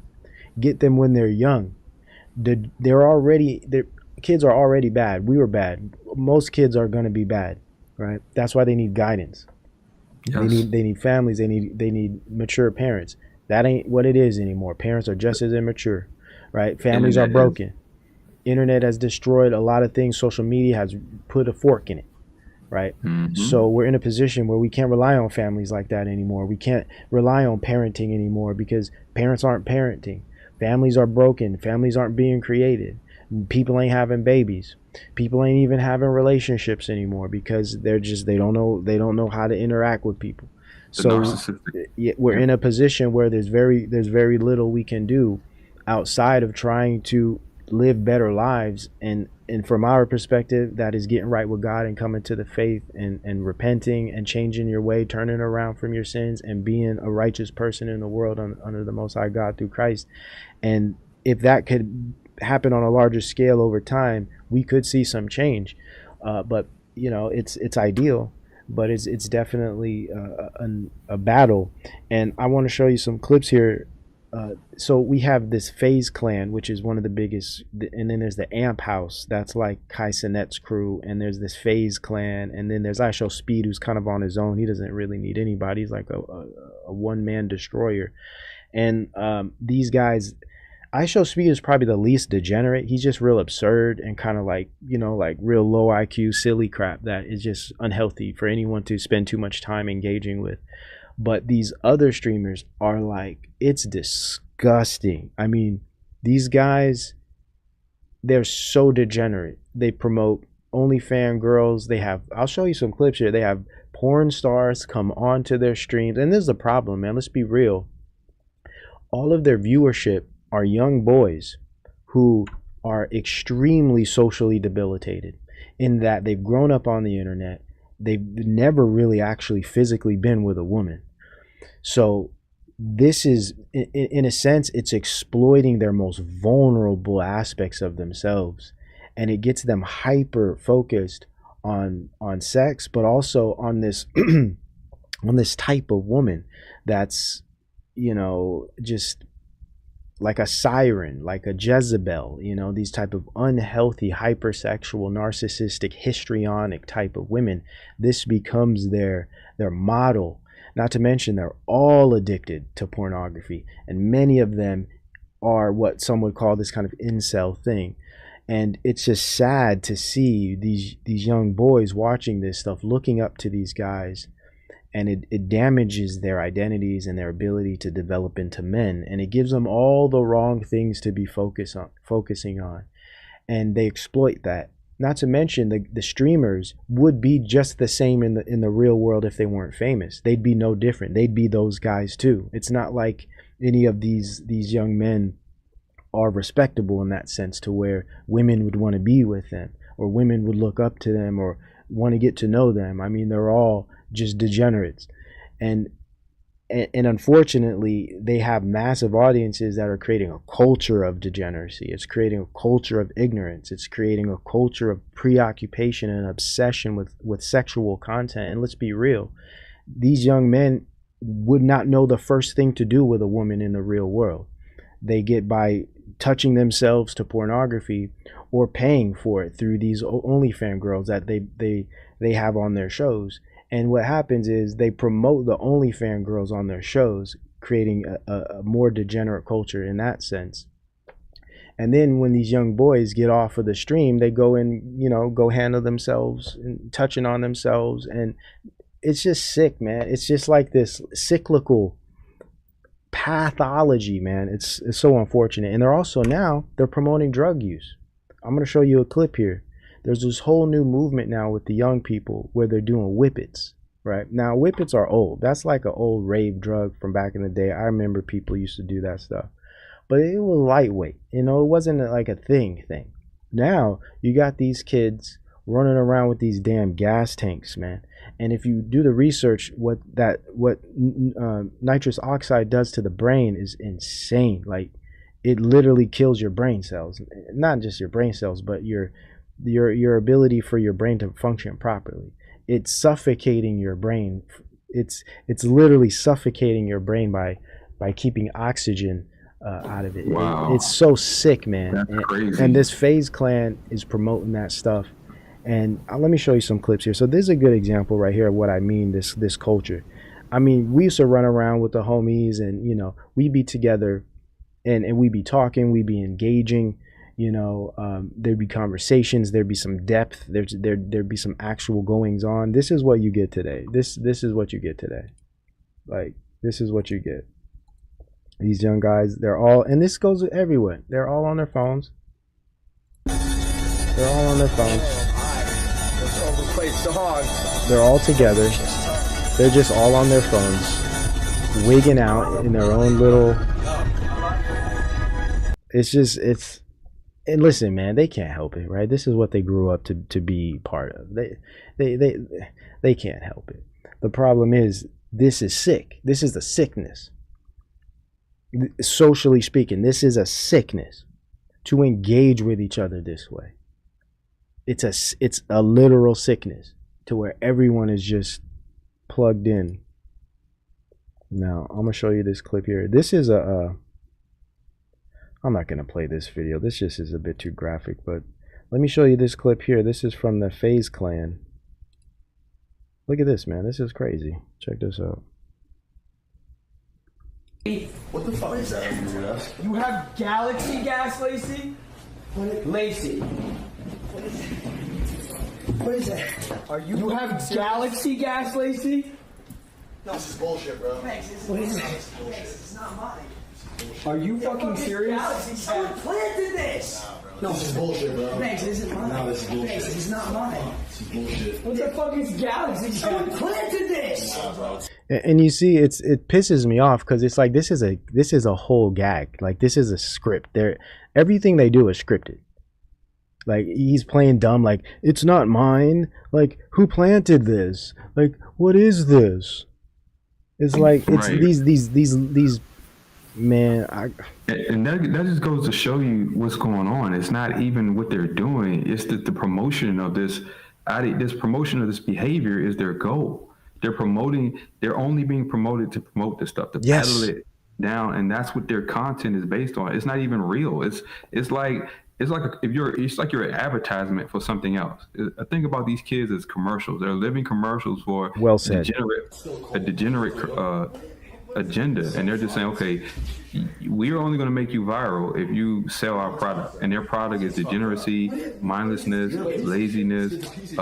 get them when they're young. Their kids are already bad. We were bad. Most kids are going to be bad, right? That's why they need guidance. Yes. They need families. They need mature parents. That ain't what it is anymore. Parents are just as immature, right? Families are Internet has. broken. Internet has destroyed a lot of things. Social media has put a fork in it, right? Mm-hmm. So we're in a position where we can't rely on families like that anymore. We can't rely on parenting anymore because parents aren't parenting. Families are broken. Families aren't being created. People ain't having babies. People ain't even having relationships anymore because they don't know how to interact with people. The So narcissistic. we're Yeah. in a position where there's very little we can do outside of trying to live better lives. And from our perspective, that is getting right with God and coming to the faith and repenting and changing your way, turning around from your sins and being a righteous person in the world under the Most High God through Christ. And if that could happen on a larger scale over time, we could see some change. But it's ideal, but it's definitely a battle. And I want to show you some clips here. So we have this Phase Clan, which is one of the biggest, and then there's the Amp House, that's like Kai Cenat's crew, and there's this Phase Clan, and then there's I Show Speed, who's kind of on his own. He doesn't really need anybody. He's like a one-man destroyer. And these guys, I Show Speed is probably the least degenerate. He's just real absurd and kind of like real low IQ silly crap that is just unhealthy for anyone to spend too much time engaging with. But these other streamers are like, it's disgusting. I mean, these guys, they're so degenerate. They promote OnlyFans girls. I'll show you some clips here. They have porn stars come onto their streams. And this is the problem, man. Let's be real. All of their viewership are young boys who are extremely socially debilitated in that they've grown up on the internet. They've never really actually physically been with a woman. So this is, in a sense, it's exploiting their most vulnerable aspects of themselves, and it gets them hyper focused on sex, but also on this on this type of woman that's just like a siren, like a Jezebel, these type of unhealthy, hypersexual, narcissistic, histrionic type of women. This becomes their model. Not to mention they're all addicted to pornography, and many of them are what some would call this kind of incel thing. And it's just sad to see these young boys watching this stuff, looking up to these guys, and it damages their identities and their ability to develop into men, and it gives them all the wrong things to be focusing on, and they exploit that. Not to mention the streamers would be just the same in the real world if they weren't famous. They'd be no different. They'd be those guys too. It's not like any of these young men are respectable in that sense to where women would want to be with them or women would look up to them or want to get to know them. I mean, they're all just degenerates. And and unfortunately, they have massive audiences that are creating a culture of degeneracy. It's creating a culture of ignorance. It's creating a culture of preoccupation and obsession with sexual content. And let's be real, these young men would not know the first thing to do with a woman in the real world. They get by touching themselves to pornography or paying for it through these OnlyFans girls that they have on their shows. And what happens is they promote the OnlyFans girls on their shows, creating a more degenerate culture in that sense. And then when these young boys get off of the stream, they go and, go handle themselves and touching on themselves. And it's just sick, man. It's just like this cyclical pathology, man. It's so unfortunate. And they're promoting drug use. I'm going to show you a clip here. There's this whole new movement now with the young people where they're doing whippets, right? Now, whippets are old. That's like an old rave drug from back in the day. I remember people used to do that stuff. But it was lightweight. It wasn't like a thing. Now, you got these kids running around with these damn gas tanks, man. And if you do the research, what nitrous oxide does to the brain is insane. Like, it literally kills your brain cells. Not just your brain cells, but your ability for your brain to function properly. It's suffocating your brain. It's literally suffocating your brain by keeping oxygen out of it. Wow. It's so sick, man. That's crazy. And this FaZe clan is promoting that stuff. And let me show you some clips here. So this is a good example right here of what I mean, this culture. I mean, we used to run around with the homies and, we'd be together and we'd be talking, we'd be engaging. There'd be conversations, there'd be some depth, there'd be some actual goings on. This is what you get today. This is what you get today. Like, this is what you get. These young guys, and this goes everywhere. They're all on their phones. They're all on their phones. They're all together. They're just all on their phones, wigging out in their own little. And listen, man, they can't help it, right? This is what they grew up to be part of. They can't help it. The problem is, this is sick. This is a sickness. Socially speaking, this is a sickness to engage with each other this way. It's a literal sickness to where everyone is just plugged in. Now, I'm gonna show you this clip here. This is I'm not going to play this video. This just is a bit too graphic, but let me show you this clip here. This is from the FaZe clan. Look at this, man. This is crazy. Check this out. What the fuck is that? You have Galaxy gas, Lacey? Lacey. What is that? Are you have serious? Galaxy gas, Lacey? No, this is bullshit, bro. What is that? It's not mine. Are you fucking serious? Someone planted this! No, this is bullshit, bro. Banks, this isn't mine. No, this is bullshit. Banks, it's not mine. This is bullshit. What the fuck is Galaxy? Someone planted this! And you see, it pisses me off because it's like this is a whole gag. Like, this is a script. Everything they do is scripted. Like, he's playing dumb. Like, it's not mine. Like, who planted this? Like, what is this? It's like it's Right. these. Man, And that just goes to show you what's going on. It's not even what they're doing. It's that the promotion of this promotion of this behavior is their goal. They're only being promoted to promote this stuff, to Yes. peddle it down. And that's what their content is based on. It's not even real. It's like you're an advertisement for something else. I think about these kids as commercials. They're living commercials for Well said. a degenerate agenda, and they're just saying, okay, we are only going to make you viral if you sell our product, and their product is degeneracy, mindlessness, laziness,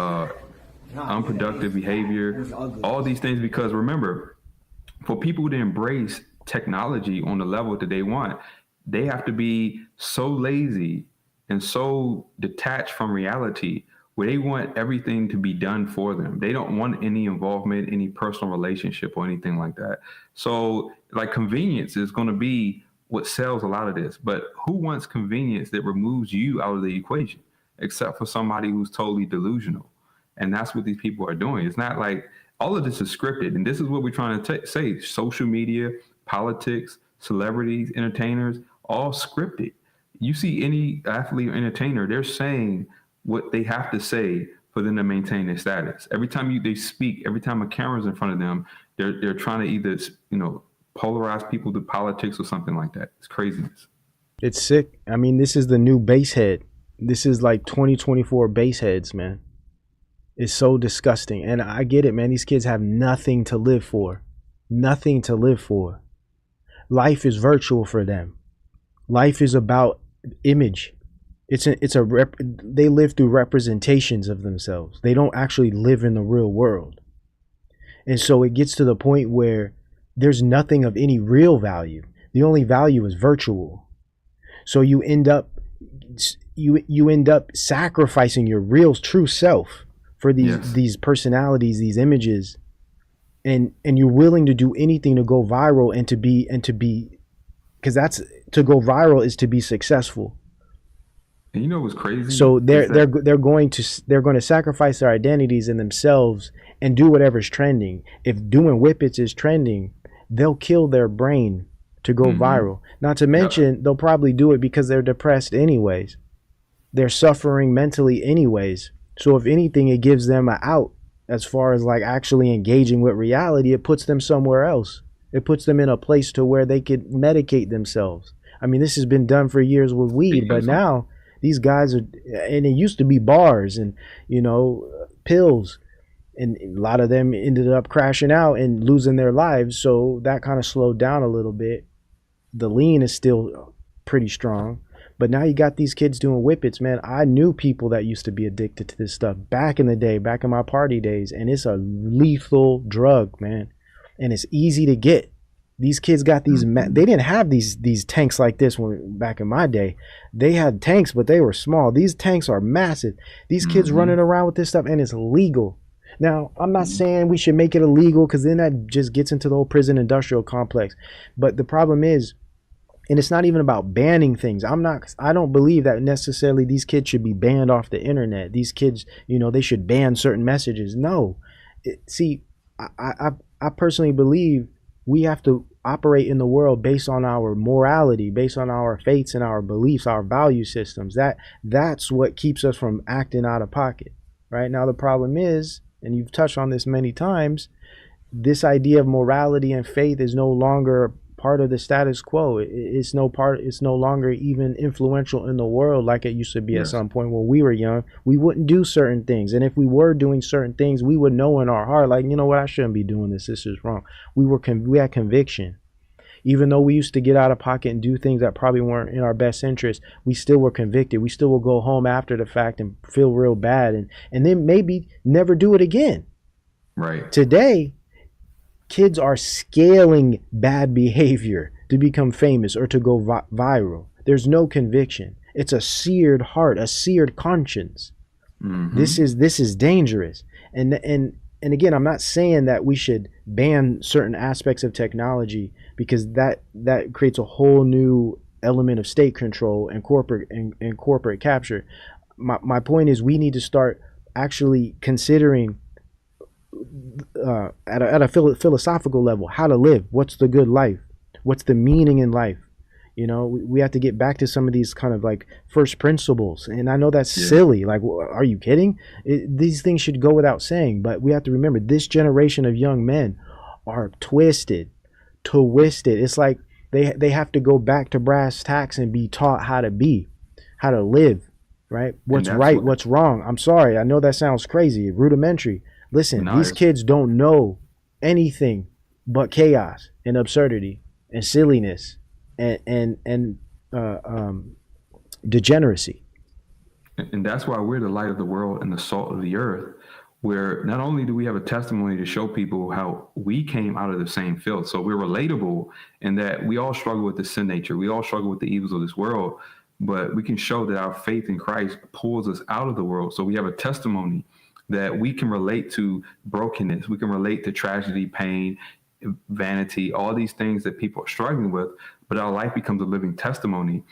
unproductive behavior, all these things. Because remember, for people to embrace technology on the level that they want, they have to be so lazy and so detached from reality where they want everything to be done for them. They don't want any involvement, any personal relationship or anything like that. So like convenience is going to be what sells a lot of this. But who wants convenience that removes you out of the equation, except for somebody who's totally delusional? And that's what these people are doing. It's not like All of this is scripted, and this is what we're trying to say. Social media, politics, celebrities, entertainers, all scripted. You see any athlete or entertainer, they're saying what they have to say for them to maintain their status. Every time they speak, every time a camera's in front of them, they're trying to either, polarize people to politics or something like that. It's craziness. It's sick. I mean, this is the new basehead. This is like 2024 baseheads, man. It's so disgusting. And I get it, man. These kids have nothing to live for. Nothing to live for. Life is virtual for them. Life is about image. They live through representations of themselves. They don't actually live in the real world. And so it gets to the point where there's nothing of any real value. The only value is virtual. So you end up sacrificing your real true self for these personalities, these images, and you're willing to do anything to go viral and to be because that's to go viral is to be successful. And you know what's crazy? So they're going to sacrifice their identities and themselves and do whatever's trending. If doing whippets is trending, they'll kill their brain to go viral. Not to mention they'll probably do it because they're depressed anyways. They're suffering mentally anyways. So if anything, it gives them an out as far as like actually engaging with reality. It puts them somewhere else. It puts them in a place to where they could medicate themselves. I mean, this has been done for years with weed, but now these guys are, and it used to be bars and, pills, and a lot of them ended up crashing out and losing their lives. So that kind of slowed down a little bit. The lean is still pretty strong, but now you got these kids doing whippets, man. I knew people that used to be addicted to this stuff back in the day, back in my party days, and it's a lethal drug, man. And it's easy to get. These kids got these, they didn't have these tanks like this when back in my day. They had tanks, but they were small. These tanks are massive. These kids running around with this stuff, and it's legal. Now, I'm not saying we should make it illegal because then that just gets into the whole prison industrial complex. But the problem is, and it's not even about banning things. I don't believe that necessarily these kids should be banned off the internet. These kids, they should ban certain messages. No. I personally believe we have to operate in the world based on our morality, based on our faiths and our beliefs, our value systems. That's what keeps us from acting out of pocket. Right now, the problem is, and you've touched on this many times, this idea of morality and faith is no longer part of the status quo. It's no longer even influential in the world like it used to be at some point when we were young. We wouldn't do certain things, and if we were doing certain things, we would know in our heart, like, you know what, I shouldn't be doing this. This is wrong. We had conviction. Even though we used to get out of pocket and do things that probably weren't in our best interest, we still were convicted. We still will go home after the fact and feel real bad, and then maybe never do it again. Right. Today, kids are scaling bad behavior to become famous or to go viral. There's no conviction. It's a seared heart, a seared conscience. This is dangerous. And again, I'm not saying that we should ban certain aspects of technology because that creates a whole new element of state control and corporate capture. My point is we need to start actually considering at a philosophical level how to live. What's the good life? What's the meaning in life? We have to get back to some of these kind of like first principles. And I know that's silly. Like, are you kidding? These things should go without saying, but we have to remember this generation of young men are twisted. It's like they have to go back to brass tacks and be taught how to live, right? What's right, what's wrong. I'm sorry. I know that sounds crazy, rudimentary. Listen, these kids don't know anything but chaos and absurdity and silliness and degeneracy. And that's why we're the light of the world and the salt of the earth, where not only do we have a testimony to show people how we came out of the same filth, so we're relatable in that we all struggle with the sin nature. We all struggle with the evils of this world, but we can show that our faith in Christ pulls us out of the world. So we have a testimony that we can relate to brokenness. We can relate to tragedy, pain, vanity, all these things that people are struggling with, but our life becomes a living testimony.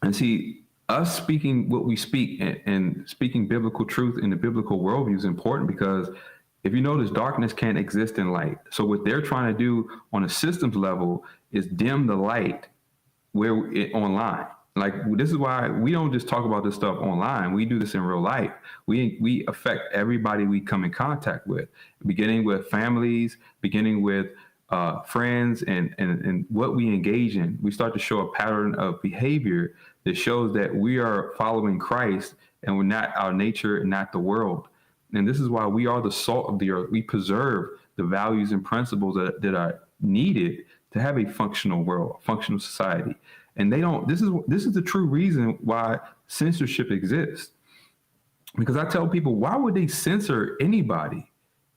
And see, us speaking what we speak and speaking biblical truth in the biblical worldview is important because If you notice, darkness can't exist in light. So what they're trying to do on a systems level is dim the light online. Like, this is why we don't just talk about this stuff online. We do this in real life. We affect everybody we come in contact with, beginning with families, beginning with friends, and what we engage in. We start to show a pattern of behavior that shows that we are following Christ and we're not our nature and not the world. And this is why we are the salt of the earth. We preserve the values and principles that are needed to have a functional world, a functional society. And they don't, this is the true reason why censorship exists. Because I tell people, why would they censor anybody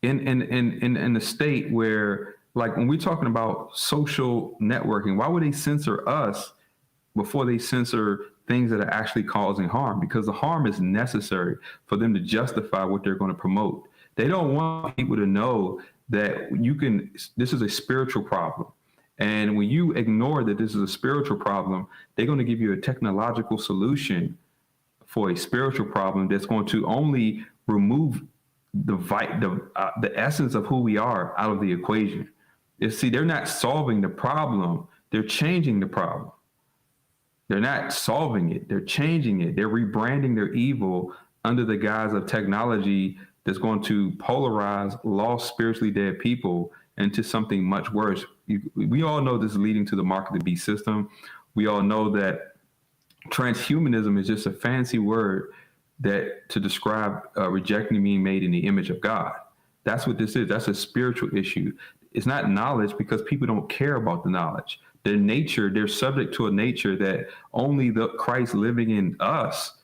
in a state where, like, when we're talking about social networking, why would they censor us before they censor things that are actually causing harm? Because the harm is necessary for them to justify what they're going to promote. They don't want people to know that this is a spiritual problem. And when you ignore that this is a spiritual problem, they're going to give you a technological solution for a spiritual problem that's going to only remove the essence of who we are out of the equation. See, they're not solving the problem, they're changing the problem. They're not solving it, they're changing it. They're rebranding their evil under the guise of technology that's going to polarize lost, spiritually dead people into something much worse. We all know this is leading to the mark of the beast system. We all know that transhumanism is just a fancy word that to describe rejecting being made in the image of God. That's what this is. That's a spiritual issue. It's not knowledge, because people don't care about the knowledge. Their nature, they're subject to a nature that only the Christ living in us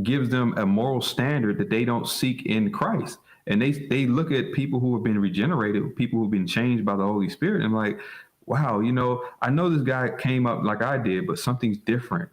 gives them a moral standard that they don't seek in Christ. And they look at people who have been regenerated, people who have been changed by the Holy Spirit, and like, wow, I know this guy came up like I did, but something's different.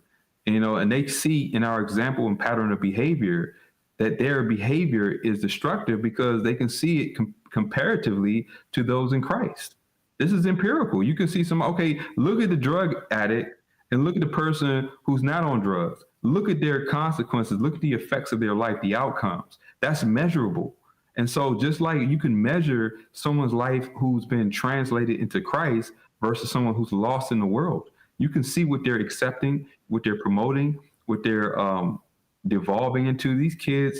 And they see in our example and pattern of behavior that their behavior is destructive because they can see it comparatively to those in Christ. This is empirical. You can see look at the drug addict and look at the person who's not on drugs. Look at their consequences. Look at the effects of their life, the outcomes. That's measurable. And so just like you can measure someone's life who's been translated into Christ versus someone who's lost in the world, you can see what they're accepting, what they're promoting, what they're devolving into. These kids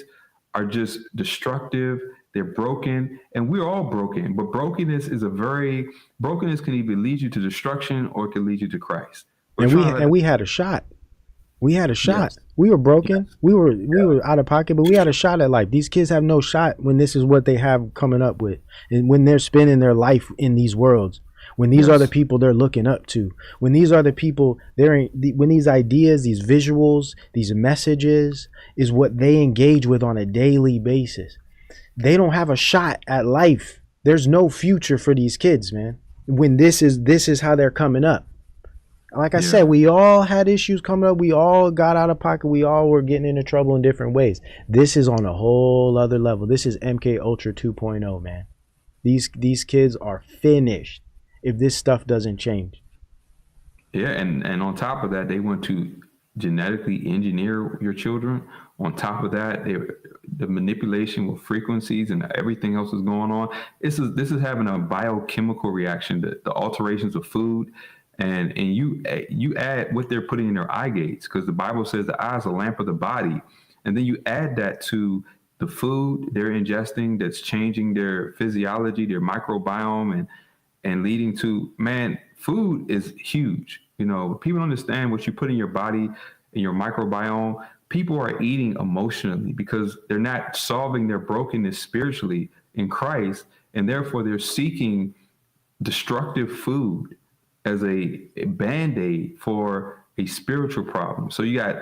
are just destructive. They're broken, and we're all broken. But brokenness can either lead you to destruction or it can lead you to Christ. And we had a shot. We had a shot. Yes. We were broken. Yes. We were out of pocket, but we had a shot at life. These kids have no shot when this is what they have coming up with, and when they're spending their life in these worlds. When these are the people they're looking up to. When these are the people when these ideas, these visuals, these messages is what they engage with on a daily basis. They don't have a shot at life. There's no future for these kids, man. When this is how they're coming up. Like I said, we all had issues coming up. We all got out of pocket. We all were getting into trouble in different ways. This is on a whole other level. This is MK Ultra 2.0, man. These kids are finished if this stuff doesn't change. Yeah, and on top of that, they want to genetically engineer your children. On top of that, the manipulation with frequencies and everything else is going on. This is having a biochemical reaction, the alterations of food. And you add what they're putting in their eye gates, because the Bible says the eye is a lamp of the body. And then you add that to the food they're ingesting that's changing their physiology, their microbiome, and leading to, man, food is huge. People don't understand what you put in your body, in your microbiome. People are eating emotionally because they're not solving their brokenness spiritually in Christ. And therefore they're seeking destructive food as a Band-Aid for a spiritual problem. So you got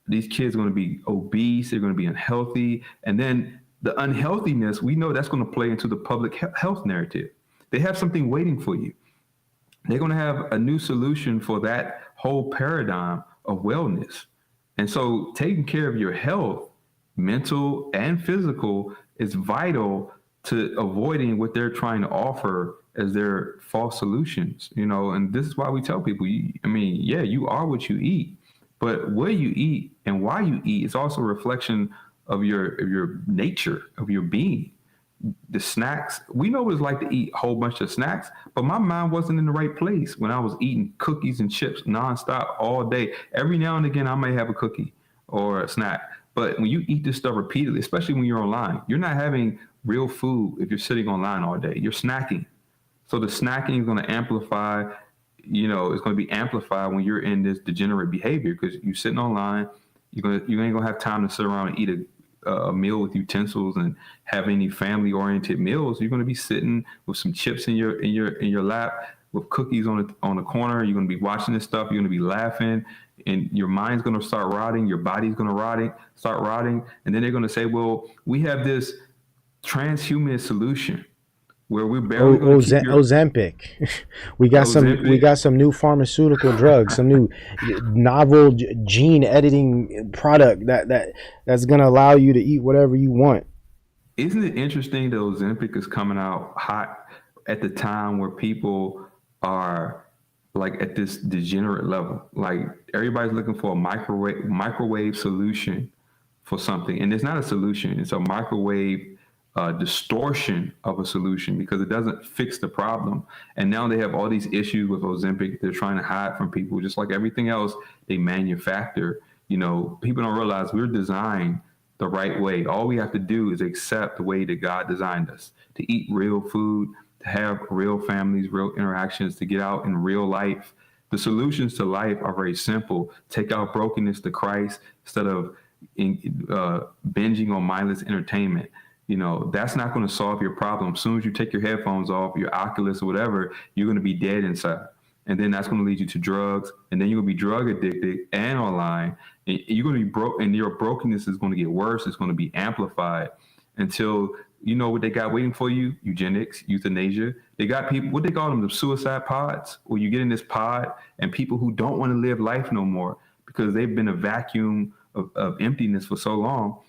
these kids going to be obese, they're going to be unhealthy. And then the unhealthiness, we know that's going to play into the public health narrative. They have something waiting for you. They're going to have a new solution for that whole paradigm of wellness. And so taking care of your health, mental and physical, is vital to avoiding what they're trying to offer as their false solutions, and this is why we tell people, you are what you eat, but where you eat and why you eat is also a reflection of your nature, of your being. the snacks. We know what it's like to eat a whole bunch of snacks, but my mind wasn't in the right place when I was eating cookies and chips nonstop all day. Every now and again, I may have a cookie or a snack. But when you eat this stuff repeatedly, especially when you're online, you're not having real food if you're sitting online all day. You're snacking. So the snacking is going to amplify, it's going to be amplified when you're in this degenerate behavior because you're sitting online. You ain't gonna have time to sit around and eat a meal with utensils and have any family-oriented meals. You're gonna be sitting with some chips in your lap with cookies on the corner. You're gonna be watching this stuff. You're gonna be laughing, and your mind's gonna start rotting. Your body's gonna start rotting, and then they're gonna say, "Well, we have this transhumanist solution." Where we're barely Ozempic. we got some new pharmaceutical drugs, some new novel gene editing product that's gonna allow you to eat whatever you want. Isn't it interesting that Ozempic is coming out hot at the time where people are like at this degenerate level? Like everybody's looking for a microwave solution for something, and it's not a solution. It's a microwave distortion of a solution because it doesn't fix the problem. And now they have all these issues with Ozempic they're trying to hide from people, just like everything else they manufacture. People don't realize we're designed the right way. All we have to do is accept the way that God designed us, to eat real food, to have real families, real interactions, to get out in real life. The solutions to life are very simple. Take out brokenness to Christ instead of binging on mindless entertainment. That's not going to solve your problem. As soon as you take your headphones off, your Oculus or whatever, you're going to be dead inside. And then that's going to lead you to drugs. And then you're going to be drug addicted and online. And you're going to be broke. And your brokenness is going to get worse. It's going to be amplified until what they got waiting for you? Eugenics, euthanasia. They got people, what they call them, the suicide pods, where you get in this pod and people who don't want to live life no more because they've been a vacuum of emptiness for so long.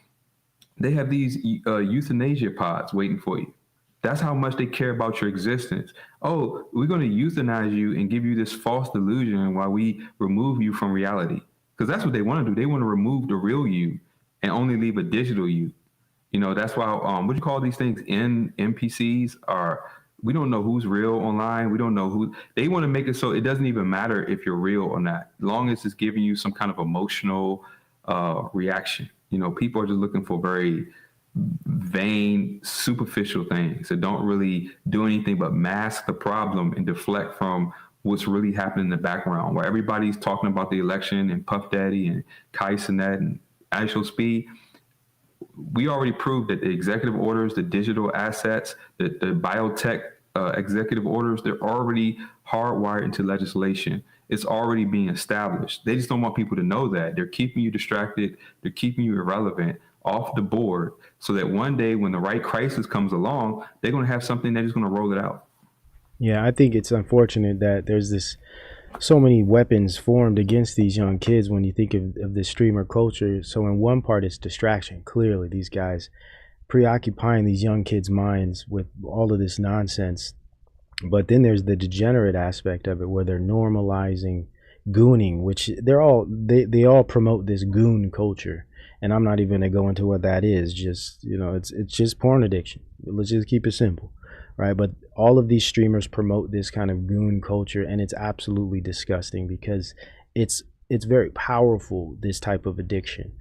They have these euthanasia pods waiting for you. That's how much they care about your existence. Oh, we're going to euthanize you and give you this false delusion while we remove you from reality. Because that's what they want to do. They want to remove the real you and only leave a digital you. That's why, what do you call these things? NPCs we don't know who's real online. We don't know who. They want to make it so it doesn't even matter if you're real or not, as long as it's giving you some kind of emotional reaction. People are just looking for very vain, superficial things that don't really do anything but mask the problem and deflect from what's really happening in the background, where everybody's talking about the election and Puff Daddy and Kai Cenat and Actual Speed. We already proved that the executive orders, the digital assets, the biotech executive orders, they're already hardwired into legislation. It's already being established. They just don't want people to know that. They're keeping you distracted. They're keeping you irrelevant, off the board, so that one day when the right crisis comes along, they're going to have something that is going to roll it out. Yeah, I think it's unfortunate that there's so many weapons formed against these young kids when you think of the streamer culture. So in one part, it's distraction. Clearly, these guys preoccupying these young kids' minds with all of this nonsense. But then there's the degenerate aspect of it, where they're normalizing gooning, which they all promote this goon culture. And I'm not even gonna go into what that is. Just, it's just porn addiction. Let's just keep it simple, right? But all of these streamers promote this kind of goon culture, and it's absolutely disgusting because it's very powerful, this type of addiction.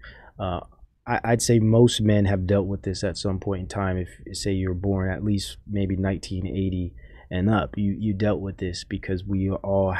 I'd say most men have dealt with this at some point in time. If say you're born at least maybe 1980 and up, you dealt with this because we all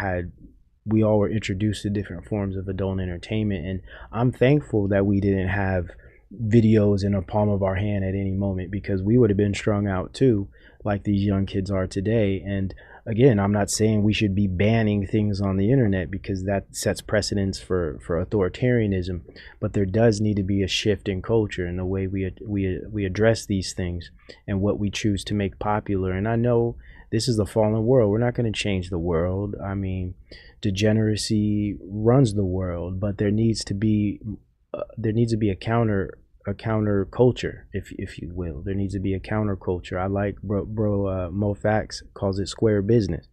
were introduced to different forms of adult entertainment. And I'm thankful that we didn't have videos in the palm of our hand at any moment, because we would have been strung out too, like these young kids are today. And again, I'm not saying we should be banning things on the internet, because that sets precedents for authoritarianism, but there does need to be a shift in culture in the way we address these things and what we choose to make popular. And I know this is the fallen world. We're not going to change the world. I mean, degeneracy runs the world, but there needs to be a counter culture, if you will. There needs to be a counter culture. I like Mo Fax calls it square business.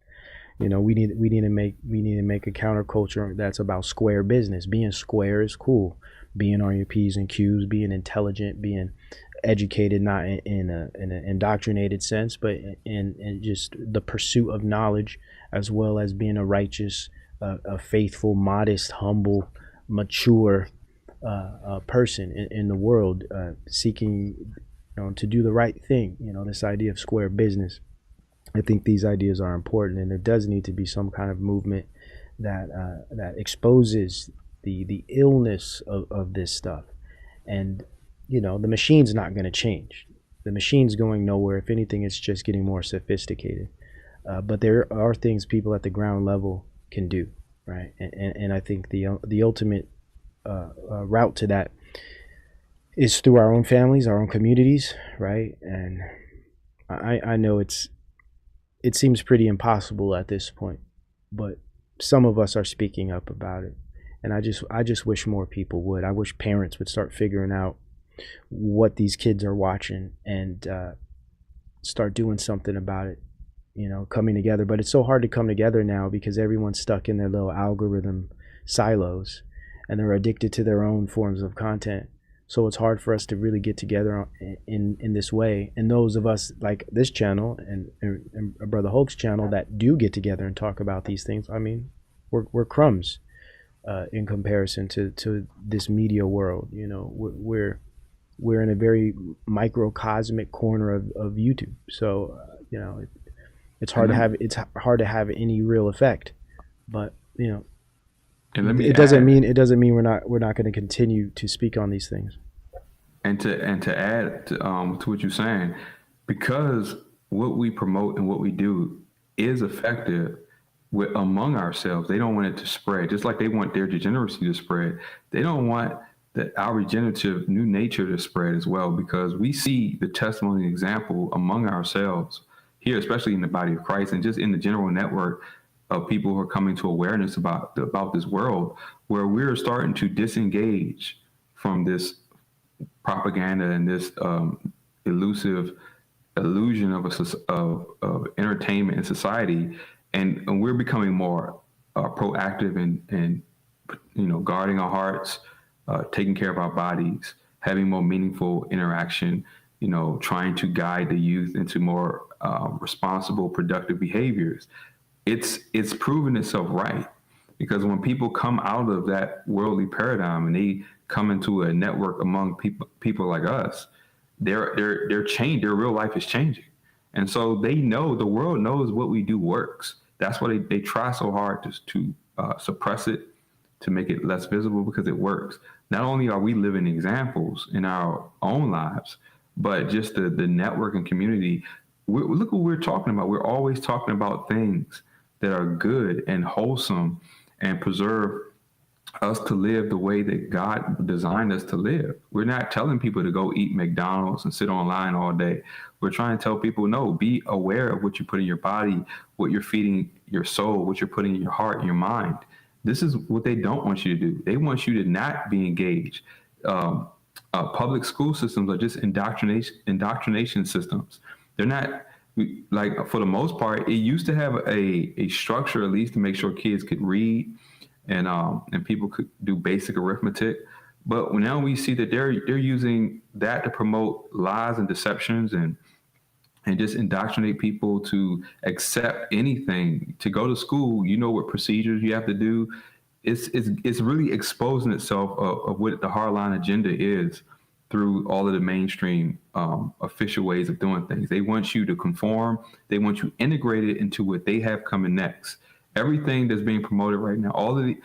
We need to make a counter culture that's about square business. Being square is cool. Being on your P's and Q's, being intelligent, being educated, not in an indoctrinated sense, but in just the pursuit of knowledge, as well as being a righteous, a faithful, modest, humble, mature person in the world, seeking to do the right thing. This idea of square business. I think these ideas are important, and there does need to be some kind of movement that exposes the illness of this stuff. And the machine's not going to change. The machine's going nowhere. If anything, it's just getting more sophisticated. But there are things people at the ground level can do, right? And I think the ultimate route to that is through our own families, our own communities, right? And I know it seems pretty impossible at this point, but some of us are speaking up about it. And I just wish more people would. I wish parents would start figuring out what these kids are watching and start doing something about it, coming together. But it's so hard to come together now because everyone's stuck in their little algorithm silos and they're addicted to their own forms of content. So it's hard for us to really get together in this way. And those of us like this channel and Brother Hulk's channel that do get together and talk about these things, I mean, we're crumbs in comparison to this media world. We're in a very microcosmic corner of YouTube. So it's hard to have any real effect. But and it doesn't mean we're not going to continue to speak on these things. And to add to what you're saying, because what we promote and what we do is effective among ourselves. They don't want it to spread, just like they want their degeneracy to spread. They don't want our regenerative new nature to spread as well, because we see the testimony and example among ourselves here, especially in the body of Christ and just in the general network of people who are coming to awareness about this world, where we're starting to disengage from this propaganda and this illusion of entertainment in society, and we're becoming more proactive in guarding our hearts, taking care of our bodies, having more meaningful interaction, trying to guide the youth into more responsible, productive behaviors. It's proven itself right, because when people come out of that worldly paradigm and they come into a network among people like us, they're changed. Their real life is changing, and so they know, the world knows what we do works. That's why they try so hard to suppress it, to make it less visible, because it works. Not only are we living examples in our own lives, but just the network and community. Look what we're talking about. We're always talking about things that are good and wholesome and preserve us to live the way that God designed us to live. We're not telling people to go eat McDonald's and sit online all day. We're trying to tell people, no, be aware of what you put in your body, what you're feeding your soul, what you're putting in your heart and your mind. This is what they don't want you to do. They want you to not be engaged. Public school systems are just indoctrination systems. They're not, like, for the most part, it used to have a structure, at least, to make sure kids could read and people could do basic arithmetic. But now we see that they're using that to promote lies and deceptions and just indoctrinate people to accept anything. To go to school, what procedures you have to do. It's really exposing itself of what the hardline agenda is through all of the mainstream official ways of doing things. They want you to conform. They want you integrated into what they have coming next. Everything that's being promoted right now, all of the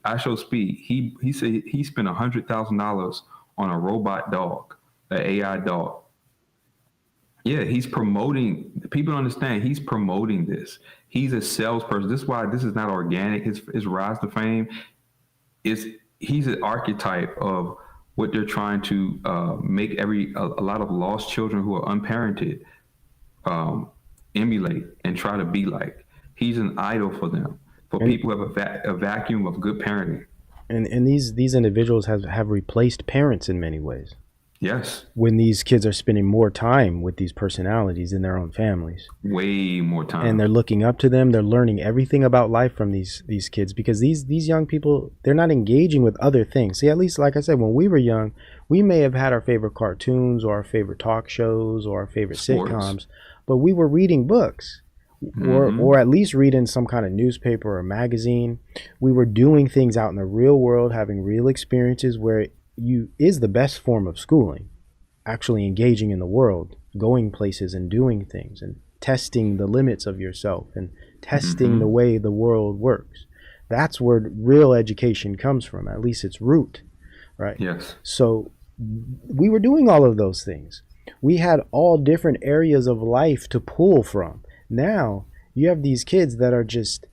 I Show Speed. He said he spent $100,000 on a robot dog, an AI dog. Yeah, he's promoting. People don't understand. He's promoting this. He's a salesperson. This is why this is not organic. His rise to fame he's an archetype of what they're trying to make a lot of lost children who are unparented emulate and try to be like. He's an idol for them, for people who have a vacuum of good parenting. And these individuals have replaced parents in many ways. Yes. When these kids are spending more time with these personalities in their own families. Way more time. And they're looking up to them. They're learning everything about life from these kids, because these young people, they're not engaging with other things. See, at least, like I said, when we were young, We may have had our favorite cartoons or our favorite talk shows or our favorite Sports. sitcoms, but we were reading books, or at least reading some kind of newspaper or magazine. We were doing things out in the real world, having real experiences, where you is the best form of schooling, actually engaging in the world, going places and doing things and testing the limits of yourself and testing the way the world works. That's where real education comes from, at least its root, right? Yes. So we were doing all of those things. We had all different areas of life to pull from. Now you have these kids that are just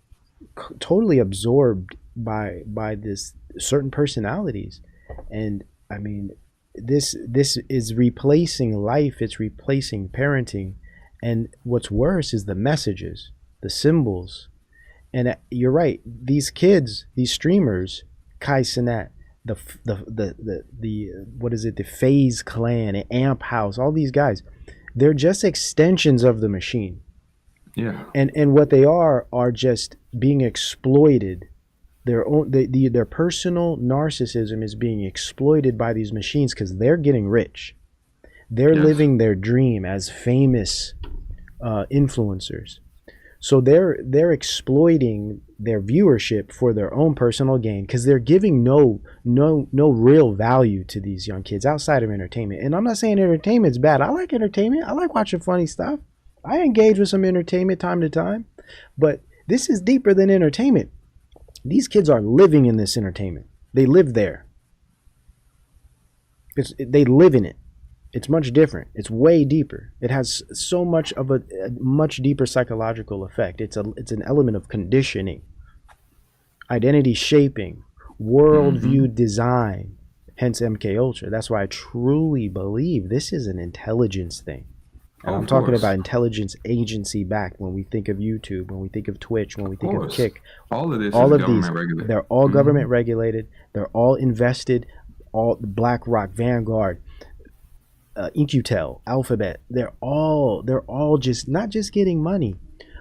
totally absorbed by this certain personalities. And I mean, this is replacing life, it's replacing parenting. And what's worse is the messages, the symbols. And you're right, these kids, these streamers, Kai Cenat, the what is it, the FaZe Clan, Amp House, all these guys, they're just extensions of the machine. Yeah. And what they are just being exploited. Their personal narcissism is being exploited by these machines because they're getting rich. They're living their dream as famous influencers. So they're exploiting their viewership for their own personal gain, because they're giving no real value to these young kids outside of entertainment. And I'm not saying entertainment's bad. I like entertainment. I like watching funny stuff. I engage with some entertainment time to time. But this is deeper than entertainment. These kids are living in this entertainment. They live there. They live in it. It's much different. It's way deeper. It has so much of a much deeper psychological effect. It's an element of conditioning, identity shaping, worldview design, hence MK Ultra. That's why I truly believe this is an intelligence thing. And I'm talking about intelligence agency backed when we think of YouTube, when we think of Twitch, when we think of Kick. All of this all is of government these, regulated. they're all government regulated. They're all invested. All BlackRock, Vanguard, InQtel, Alphabet, they're all just not just getting money,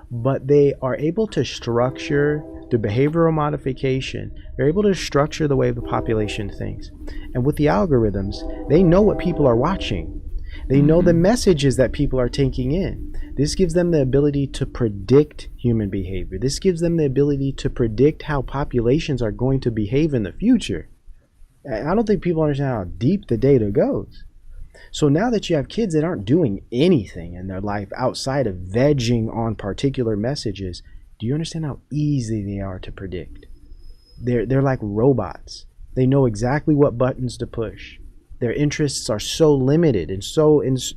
but they are able to structure the behavioral modification. They're able to structure the way the population thinks. And with the algorithms, they know what people are watching. They know the messages that people are taking in. This gives them the ability to predict human behavior. This gives them the ability to predict how populations are going to behave in the future. I don't think people understand how deep the data goes. So now that you have kids that aren't doing anything in their life outside of vegging on particular messages, do you understand how easy they are to predict? They're like robots. They know exactly what buttons to push. Their interests are so limited and so so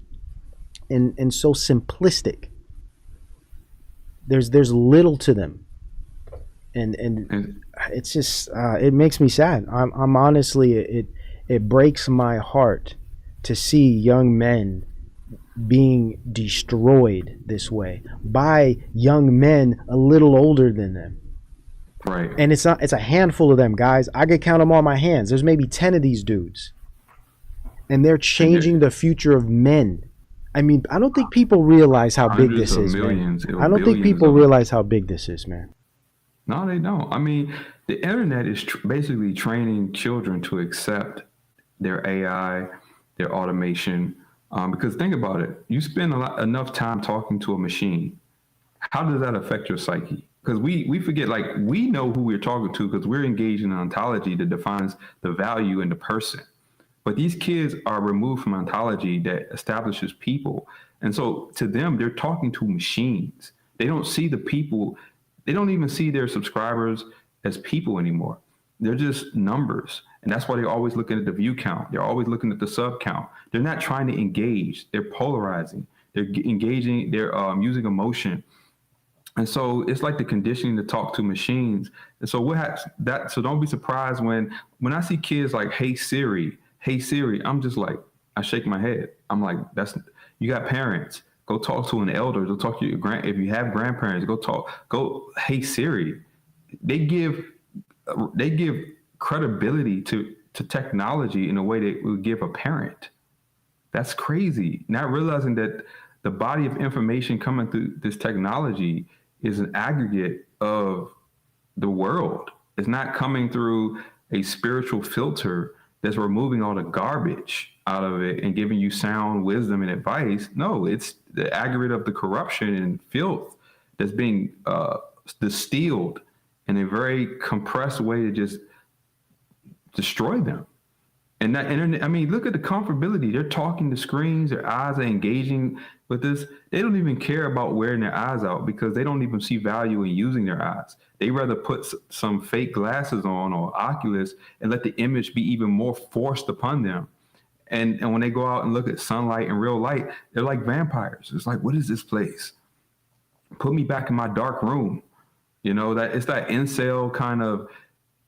simplistic. There's little to them, and it's just it makes me sad. I'm honestly, it breaks my heart to see young men being destroyed this way by young men a little older than them. Right. And it's a handful of them, guys. I could count them on my hands. There's maybe 10 of these dudes. And they're changing the future of men. I mean, I don't think people realize how big this is, man. I don't think people realize how big this is, man. No, they don't. I mean, the internet is basically training children to accept their AI, their automation. Because think about it. You spend enough time talking to a machine. How does that affect your psyche? Because we forget, like, we know who we're talking to because we're engaged in an ontology that defines the value in the person. But these kids are removed from ontology that establishes people. And so to them, they're talking to machines. They don't see the people. They don't even see their subscribers as people anymore. They're just numbers. And that's why they're always looking at the view count. They're always looking at the sub count. They're not trying to engage. They're polarizing. They're engaging. They're using emotion. And so it's like the conditioning to talk to machines. And so so don't be surprised when I see kids like, hey Siri, I'm just like, I shake my head. I'm like, you got parents, go talk to an elder, go talk to your if you have grandparents, go, hey Siri. They give credibility to technology in a way that would give a parent. That's crazy. Not realizing that the body of information coming through this technology is an aggregate of the world. It's not coming through a spiritual filter that's removing all the garbage out of it and giving you sound wisdom and advice. No, it's the aggregate of the corruption and filth that's being distilled in a very compressed way to just destroy them. And that internet, I mean, look at the comfortability. They're talking to screens, their eyes are engaging with this. They don't even care about wearing their eyes out because they don't even see value in using their eyes. They rather put some fake glasses on or Oculus and let the image be even more forced upon them. And when they go out and look at sunlight and real light, they're like vampires. It's like, what is this place? Put me back in my dark room. You know, that it's that incel kind of,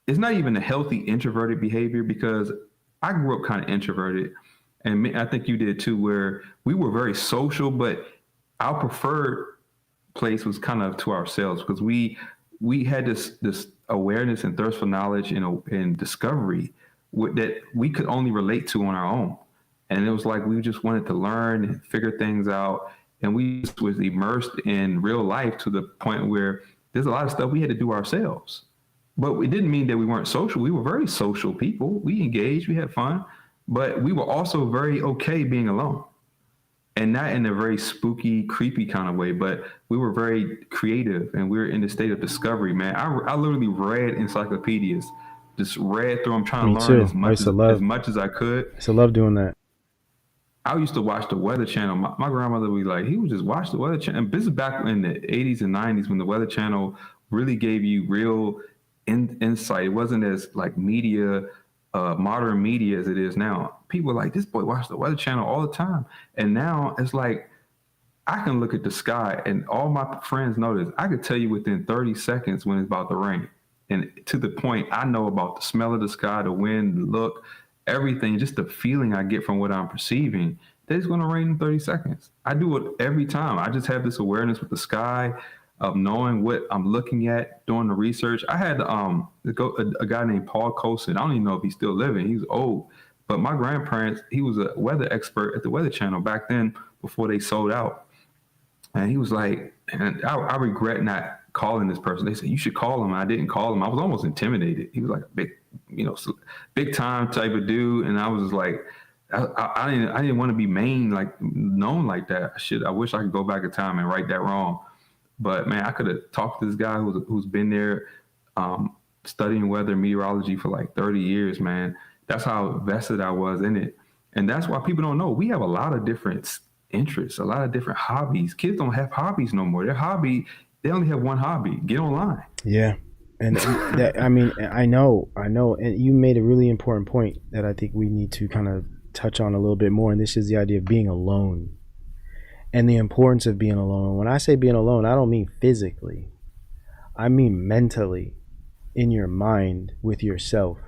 it's not even a healthy introverted behavior, because I grew up kind of introverted, and I think you did too, where we were very social, but our preferred place was kind of to ourselves, because we had this awareness and thirst for knowledge and discovery that we could only relate to on our own. And it was like we just wanted to learn and figure things out, and we was immersed in real life to the point where there's a lot of stuff we had to do ourselves. But it didn't mean that we weren't social. We were very social people. We engaged, we had fun, but we were also very okay being alone. And not in a very spooky, creepy kind of way, but we were very creative, and we were in the state of discovery, man. I literally read encyclopedias, just read through them, trying to learn as much as I could. I used to love doing that. I used to watch the Weather Channel. My grandmother would be like, he would just watch the Weather Channel. And this is back in the 80s and 90s when the Weather Channel really gave you real insight. It wasn't as like media, modern media as it is now. People are like, this boy watched the Weather Channel all the time. And now it's like, I can look at the sky, and all my friends know this. I could tell you within 30 seconds when it's about to rain. And to the point, I know about the smell of the sky, the wind, the look, everything, just the feeling I get from what I'm perceiving, that it's going to rain in 30 seconds. I do it every time. I just have this awareness with the sky, of knowing what I'm looking at, doing the research. I had a guy named Paul Colson. I don't even know if he's still living. He's old. But my grandparents, he was a weather expert at the Weather Channel back then before they sold out. And he was like, and I regret not calling this person. They said, you should call him. I didn't call him. I was almost intimidated. He was like a big time type of dude. And I was like, I didn't want to be known like that. I wish I could go back in time and right that wrong. But man, I could have talked to this guy who's been there studying weather and meteorology for like 30 years, man. That's how vested I was in it. And that's why people don't know. We have a lot of different interests, a lot of different hobbies. Kids don't have hobbies no more. They only have one hobby: get online. Yeah. And I mean, I know. And you made a really important point that I think we need to kind of touch on a little bit more. And this is the idea of being alone. And the importance of being alone. When I say being alone, I don't mean physically. I mean mentally, in your mind, with yourself,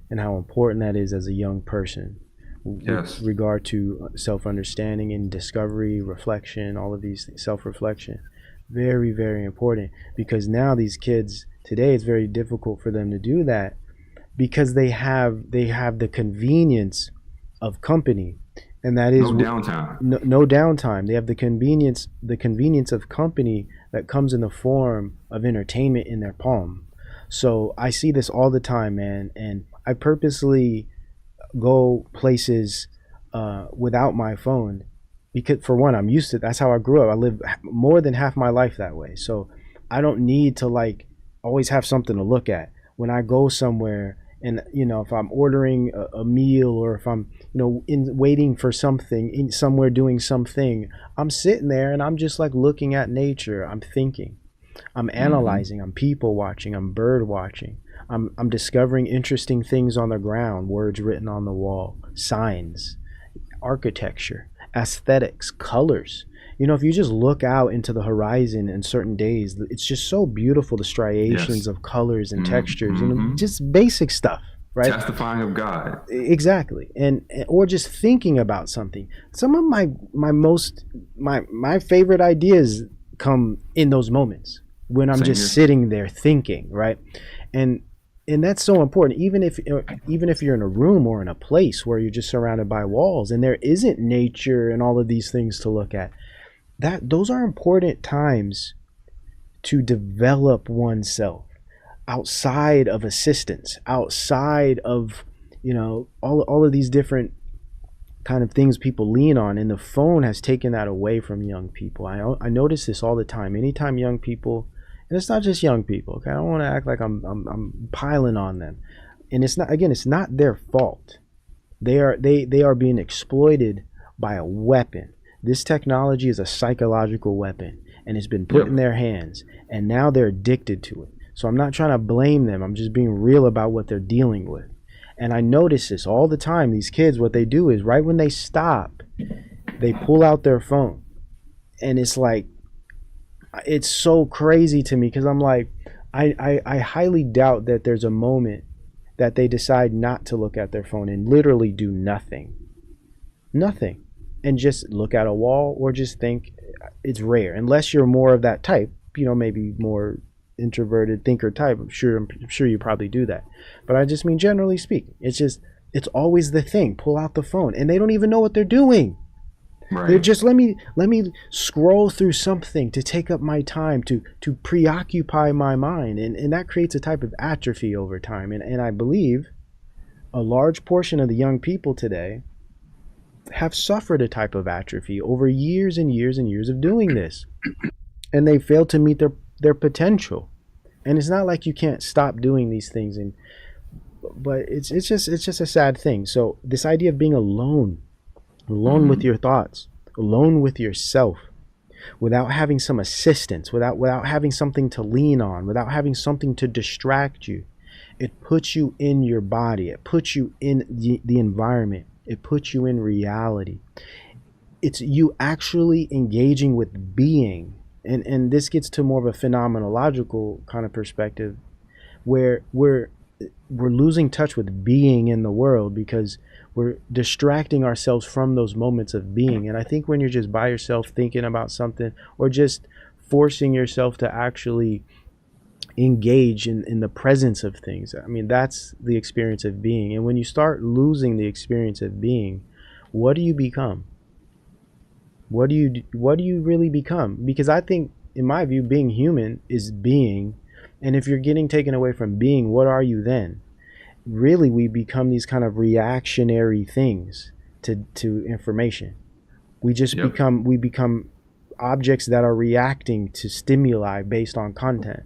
and how important that is as a young person. Yes. With regard to self-understanding and discovery, reflection, all of these things, self-reflection. Very, very important. Because now these kids, today, it's very difficult for them to do that because they have the convenience of company. And that is no downtime. No downtime. They have the convenience of company that comes in the form of entertainment in their palm. So I see this all the time, man. And I purposely go places without my phone because, for one, I'm used to it. That's how I grew up. I lived more than half my life that way. So I don't need to always have something to look at when I go somewhere. And, if I'm ordering a meal, or if I'm, waiting for something, somewhere doing something, I'm sitting there and I'm just looking at nature. I'm thinking, I'm analyzing, I'm people watching, I'm bird watching. I'm discovering interesting things on the ground, words written on the wall, signs, architecture, aesthetics, colors. If you just look out into the horizon in certain days, it's just so beautiful, the striations of colors and textures, just basic stuff, right? Testifying of God. Exactly. Or just thinking about something. Some of my favorite ideas come in those moments when I'm just sitting there thinking, right? And that's so important. Even if you're in a room or in a place where you're just surrounded by walls and there isn't nature and all of these things to look at, those are important times to develop oneself outside of assistance, outside of you know, all of these different kind of things people lean on, and the phone has taken that away from young people. I notice this all the time. Anytime young people, and it's not just young people, okay, I don't want to act like I'm piling on them, and it's not their fault. They are being exploited by a weapon. This technology is a psychological weapon, and it's been put in their hands, and now they're addicted to it. So I'm not trying to blame them, I'm just being real about what they're dealing with. And I notice this all the time. These kids, what they do is right when they stop, they pull out their phone. And it's like, it's so crazy to me, because I'm like, I highly doubt that there's a moment that they decide not to look at their phone and literally do nothing. Nothing. And just look at a wall or just think. It's rare, unless you're more of that type, you know, maybe more introverted thinker type. I'm sure you probably do that, but I just mean generally speaking, it's always the thing. Pull out the phone, and they don't even know what they're doing. Right. They're just let me scroll through something to take up my time, to preoccupy my mind, and that creates a type of atrophy over time. And I believe a large portion of the young people today have suffered a type of atrophy over years and years and years of doing this, and they fail to meet their potential. And it's not like you can't stop doing these things, but it's just a sad thing. So this idea of being alone with your thoughts, alone with yourself, without having some assistance, without having something to lean on, without having something to distract you, it puts you in your body, it puts you in the environment, it puts you in reality. It's you actually engaging with being. And this gets to more of a phenomenological kind of perspective, where we're losing touch with being in the world because we're distracting ourselves from those moments of being. And I think when you're just by yourself thinking about something, or just forcing yourself to actually engage in the presence of things, I mean, that's the experience of being. And when you start losing the experience of being, what do you become? What do you really become? Because I think, in my view, being human is being. And if you're getting taken away from being, what are you then? Really, we become these kind of reactionary things to information. We just become objects that are reacting to stimuli based on content.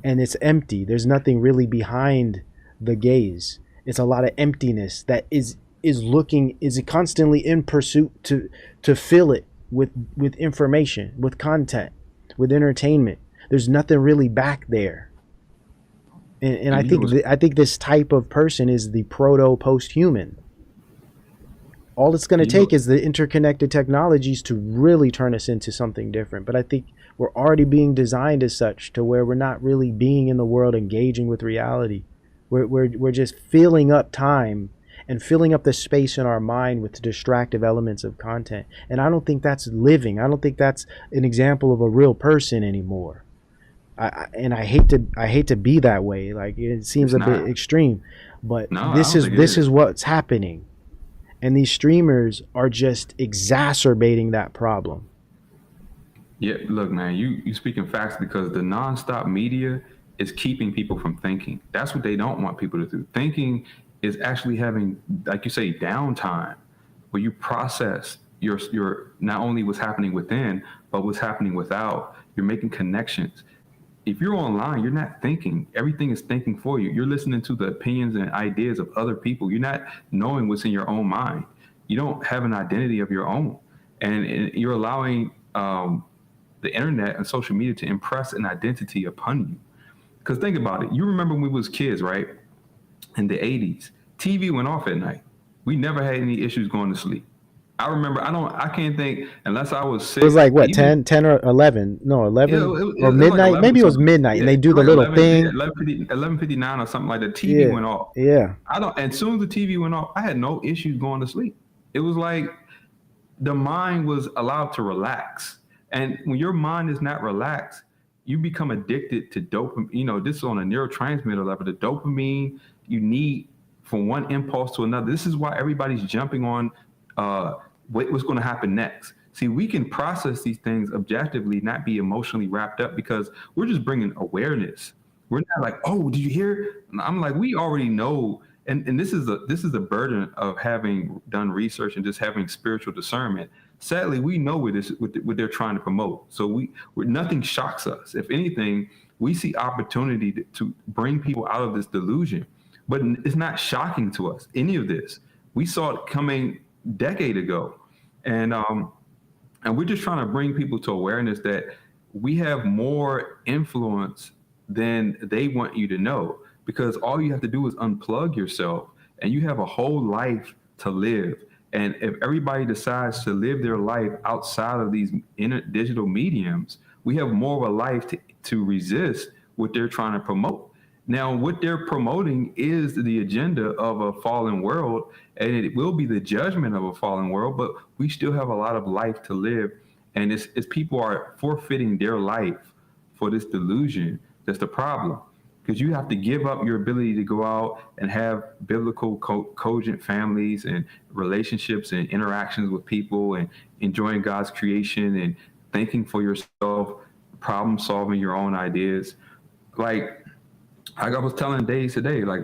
And it's empty. There's nothing really behind the gaze. It's a lot of emptiness that is constantly in pursuit to fill it with information, with content, with entertainment. There's nothing really back there. And I think this type of person is the post-human. All it's going to take is the interconnected technologies to really turn us into something different. But I think we're already being designed as such to where we're not really being in the world, engaging with reality. We're just filling up time and filling up the space in our mind with the distractive elements of content. And I don't think that's living. I don't think that's an example of a real person anymore. I hate to be that way. Like, it seems a bit extreme, but this is what's happening. And these streamers are just exacerbating that problem. Yeah, look, man, you speaking facts, because the nonstop media is keeping people from thinking. That's what they don't want people to do. Thinking is actually having, like you say, downtime, where you process your not only what's happening within, but what's happening without. You're making connections. If you're online, you're not thinking. Everything is thinking for you. You're listening to the opinions and ideas of other people. You're not knowing what's in your own mind. You don't have an identity of your own. And you're allowing the internet and social media to impress an identity upon you. Because think about it. You remember when we was kids, right? In the 80s, TV went off at night. We never had any issues going to sleep. I remember, I can't think, unless I was sick. It was like, what, 10 or 11? No, 11 or midnight? Like 11, maybe it was midnight, and they do the little 11, thing. 11:59 or something like that. The TV went off. Yeah. And as soon as the TV went off, I had no issues going to sleep. It was like the mind was allowed to relax. And when your mind is not relaxed, you become addicted to dopamine. You know, this is on a neurotransmitter level. The dopamine you need from one impulse to another. This is why everybody's jumping on what's going to happen next. See, we can process these things objectively, not be emotionally wrapped up, because we're just bringing awareness. We're not like, oh, did you hear? I'm like, we already know and this is the burden of having done research and just having spiritual discernment. Sadly, we know what they're trying to promote. So nothing shocks us. If anything, we see opportunity to bring people out of this delusion. But it's not shocking to us, any of this. We saw it coming a decade ago. And we're just trying to bring people to awareness that we have more influence than they want you to know, because all you have to do is unplug yourself, and you have a whole life to live. And if everybody decides to live their life outside of these digital mediums, we have more of a life to resist what they're trying to promote. Now, what they're promoting is the agenda of a fallen world, and it will be the judgment of a fallen world, but we still have a lot of life to live. And it's people are forfeiting their life for this delusion that's the problem. Because you have to give up your ability to go out and have biblical cogent families and relationships and interactions with people and enjoying God's creation and thinking for yourself, problem solving your own ideas. Like I was telling Days today, like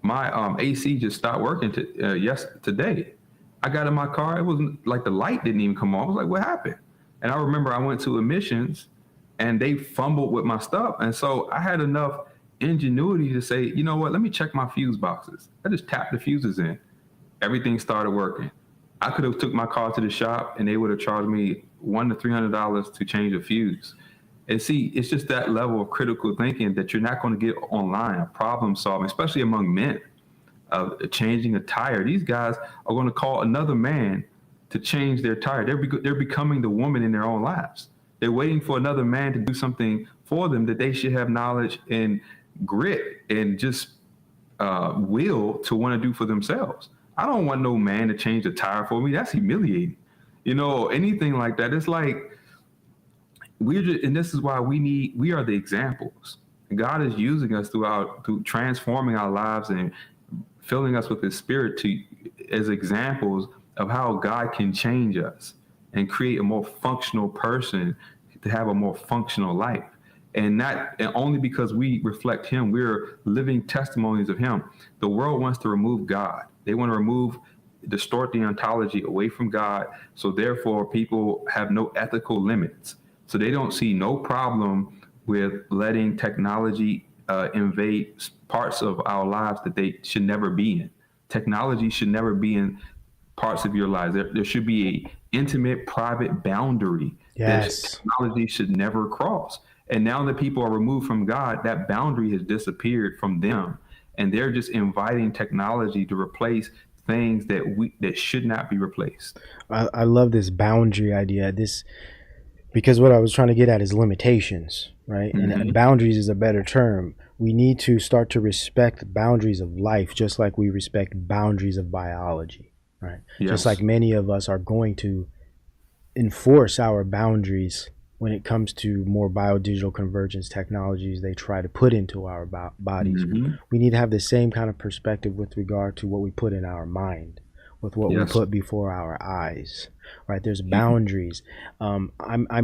my AC just stopped working today. I got in my car, it wasn't like the light didn't even come on. I was like, what happened? And I remember I went to admissions and they fumbled with my stuff. And so I had enough ingenuity to say, you know what, let me check my fuse boxes. I just tapped the fuses in. Everything started working. I could have took my car to the shop and they would have charged me $100 to $300 to change a fuse. And see, it's just that level of critical thinking that you're not going to get online, problem solving, especially among men, changing a tire. These guys are going to call another man to change their tire. They're becoming the woman in their own lives. They're waiting for another man to do something for them that they should have knowledge and grit and just will to want to do for themselves. I don't want no man to change a tire for me. That's humiliating. You know, anything like that. It's like, and this is why we are the examples. God is using us through transforming our lives and filling us with His Spirit as examples of how God can change us and create a more functional person to have a more functional life. And only because we reflect Him, we're living testimonies of Him. The world wants to remove God. They want to distort the ontology away from God. So therefore, people have no ethical limits. So they don't see no problem with letting technology invade parts of our lives that they should never be in. Technology should never be in parts of your lives. There should be an intimate, private boundary that technology should never cross. And now that people are removed from God, that boundary has disappeared from them. And they're just inviting technology to replace things that should not be replaced. I love this boundary idea. Because what I was trying to get at is limitations, right? Mm-hmm. And boundaries is a better term. We need to start to respect boundaries of life, just like we respect boundaries of biology, right? Yes. Just like many of us are going to enforce our boundaries when it comes to more biodigital convergence technologies they try to put into our bodies. Mm-hmm. We need to have the same kind of perspective with regard to what we put in our mind, with what we put before our eyes, right? There's boundaries. I'm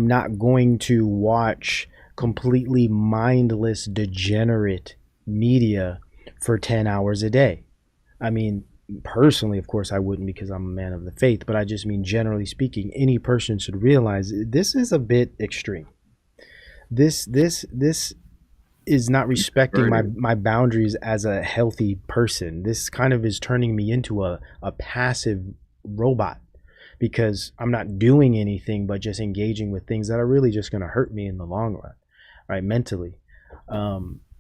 not going to watch completely mindless, degenerate media for 10 hours a day. I mean, personally, of course, I wouldn't, because I'm a man of the faith, but I just mean, generally speaking, any person should realize this is a bit extreme. This is not respecting my boundaries as a healthy person. This kind of is turning me into a passive robot, because I'm not doing anything but just engaging with things that are really just going to hurt me in the long run, right? Mentally.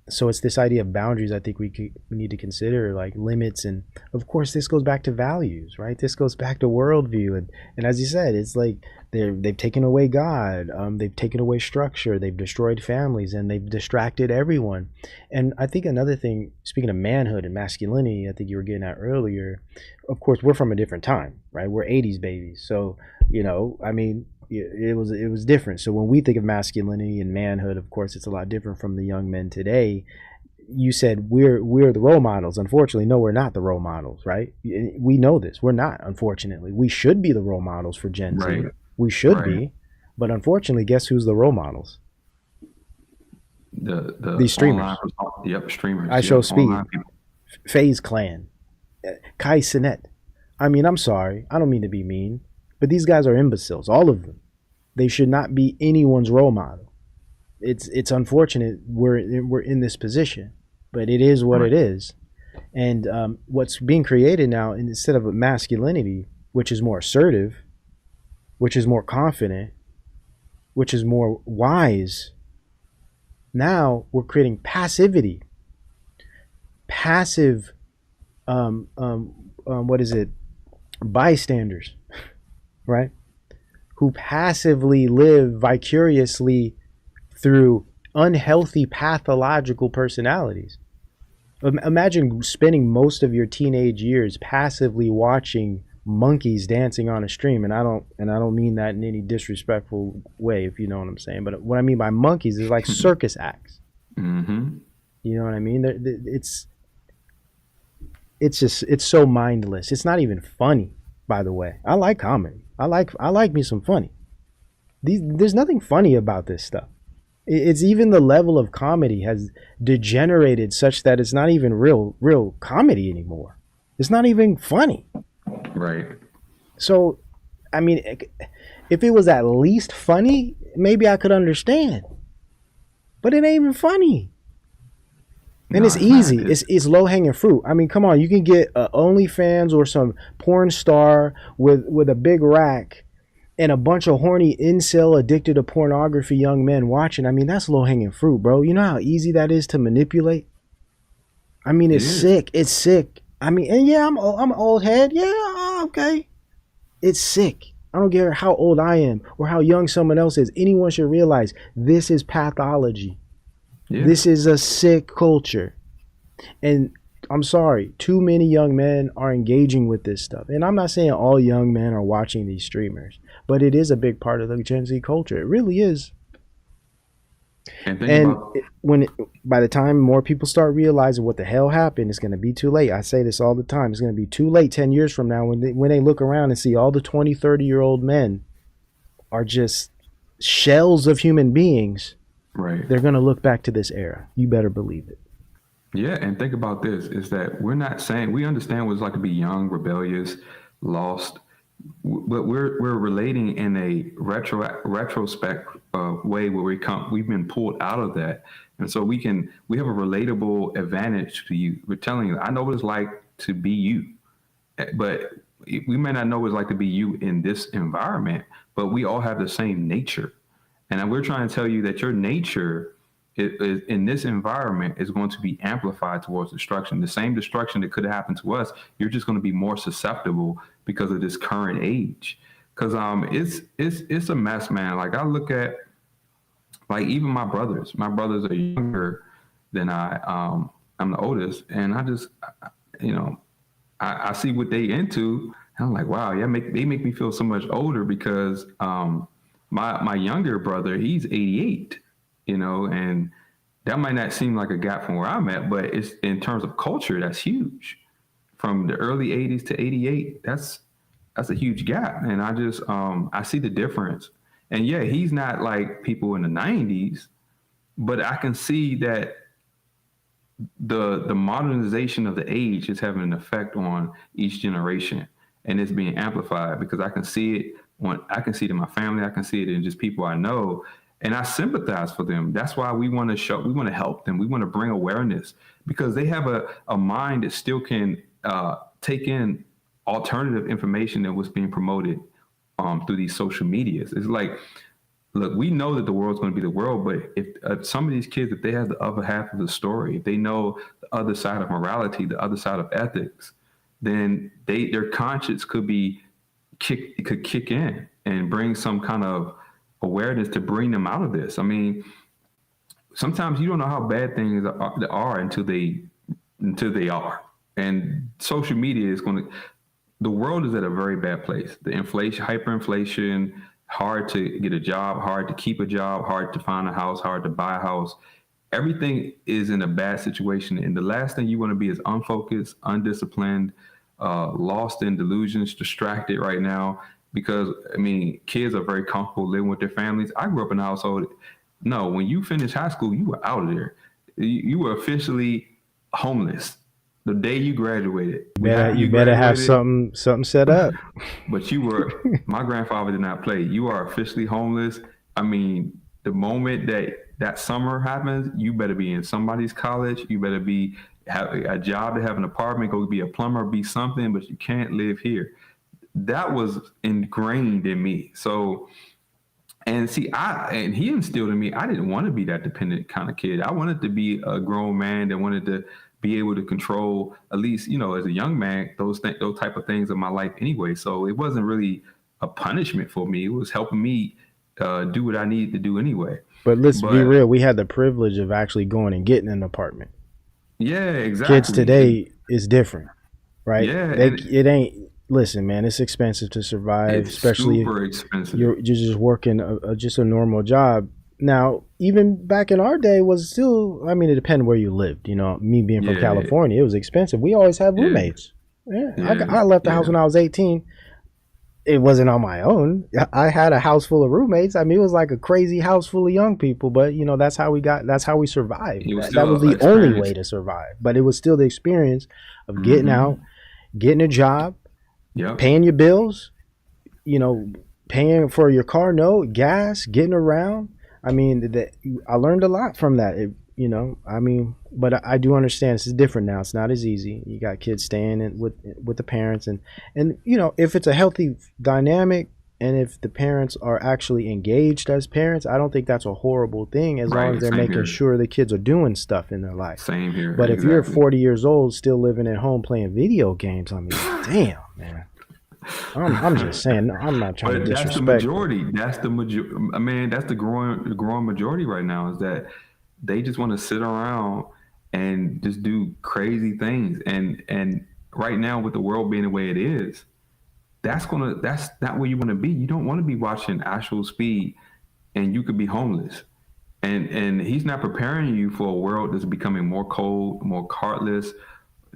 So it's this idea of boundaries. I think we need to consider, like, limits. And of course, this goes back to values, right? This goes back to worldview. And as you said, it's like they've taken away God. They've taken away structure. They've destroyed families, and they've distracted everyone. And I think another thing, speaking of manhood and masculinity, I think you were getting at earlier, of course, we're from a different time, right? We're 80s babies. So, I mean, it was different. So when we think of masculinity and manhood, of course, it's a lot different from the young men today. You said we're the role models. Unfortunately, no, we're not the role models, right? We know this. We're not, unfortunately. We should be the role models for Gen Z. Right. We should be, but unfortunately, guess who's the role models? These streamers. Streamers. I Show Speed, FaZe Clan, Kai Cenat. I mean, I'm sorry. I don't mean to be mean, but these guys are imbeciles, all of them. They should not be anyone's role model. It's unfortunate we're in this position, but it is what it is. And what's being created now, instead of a masculinity, which is more assertive, which is more confident, which is more wise, now we're creating passivity. Passive, what is it? Bystanders, right? Who passively live vicariously through unhealthy pathological personalities. Imagine spending most of your teenage years passively watching monkeys dancing on a stream, and I don't mean that in any disrespectful way, if you know what I'm saying. But what I mean by monkeys is like circus acts. Mm-hmm. You know what I mean? It's so mindless. It's not even funny. By the way, I like comedy. I like me some funny. There's nothing funny about this stuff. It's even the level of comedy has degenerated such that it's not even real comedy anymore. It's not even funny. Right. So, I mean, if it was at least funny, maybe I could understand. But it ain't even funny. And it's easy. It's low hanging fruit. I mean, come on, you can get OnlyFans or some porn star with a big rack and a bunch of horny incel addicted to pornography young men watching. I mean, that's low hanging fruit, bro. You know how easy that is to manipulate? I mean, it's sick. It's sick. I mean, and yeah, I'm an old head. Yeah, okay. It's sick. I don't care how old I am or how young someone else is. Anyone should realize this is pathology. Yeah. This is a sick culture. And I'm sorry, too many young men are engaging with this stuff. And I'm not saying all young men are watching these streamers, but it is a big part of the Gen Z culture. It really is. And by the time more people start realizing what the hell happened, it's going to be too late. I say this all the time. It's going to be too late 10 years from now when they look around and see all the 20, 30-year-old men are just shells of human beings. Right. They're going to look back to this era. You better believe it. Yeah, and think about this, is that we're not saying, we understand what it's like to be young, rebellious, lost, but we're relating in a retrospect way where we've been pulled out of that. And so we have a relatable advantage to you. We're telling you, I know what it's like to be you, but we may not know what it's like to be you in this environment, but we all have the same nature. And we're trying to tell you that your nature in this environment is going to be amplified towards destruction. The same destruction that could have happened to us, you're just going to be more susceptible because of this current age. Because it's a mess, man. Like I look at, like even my brothers are younger than I. I'm the oldest, and I just, I see what they into, and I'm like, wow, yeah, they make me feel so much older because my younger brother, he's 88. And that might not seem like a gap from where I'm at, but it's in terms of culture, that's huge. From the early 80s to 88, that's a huge gap. And I just, I see the difference. And yeah, he's not like people in the 90s, but I can see that the modernization of the age is having an effect on each generation, and it's being amplified because I can see it it in my family. I can see it in just people I know. And I sympathize for them. That's why we want to help them. We want to bring awareness because they have a mind that still can take in alternative information that was being promoted through these social medias. It's like, look, we know that the world's going to be the world, but if some of these kids, if they have the other half of the story, if they know the other side of morality, the other side of ethics, then their conscience could kick in and bring some kind of awareness to bring them out of this. I mean, sometimes you don't know how bad things are until they are. And social media the world is at a very bad place. The inflation, hyperinflation, hard to get a job, hard to keep a job, hard to find a house, hard to buy a house. Everything is in a bad situation. And the last thing you want to be is unfocused, undisciplined, lost in delusions, distracted right now. Because, I mean, kids are very comfortable living with their families. I grew up in a household. When you finished high school, you were out of there. You were officially homeless. The day you graduated. You better have something set up. But my grandfather did not play. You are officially homeless. I mean, the moment that summer happens, you better be in somebody's college. You better have a job to have an apartment, go be a plumber, be something, but you can't live here. That was ingrained in me. So, and see, he instilled in me, I didn't want to be that dependent kind of kid. I wanted to be a grown man that wanted to be able to control, at least, as a young man, those type of things in my life anyway. So it wasn't really a punishment for me. It was helping me do what I needed to do anyway. But let's be real. We had the privilege of actually going and getting an apartment. Yeah, exactly. Kids today is different, right? Yeah. It ain't. Listen, man, it's expensive to survive, especially super expensive. You're just working just a normal job. Now, even back in our day was still, I mean, it depended where you lived. Me being from California, it was expensive. We always had roommates. I left the house when I was 18. It wasn't on my own. I had a house full of roommates. I mean, it was like a crazy house full of young people, but that's how we survived. That was the only way to survive. But it was still the experience of getting out, getting a job, paying your bills, paying for your car note, gas, getting around. I mean, I learned a lot from that. But I do understand this is different now. It's not as easy. You got kids staying with the parents, and if it's a healthy dynamic, and if the parents are actually engaged as parents, I don't think that's a horrible thing, as long as they're making sure the kids are doing stuff in their life. Same here. But if you're 40 years old still living at home playing video games, I mean, damn, man. I'm just saying. I'm not trying to disrespect. That's the majority. That's the majority. I mean, that's the growing majority right now, is that they just want to sit around and just do crazy things. And right now, with the world being the way it is, that's not where you want to be. You don't want to be watching Actual Speed, and you could be homeless. And he's not preparing you for a world that's becoming more cold, more heartless,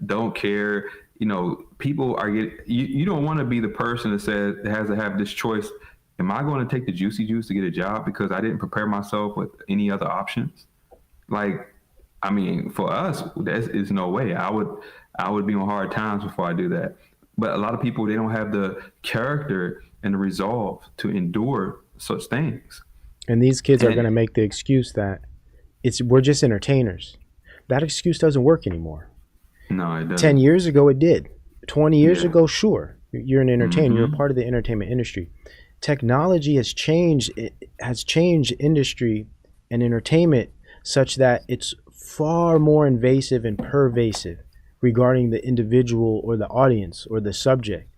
don't care. People are you don't want to be the person that has to have this choice. Am I going to take the juicy juice to get a job because I didn't prepare myself with any other options? Like, I mean, for us, there is no way. I would be on hard times before I do that. But a lot of people, they don't have the character and the resolve to endure such things. And these kids are going to make the excuse that we're just entertainers. That excuse doesn't work anymore. No, it doesn't. 10 years ago, it did. 20 years ago, sure. You're an entertainer. You're a part of the entertainment industry. Technology has changed. It has changed industry and entertainment such that it's far more invasive and pervasive regarding the individual or the audience or the subject.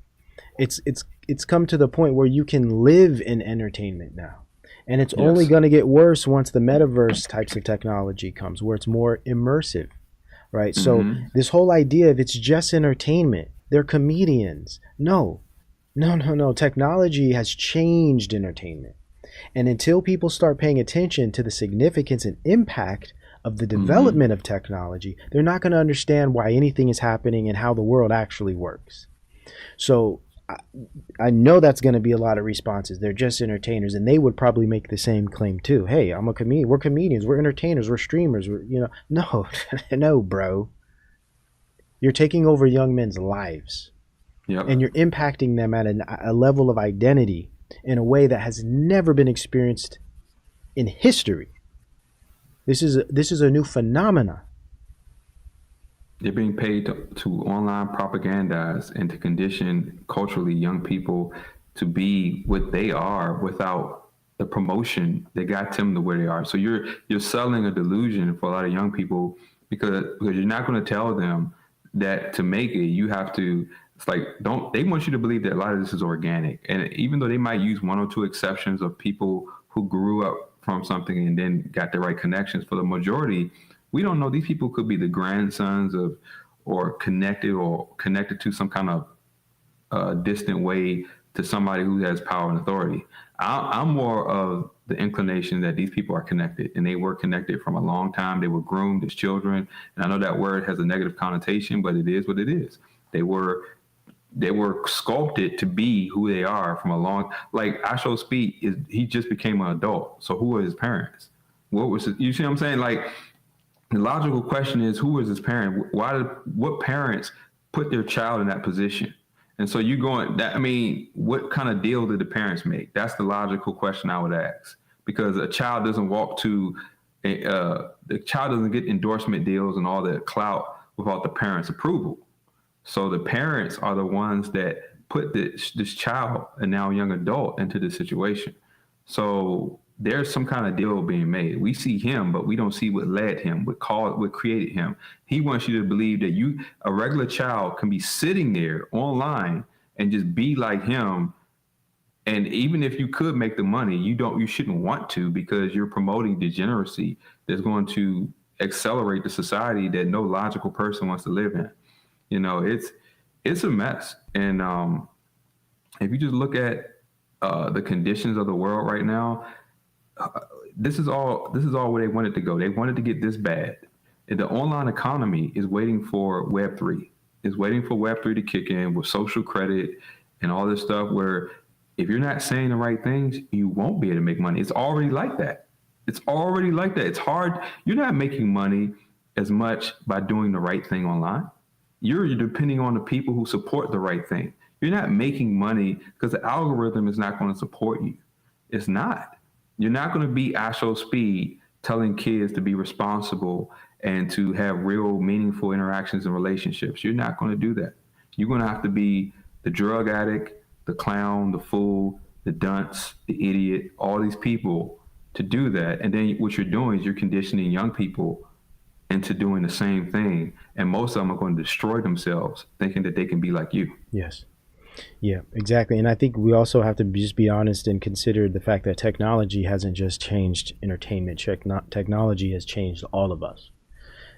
It's come to the point where you can live in entertainment now. And it's only going to get worse once the metaverse types of technology comes, where it's more immersive. Right. So this whole idea of it's just entertainment, they're comedians. No. Technology has changed entertainment. And until people start paying attention to the significance and impact of the development of technology, they're not going to understand why anything is happening and how the world actually works. So I know that's going to be a lot of responses. They're just entertainers, and they would probably make the same claim too. Hey, I'm a comedian. We're comedians. We're entertainers. We're streamers. No, bro. You're taking over young men's lives, and you're impacting them at a level of identity in a way that has never been experienced in history. This is a new phenomena. They're being paid to online propagandize and to condition culturally young people to be what they are without the promotion that got them to where they are. So you're selling a delusion for a lot of young people because you're not going to tell them that to make it, you have to. It's like they want you to believe that a lot of this is organic, and even though they might use one or two exceptions of people who grew up from something and then got the right connections, for the majority, we don't know. These people could be the grandsons of, or connected to some kind of distant way to somebody who has power and authority. I'm more of the inclination that these people are connected, and they were connected from a long time. They were groomed as children. And I know that word has a negative connotation, but it is what it is. They were sculpted to be who they are from a long, like Actual Speed he just became an adult. So who are his parents? What was it? You see what I'm saying? Like, The logical question is, who is his parent? What parents put their child in that position? And so you going that, I mean, what kind of deal did the parents make? That's the logical question I would ask, because a child doesn't walk to the child doesn't get endorsement deals and all that clout without the parents' approval. So the parents are the ones that put this child, and now young adult, into this situation. So there's some kind of deal being made. We see him, but we don't see what led him, what created him. He wants you to believe that a regular child, can be sitting there online and just be like him. And even if you could make the money, you shouldn't want to, because you're promoting degeneracy that's going to accelerate the society that no logical person wants to live in. It's a mess. And if you just look at the conditions of the world right now, this is all where they wanted to go. They wanted to get this bad. And the online economy is waiting for Web3. It's waiting for Web3 to kick in with social credit and all this stuff, where if you're not saying the right things, you won't be able to make money. It's already like that. It's already like that. It's hard. You're not making money as much by doing the right thing online. You're depending on the people who support the right thing. You're not making money because the algorithm is not going to support you. It's not. You're not going to be Asho Speed telling kids to be responsible and to have real meaningful interactions and relationships. You're not going to do that. You're going to have to be the drug addict, the clown, the fool, the dunce, the idiot, all these people to do that. And then what you're doing is you're conditioning young people into doing the same thing. And most of them are going to destroy themselves thinking that they can be like you. Yes. Yeah, exactly. And I think we also have to just be honest and consider the fact that technology hasn't just changed entertainment. Technology has changed all of us.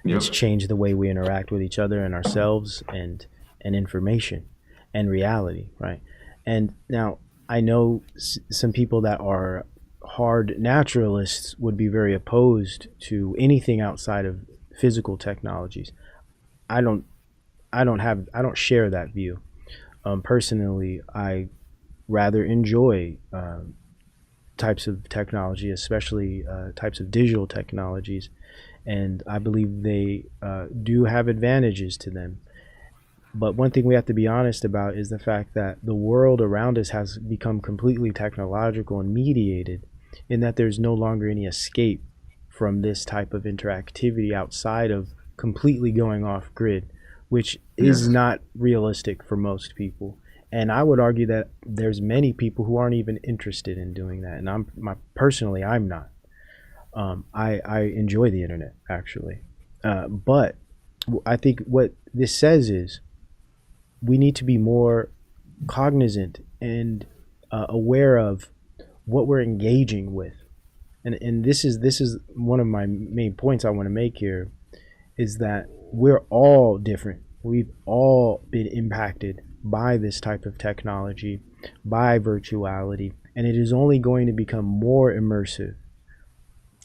Yep. It's changed the way we interact with each other and ourselves and information and reality, right? And now I know some people that are hard naturalists would be very opposed to anything outside of physical technologies. I don't share that view. Personally, I rather enjoy types of technology, especially types of digital technologies, and I believe they do have advantages to them. But one thing we have to be honest about is the fact that the world around us has become completely technological and mediated, in that there's no longer any escape from this type of interactivity outside of completely going off grid, which is not realistic for most people. And I would argue that there's many people who aren't even interested in doing that. And personally, I'm not. I enjoy the internet, actually. But I think what this says is we need to be more cognizant and aware of what we're engaging with. And this is one of my main points I want to make here, is that we're all different. We've all been impacted by this type of technology, by virtuality, and it is only going to become more immersive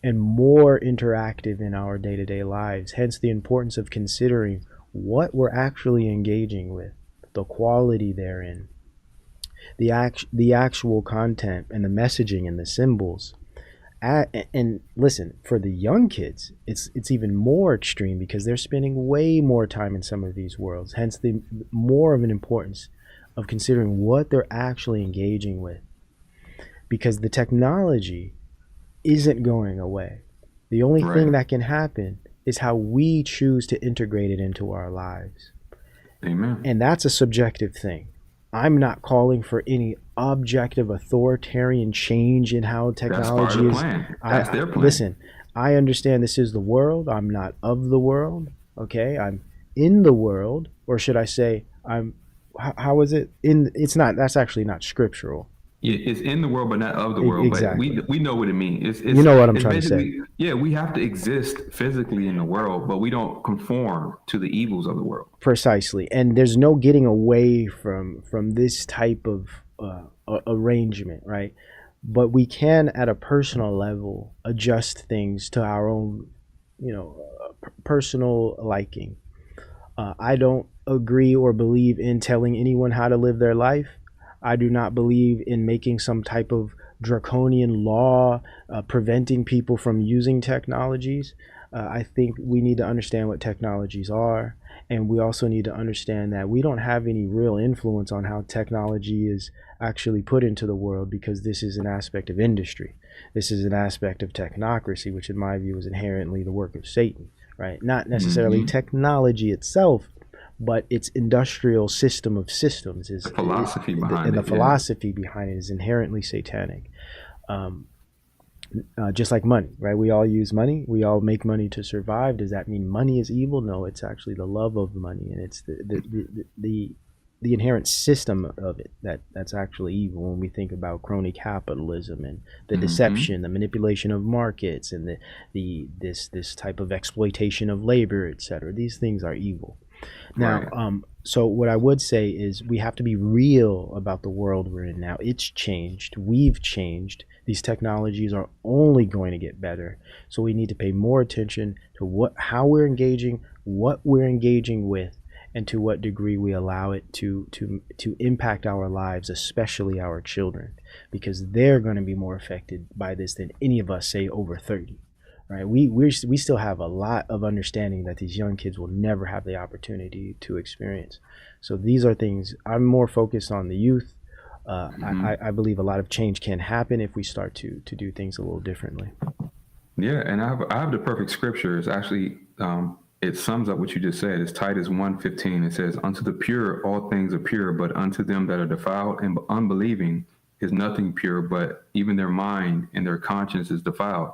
and more interactive in our day-to-day lives. Hence the importance of considering what we're actually engaging with, the quality therein, the actual content and the messaging and the symbols. And listen, for the young kids, it's even more extreme, because they're spending way more time in some of these worlds. Hence the more of an importance of considering what they're actually engaging with, because the technology isn't going away. The only thing that can happen is how we choose to integrate it into our lives. Amen. And that's a subjective thing. I'm not calling for any objective authoritarian change in how technology is. That's their plan. Listen, I understand this is the world. I'm not of the world. Okay, I'm in the world, or should I say, how is it in? It's not. That's actually not scriptural. Yeah, it's in the world, but not of the world. Exactly. But we know what it means. You know what I'm trying to say. Yeah, we have to exist physically in the world, but we don't conform to the evils of the world. Precisely, and there's no getting away from this type of arrangement, right? But we can, at a personal level, adjust things to our own, personal liking. I don't agree or believe in telling anyone how to live their life. I do not believe in making some type of draconian law preventing people from using technologies. I think we need to understand what technologies are, and we also need to understand that we don't have any real influence on how technology is actually put into the world, because this is an aspect of industry. This is an aspect of technocracy, which in my view is inherently the work of Satan, right? Not necessarily technology itself, but its industrial system of systems is The philosophy behind and it. the philosophy behind it is inherently satanic. Just like money, right? We all use money. We all make money to survive. Does that mean money is evil? No, it's actually the love of money, and it's the inherent system of it that's actually evil. When we think about crony capitalism and the deception, the manipulation of markets, and this type of exploitation of labor, etc., these things are evil. Now, Right. so what I would say is we have to be real about the world we're in now. It's changed. We've changed. These technologies are only going to get better. So we need to pay more attention to how we're engaging, what we're engaging with, and to what degree we allow it to impact our lives, especially our children, because they're going to be more affected by this than any of us, say, over 30. Right, we still have a lot of understanding that these young kids will never have the opportunity to experience. So these are things I'm more focused on the youth. I believe a lot of change can happen if we start to do things a little differently. Yeah, and I have the perfect scripture. It's actually it sums up what you just said. It's Titus 1:15. It says, "Unto the pure all things are pure, but unto them that are defiled and unbelieving is nothing pure, but even their mind and their conscience is defiled."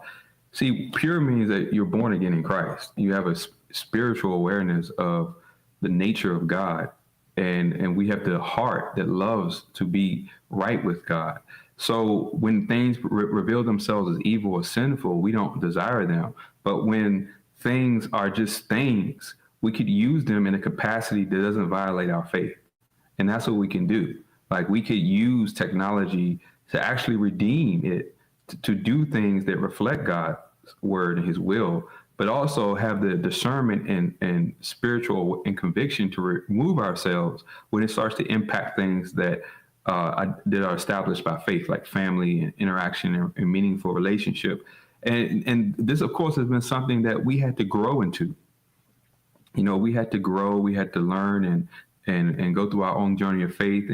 See, pure means that you're born again in Christ. You have a spiritual awareness of the nature of God, and we have the heart that loves to be right with God. So when things reveal themselves as evil or sinful, we don't desire them. But when things are just things, we could use them in a capacity that doesn't violate our faith. And that's what we can do. Like, we could use technology to actually redeem it, to do things that reflect God's word and his will, but also have the discernment and spiritual and conviction to remove ourselves when it starts to impact things that are established by faith, like family and interaction and meaningful relationship. And this, of course, has been something that we had to grow into. You know, we had to grow, we had to learn and go through our own journey of faith,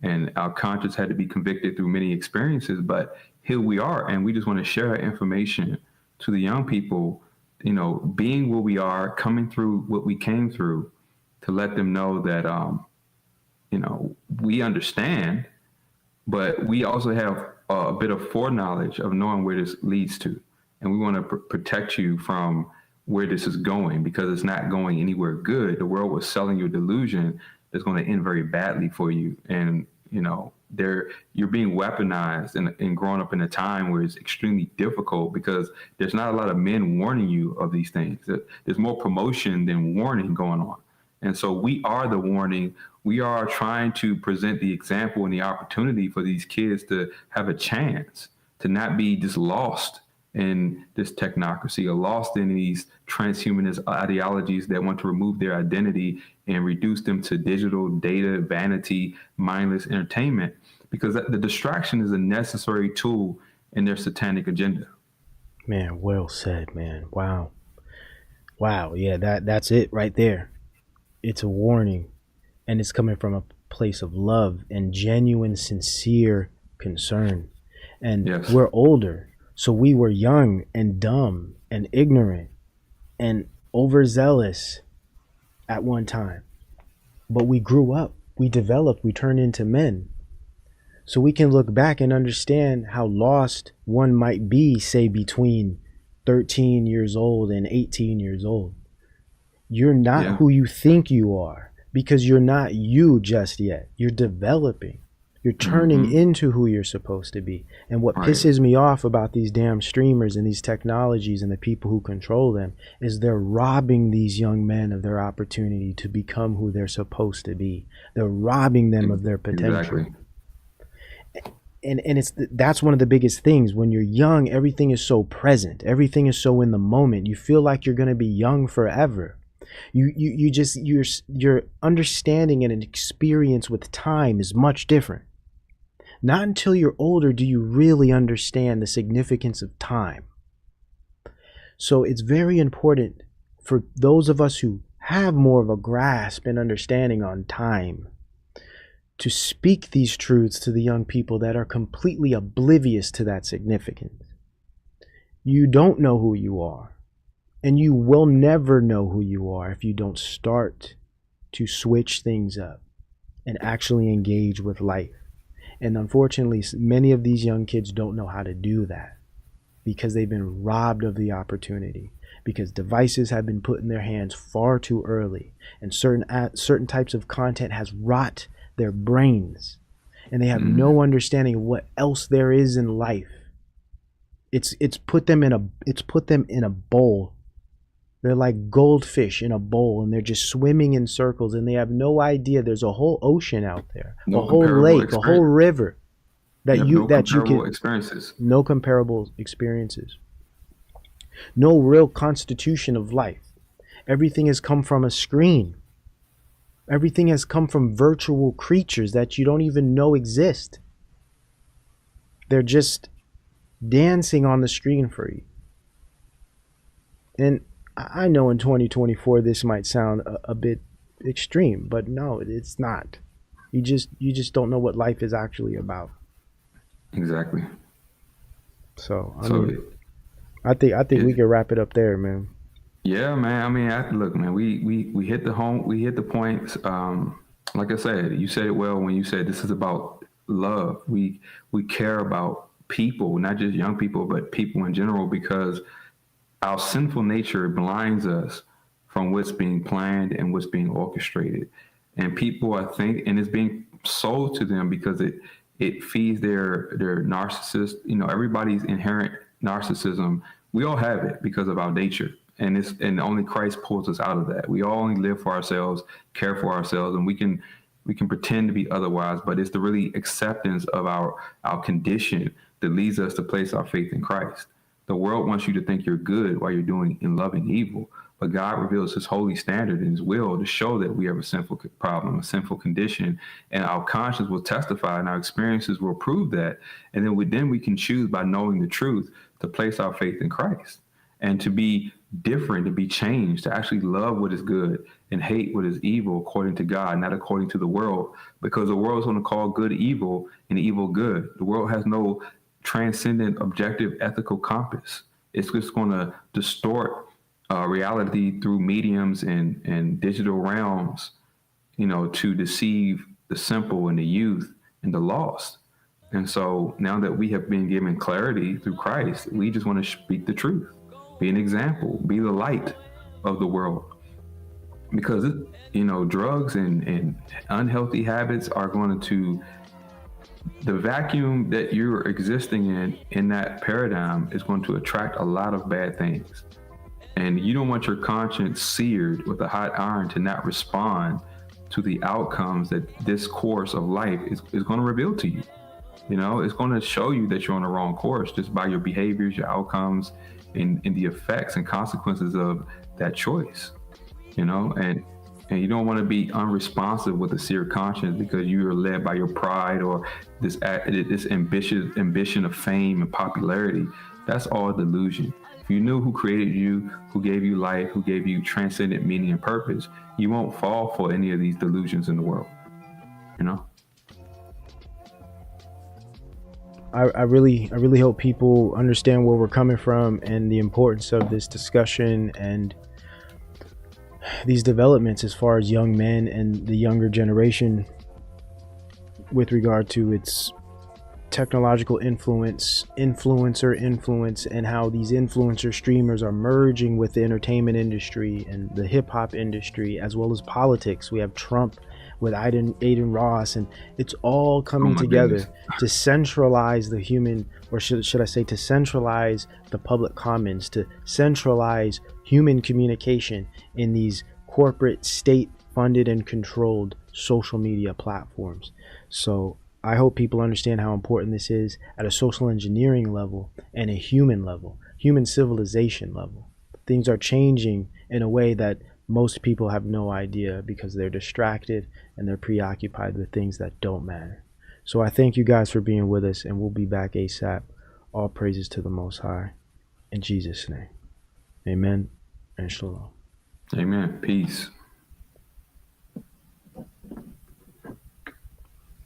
and our conscience had to be convicted through many experiences. But here we are, and we just want to share our information to the young people, you know, being where we are, coming through what we came through, to let them know that, you know, we understand, but we also have a bit of foreknowledge of knowing where this leads to. And we want to protect you from where this is going, because it's not going anywhere good. The world was selling you a delusion that's going to end very badly for you. And, you know, you're being weaponized and growing up in a time where it's extremely difficult, because there's not a lot of men warning you of these things. There's more promotion than warning going on. And so we are the warning. We are trying to present the example and the opportunity for these kids to have a chance to not be just lost in this technocracy, or lost in these transhumanist ideologies that want to remove their identity and reduce them to digital data, vanity, mindless entertainment, because the distraction is a necessary tool in their satanic agenda. Man, well said, man. Wow. Yeah, that's it right there. It's a warning, and it's coming from a place of love and genuine, sincere concern. And Yes. We're older, so we were young and dumb and ignorant and overzealous at one time. But we grew up, we developed, we turned into men. So we can look back and understand how lost one might be, say, between 13 years old and 18 years old. You're not who you think you are, because you're not you just yet. You're developing. You're turning into who you're supposed to be. And what pisses me off about these damn streamers and these technologies and the people who control them is they're robbing these young men of their opportunity to become who they're supposed to be. They're robbing them of their potential. Exactly. And that's one of the biggest things. When you're young, everything is so present. Everything is so in the moment. You feel like you're going to be young forever. Your understanding and an experience with time is much different. Not until you're older do you really understand the significance of time. So it's very important for those of us who have more of a grasp and understanding on time to speak these truths to the young people that are completely oblivious to that significance. You don't know who you are, and you will never know who you are if you don't start to switch things up and actually engage with life. And unfortunately, many of these young kids don't know how to do that because they've been robbed of the opportunity, because devices have been put in their hands far too early, and certain types of content has rot their brains, and they have no understanding of what else there is in life. It's put them in a bowl. They're like goldfish in a bowl, and they're just swimming in circles, and they have no idea there's a whole ocean out there, a whole lake, a whole river that you can experiences. No comparable experiences. No real constitution of life. Everything has come from a screen. Everything has come from virtual creatures that you don't even know exist. They're just dancing on the screen for you. And I know in 2024 this might sound a bit extreme, but no, it's not. You just don't know what life is actually about. Exactly. So I think we can wrap it up there, man. Yeah, man. I mean, look, man. We hit the points. Like I said, you said it well when you said this is about love. We care about people, not just young people, but people in general, because our sinful nature blinds us from what's being planned and what's being orchestrated. And people, I think, and it's being sold to them because it feeds their narcissist, everybody's inherent narcissism. We all have it because of our nature. And only Christ pulls us out of that. We all only live for ourselves, care for ourselves, and we can pretend to be otherwise, but it's the really acceptance of our condition that leads us to place our faith in Christ. The world wants you to think you're good while you're doing and loving evil, but God reveals his holy standard and his will to show that we have a sinful problem, a sinful condition, and our conscience will testify and our experiences will prove that. And then we can choose, by knowing the truth, to place our faith in Christ and to be different, to be changed, to actually love what is good and hate what is evil according to God, not according to the world, because the world is going to call good evil and evil good. The world has no transcendent, objective, ethical compass. It's just going to distort reality through mediums and digital realms, to deceive the simple and the youth and the lost. And so now that we have been given clarity through Christ, we just want to speak the truth, be an example, be the light of the world. Because, drugs and unhealthy habits are going to, the vacuum that you're existing in that paradigm is going to attract a lot of bad things. And you don't want your conscience seared with a hot iron to not respond to the outcomes that this course of life is going to reveal to you. It's going to show you that you're on the wrong course just by your behaviors, your outcomes, and the effects and consequences of that choice. And you don't want to be unresponsive with a seared conscience because you are led by your pride or this ambition of fame and popularity. That's all delusion. If you knew who created you, who gave you life, who gave you transcendent meaning and purpose, you won't fall for any of these delusions in the world. I really hope people understand where we're coming from and the importance of this discussion and these developments as far as young men and the younger generation with regard to its technological influencer influence, and how these influencer streamers are merging with the entertainment industry and the hip-hop industry as well as politics. We have Trump with Aiden Ross, and it's all coming together to centralize the human, or should I say to centralize the public commons, to centralize human communication in these corporate, state-funded and controlled social media platforms. So I hope people understand how important this is at a social engineering level and a human level, human civilization level. Things are changing in a way that most people have no idea because they're distracted and they're preoccupied with things that don't matter. So I thank you guys for being with us, and we'll be back ASAP. All praises to the Most High. In Jesus' name. Amen and shalom. Amen. Peace.